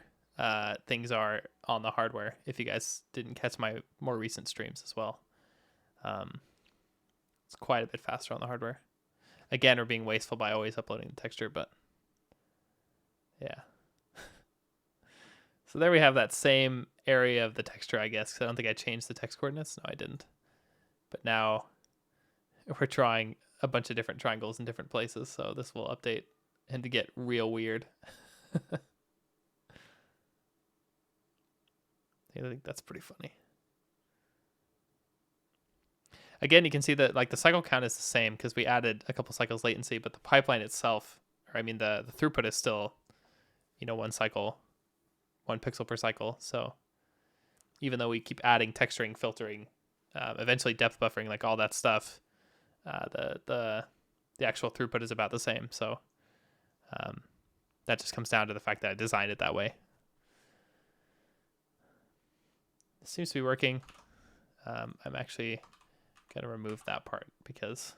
things are on the hardware if you guys didn't catch my more recent streams as well. It's quite a bit faster on the hardware. Again, we're being wasteful by always uploading the texture, but yeah. So there we have that same area of the texture, I guess, because I don't think I changed the text coordinates. No, I didn't. But now we're trying a bunch of different triangles in different places, so this will update and to get real weird. I think that's pretty funny. Again, you can see that, like, the cycle count is the same because we added a couple cycles latency, but the pipeline itself, or I mean the throughput is still, 1 cycle, 1 pixel per cycle. So even though we keep adding texturing, filtering, eventually depth buffering, like all that stuff, the actual throughput is about the same. So that just comes down to the fact that I designed it that way. It seems to be working. I'm actually going to remove that part because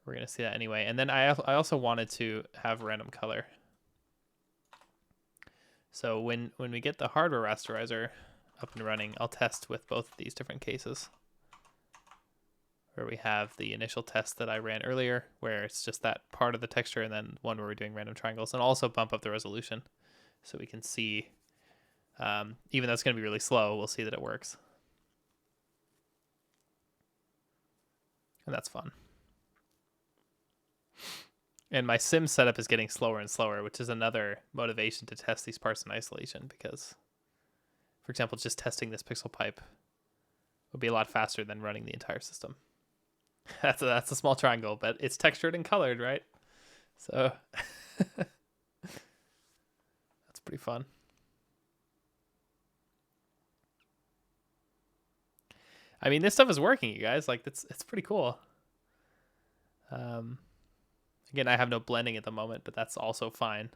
we're going to see that anyway. And then I also wanted to have random color. So when we get the hardware rasterizer up and running, I'll test with both of these different cases, where we have the initial test that I ran earlier, where it's just that part of the texture, and then one where we're doing random triangles, and also bump up the resolution so we can see, even though it's going to be really slow, we'll see that it works. And that's fun. And my sim setup is getting slower and slower, which is another motivation to test these parts in isolation, because, for example, just testing this pixel pipe would be a lot faster than running the entire system. That's a small triangle, but it's textured and colored, right? So that's pretty fun. I mean, this stuff is working, you guys. Like, it's pretty cool. Again, I have no blending at the moment, but that's also fine.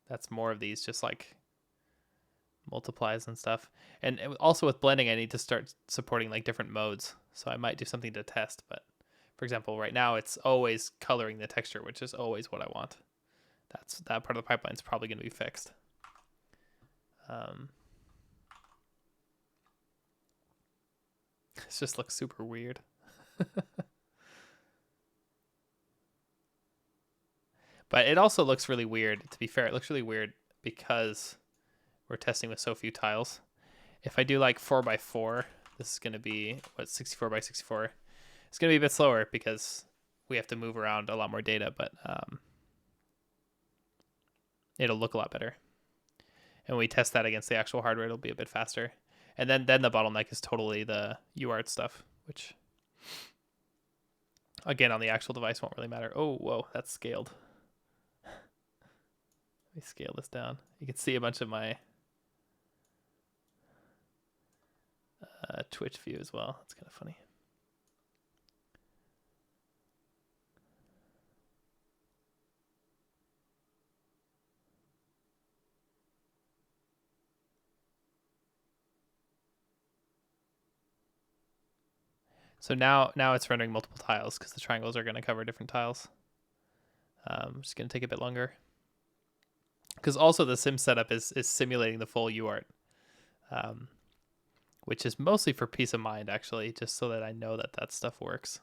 That's more of these, just like multiplies and stuff. And also with blending, I need to start supporting like different modes. So I might do something to test, but for example, right now it's always coloring the texture, which is always what I want. That part of the pipeline is probably going to be fixed. This just looks super weird. But it also looks really weird, to be fair. It looks really weird because we're testing with so few tiles. If I do like 4x4, this is going to be, 64x64. It's going to be a bit slower because we have to move around a lot more data, but it'll look a lot better. And when we test that against the actual hardware, it'll be a bit faster. And then the bottleneck is totally the UART stuff, which, again, on the actual device won't really matter. Oh, whoa, that's scaled. Let me scale this down. You can see a bunch of my Twitch view as well. That's kind of funny. So now it's rendering multiple tiles because the triangles are going to cover different tiles. It's going to take a bit longer. Because also the sim setup is simulating the full UART, which is mostly for peace of mind, actually, just so that I know that stuff works.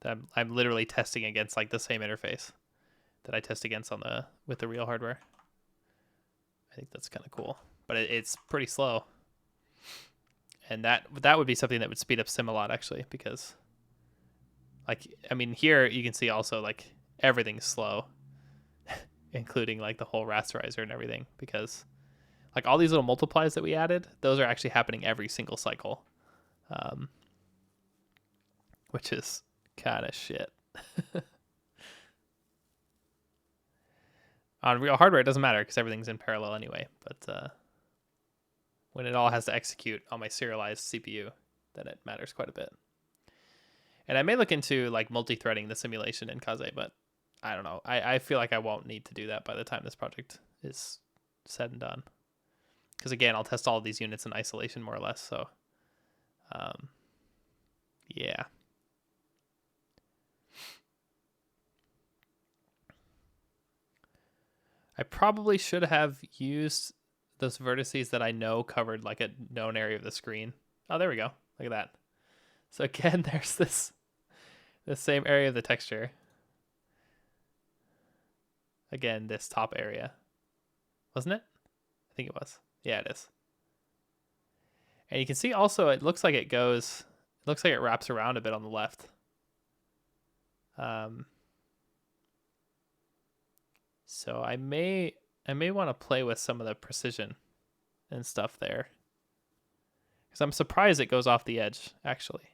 That I'm literally testing against like the same interface that I test against with the real hardware. I think that's kind of cool, but it's pretty slow. And that would be something that would speed up sim a lot, actually, because like, I mean, here you can see also like everything's slow, including like the whole rasterizer and everything, because like all these little multiplies that we added, those are actually happening every single cycle, which is kind of shit. On real hardware, it doesn't matter because everything's in parallel anyway, but when it all has to execute on my serialized CPU, then it matters quite a bit. And I may look into like multi-threading the simulation in Kaze, but I don't know. I feel like I won't need to do that by the time this project is said and done. Because again, I'll test all of these units in isolation more or less. So, yeah. I probably should have used those vertices that I know covered like a known area of the screen. Oh, there we go. Look at that. So again, there's the same area of the texture. Again, this top area. Wasn't it? I think it was. Yeah, it is. And you can see also it looks like it wraps around a bit on the left. So I may want to play with some of the precision and stuff there. Because I'm surprised it goes off the edge, actually.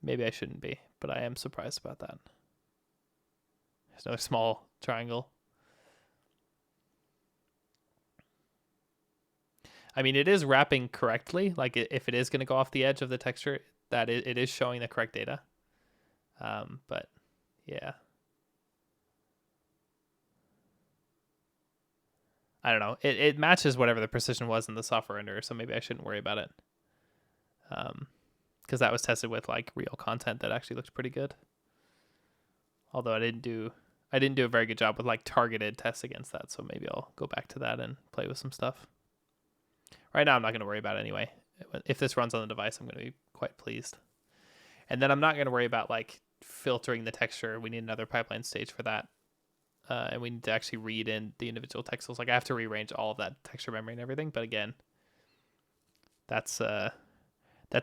Maybe I shouldn't be, but I am surprised about that. There's another small triangle. I mean, it is wrapping correctly. Like, if it is going to go off the edge of the texture, that it is showing the correct data. But, yeah. I don't know. It matches whatever the precision was in the software renderer, so maybe I shouldn't worry about it. Because that was tested with like real content that actually looked pretty good. Although I didn't do a very good job with like targeted tests against that, so maybe I'll go back to that and play with some stuff. Right now, I'm not going to worry about it anyway. If this runs on the device, I'm going to be quite pleased. And then I'm not going to worry about like filtering the texture. We need another pipeline stage for that. And we need to actually read in the individual texels. Like I have to rearrange all of that texture memory and everything. But again, that's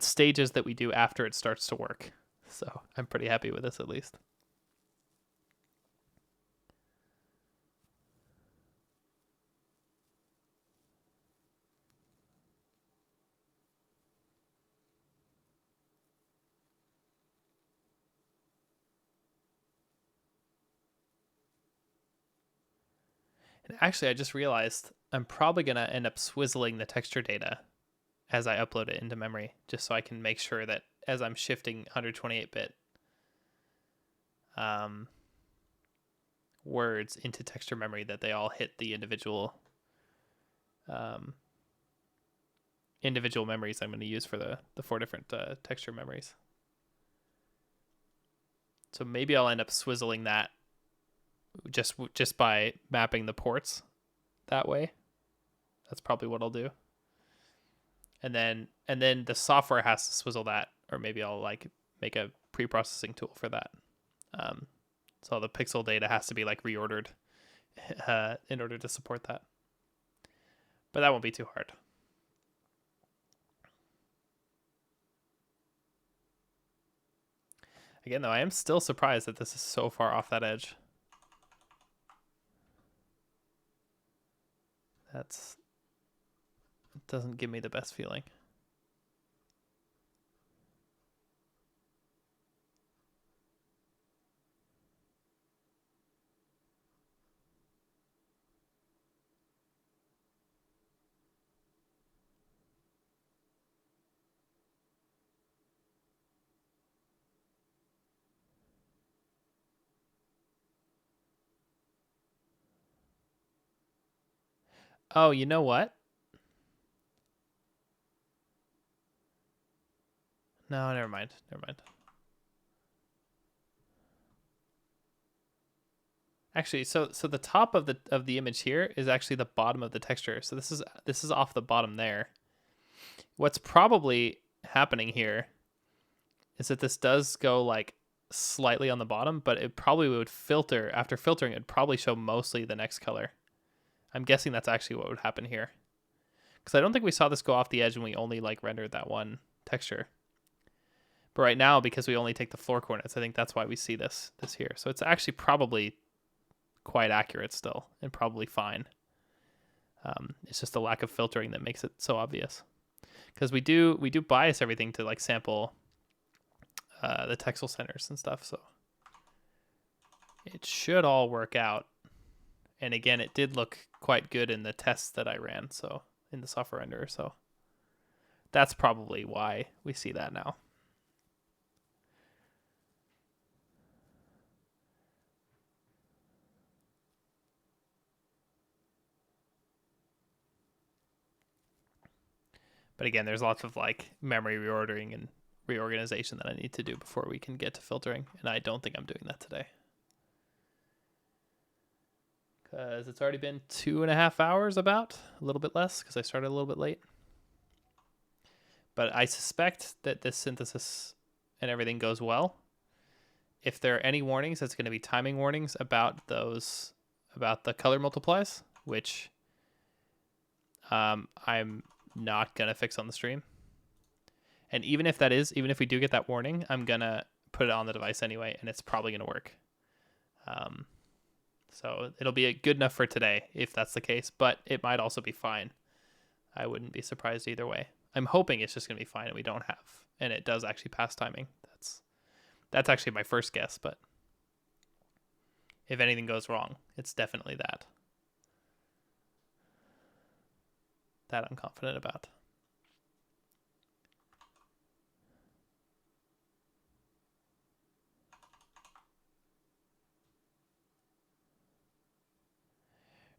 stages that we do after it starts to work. So I'm pretty happy with this at least. And actually, I just realized I'm probably going to end up swizzling the texture data as I upload it into memory, just so I can make sure that as I'm shifting 128-bit words into texture memory, that they all hit the individual memories I'm going to use for the 4 different texture memories. So maybe I'll end up swizzling that just by mapping the ports that way. That's probably what I'll do. And then the software has to swizzle that, or maybe I'll like make a pre-processing tool for that. So the pixel data has to be like reordered in order to support that. But that won't be too hard. Again, though, I am still surprised that this is so far off that edge. It doesn't give me the best feeling. Oh, you know what? No, never mind. Actually, so the top of the image here is actually the bottom of the texture. So this is off the bottom there. What's probably happening here is that this does go like slightly on the bottom, but it probably would filter. After filtering, it'd probably show mostly the next color. I'm guessing that's actually what would happen here. Because I don't think we saw this go off the edge when we only like rendered that one texture. But right now, because we only take the floor coordinates, I think that's why we see this here. So it's actually probably quite accurate still and probably fine. It's just the lack of filtering that makes it so obvious. Because we do bias everything to like sample the texel centers and stuff, so it should all work out. And again, it did look quite good in the tests that I ran, so in the software renderer, so that's probably why we see that now. But again, there's lots of like memory reordering and reorganization that I need to do before we can get to filtering, and I don't think I'm doing that today. Because it's already been 2.5 hours, about a little bit less, because I started a little bit late. But I suspect that this synthesis and everything goes well. If there are any warnings, it's going to be timing warnings about the color multiplies, which I'm not going to fix on the stream. And even if we do get that warning, I'm going to put it on the device anyway, and it's probably going to work. So it'll be good enough for today if that's the case, but it might also be fine. I wouldn't be surprised either way. I'm hoping it's just going to be fine and we don't have, and it does actually pass timing. That's actually my first guess, but if anything goes wrong, it's definitely that. That I'm confident about.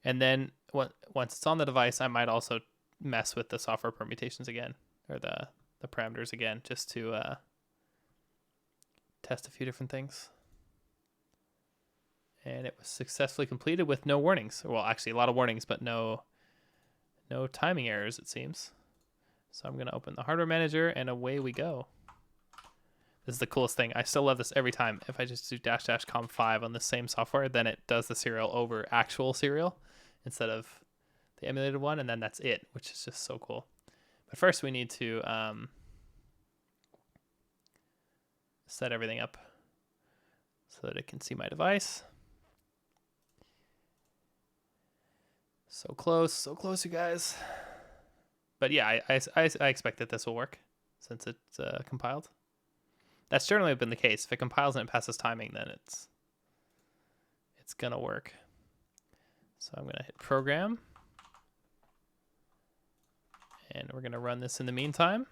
And then once it's on the device, I might also mess with the software permutations again, or the parameters again, just to test a few different things. And it was successfully completed with no warnings. Well, actually a lot of warnings, but no timing errors, it seems. So I'm going to open the hardware manager, and away we go. This is the coolest thing. I still love this every time. If I just do --com5 on the same software, then it does the serial over actual serial instead of the emulated one, and then that's it, which is just so cool. But first we need to set everything up so that it can see my device. So close, you guys. But yeah, I expect that this will work since it's compiled. That's generally been the case. If it compiles and it passes timing, then it's gonna work. So I'm gonna hit program, and we're gonna run this in the meantime.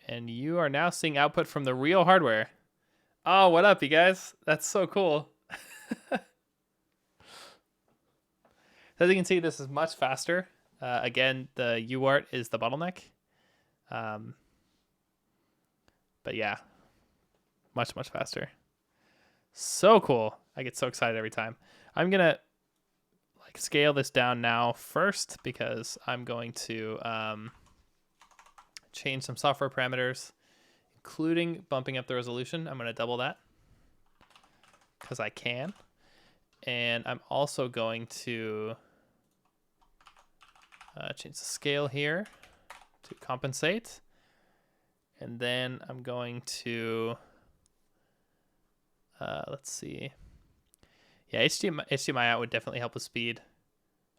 And you are now seeing output from the real hardware. Oh, what up, you guys? That's so cool. As you can see, this is much faster. Again, the UART is the bottleneck. But yeah, much faster. So cool. I get so excited every time. I'm going to scale this down now first because I'm going to change some software parameters, including bumping up the resolution. I'm going to double that because I can. And I'm also going to change the scale here to compensate. And then I'm going to, let's see. Yeah, HDMI out would definitely help with speed.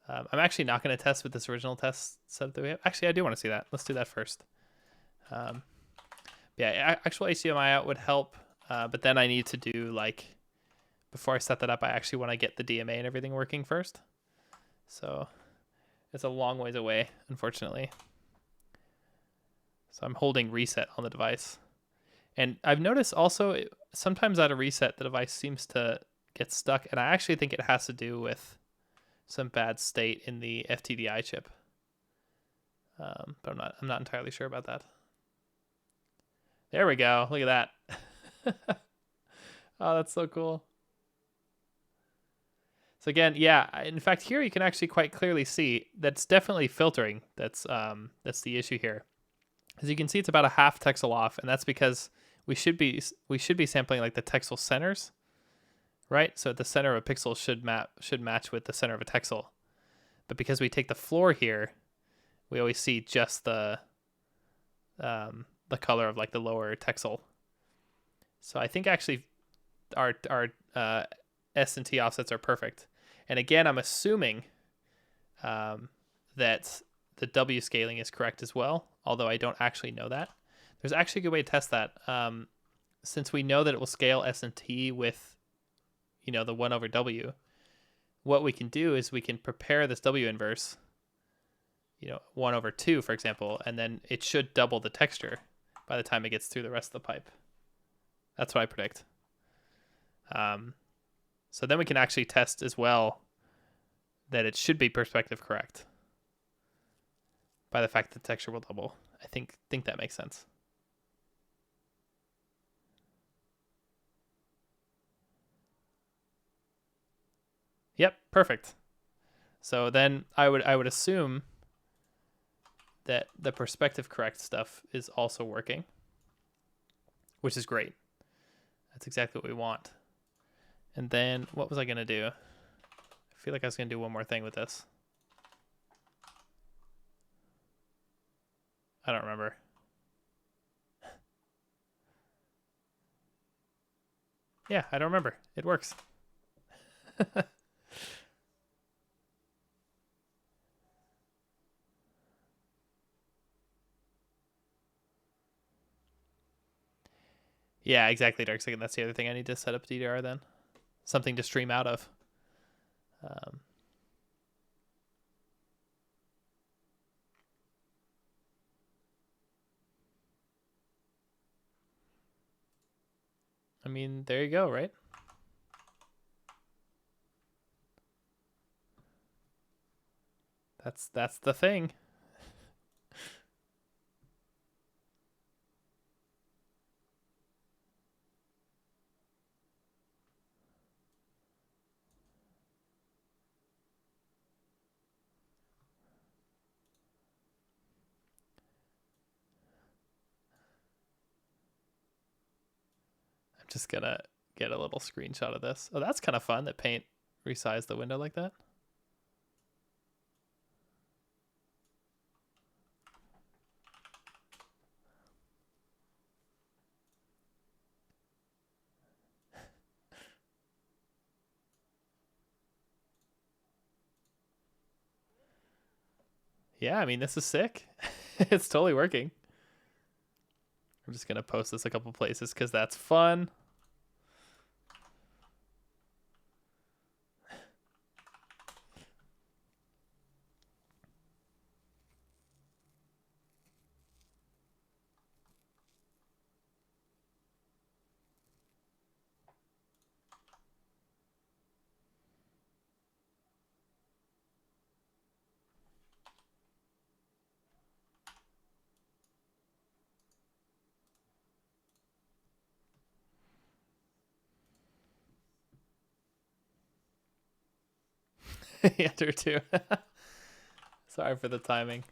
I'm actually not going to test with this original test setup that we have. Actually, I do want to see that. Let's do that first. Yeah, actual HDMI out would help. But then I need to do, before I set that up, I actually want to get the DMA and everything working first. So it's a long ways away, unfortunately. So I'm holding reset on the device. And I've noticed also sometimes at a reset, the device seems to get stuck. And I actually think it has to do with some bad state in the FTDI chip. But I'm not entirely sure about that. There we go. Look at that. Oh, that's so cool. So again, yeah, in fact, here you can actually quite clearly see that's definitely filtering. That's the issue here. As you can see, it's about a half texel off, and that's because we should be sampling like the texel centers, right? So the center of a pixel should match with the center of a texel. But because we take the floor here, we always see just the color of like the lower texel. So I think actually our S and T offsets are perfect. And again, I'm assuming that the W scaling is correct as well, although I don't actually know that. There's actually a good way to test that. Since we know that it will scale S and T with, the 1 over W, what we can do is we can prepare this W inverse, 1 over 2, for example, and then it should double the texture by the time it gets through the rest of the pipe. That's what I predict. So then we can actually test as well that it should be perspective correct by the fact that the texture will double. I think that makes sense. Yep, perfect. So then I would assume that the perspective correct stuff is also working, which is great. That's exactly what we want. And then what was I going to do? I feel like I was going to do one more thing with this. I don't remember. Yeah, I don't remember. It works. Yeah, exactly, Dark Second. That's the other thing I need to set up DDR then. Something to stream out of. I mean, there you go, right? That's the thing. I'm just gonna get a little screenshot of this. Oh, that's kind of fun that Paint resized the window like that. Yeah, I mean, this is sick. It's totally working. I'm just going to post this a couple places because that's fun. Yeah, too. Sorry for the timing.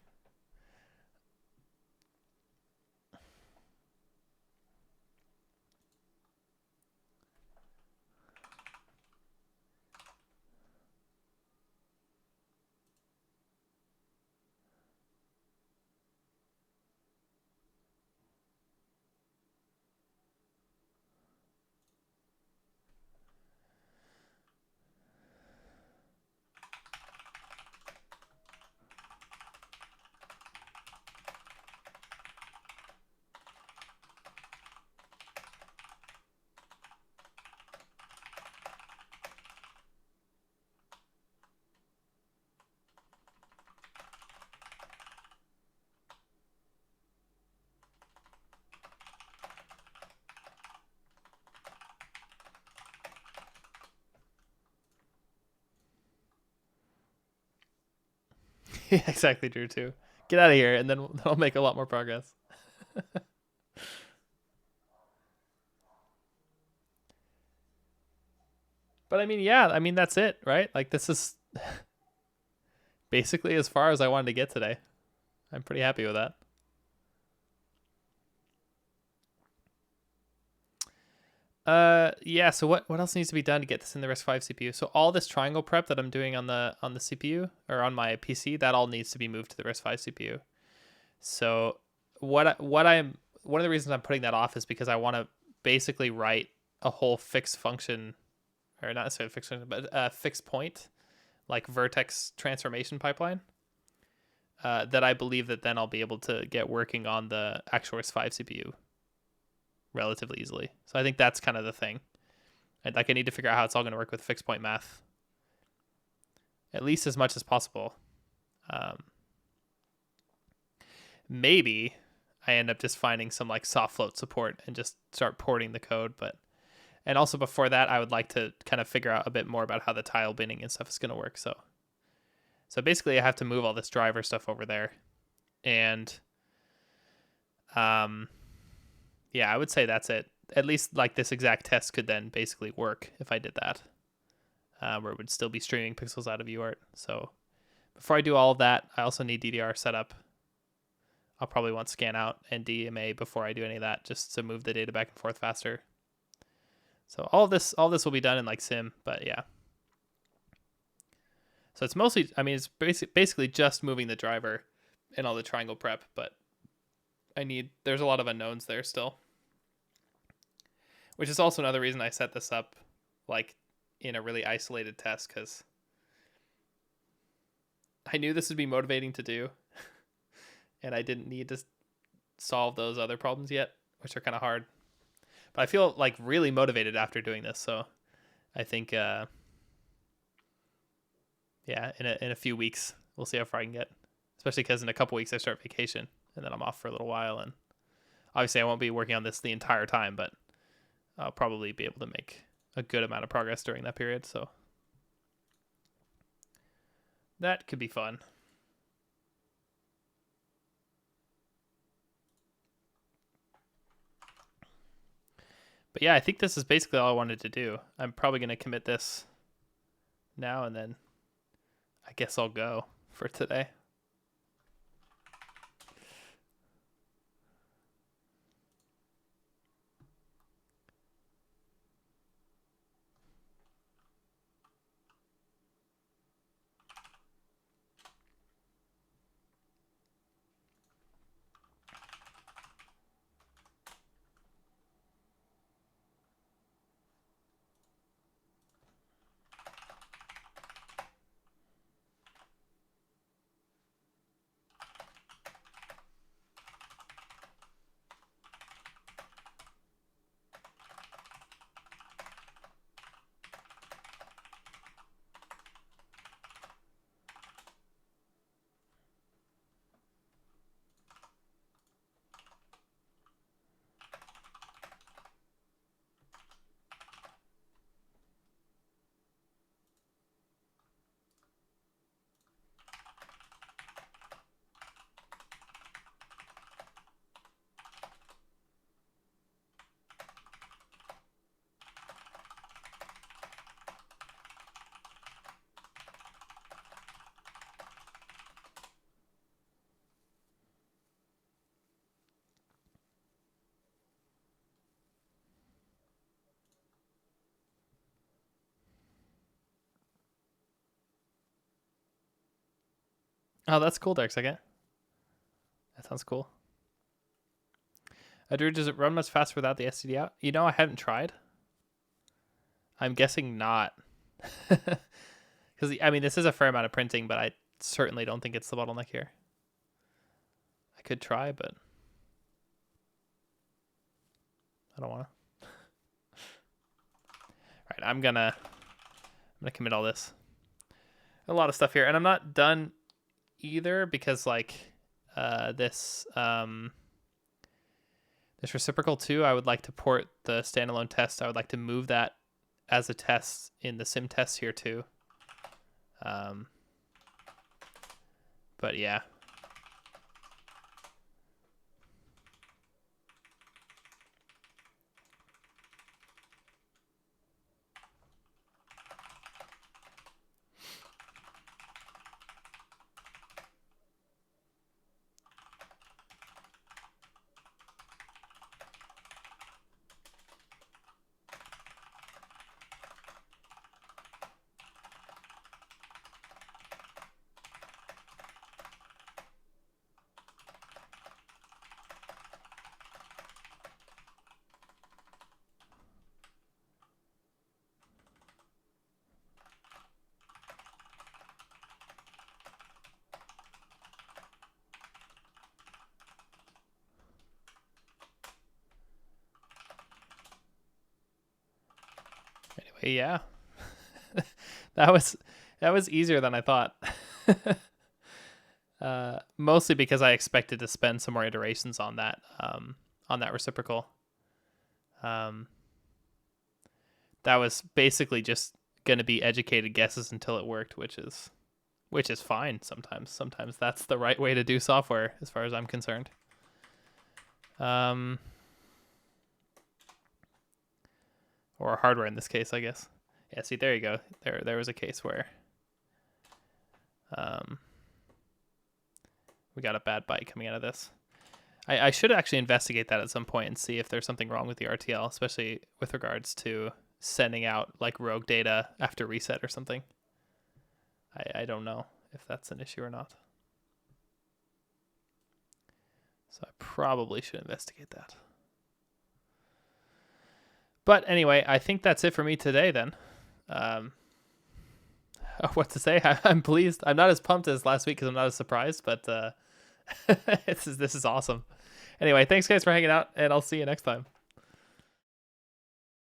Yeah, exactly, Drew, too. Get out of here, and then I'll make a lot more progress. But I mean, yeah, I mean, that's it, right? Like, this is basically as far as I wanted to get today. I'm pretty happy with that. Yeah, so what else needs to be done to get this in the risc-v CPU? So all this triangle prep that I'm doing on the CPU or on my PC, that all needs to be moved to the risc-v CPU. So one of the reasons I'm putting that off is because I want to basically write a whole fixed function, or not necessarily fixed function, but a fixed point, like vertex transformation pipeline, that I believe that then I'll be able to get working on the actual risc-v CPU relatively easily. So I think that's kind of the thing. I need to figure out how it's all going to work with fixed point math, at least as much as possible. Maybe I end up just finding some like soft float support and just start porting the code. And also before that, I would like to kind of figure out a bit more about how the tile binning and stuff is going to work. So basically I have to move all this driver stuff over there. And yeah, I would say that's it. At least like this exact test could then basically work if I did that, where it would still be streaming pixels out of UART. So before I do all of that, I also need DDR set up. I'll probably want scan out and DMA before I do any of that, just to move the data back and forth faster. So all this will be done in like sim, but yeah. So it's mostly, I mean, it's basically just moving the driver and all the triangle prep, but there's a lot of unknowns there still. Which is also another reason I set this up like in a really isolated test, because I knew this would be motivating to do. And I didn't need to solve those other problems yet, which are kind of hard. But I feel like really motivated after doing this. So I think, yeah, in a few weeks, we'll see how far I can get. Especially because in a couple weeks I start vacation and then I'm off for a little while. And obviously I won't be working on this the entire time, but I'll probably be able to make a good amount of progress during that period. So that could be fun. But yeah, I think this is basically all I wanted to do. I'm probably going to commit this now, and then I guess I'll go for today. Oh, that's cool, Dark Second. That sounds cool. Drew, does it run much faster without the SSD out? You know, I haven't tried. I'm guessing not. Because, I mean, this is a fair amount of printing, but I certainly don't think it's the bottleneck here. I could try, but I don't want to. All right, I'm gonna commit all this. A lot of stuff here, and I'm not done either, because like this reciprocal 2, I would like to port the standalone test. I would like to move that as a test in the sim tests here too. But yeah. Yeah. that was easier than I thought. Mostly because I expected to spend some more iterations on that reciprocal. That was basically just going to be educated guesses until it worked, which is fine sometimes. Sometimes that's the right way to do software as far as I'm concerned. Or hardware in this case, I guess. Yeah, see, there you go. There was a case where we got a bad byte coming out of this. I should actually investigate that at some point and see if there's something wrong with the RTL, especially with regards to sending out like rogue data after reset or something. I don't know if that's an issue or not. So I probably should investigate that. But anyway, I think that's it for me today then. What to say? I'm pleased. I'm not as pumped as last week because I'm not as surprised, but this is awesome. Anyway, thanks guys for hanging out, and I'll see you next time.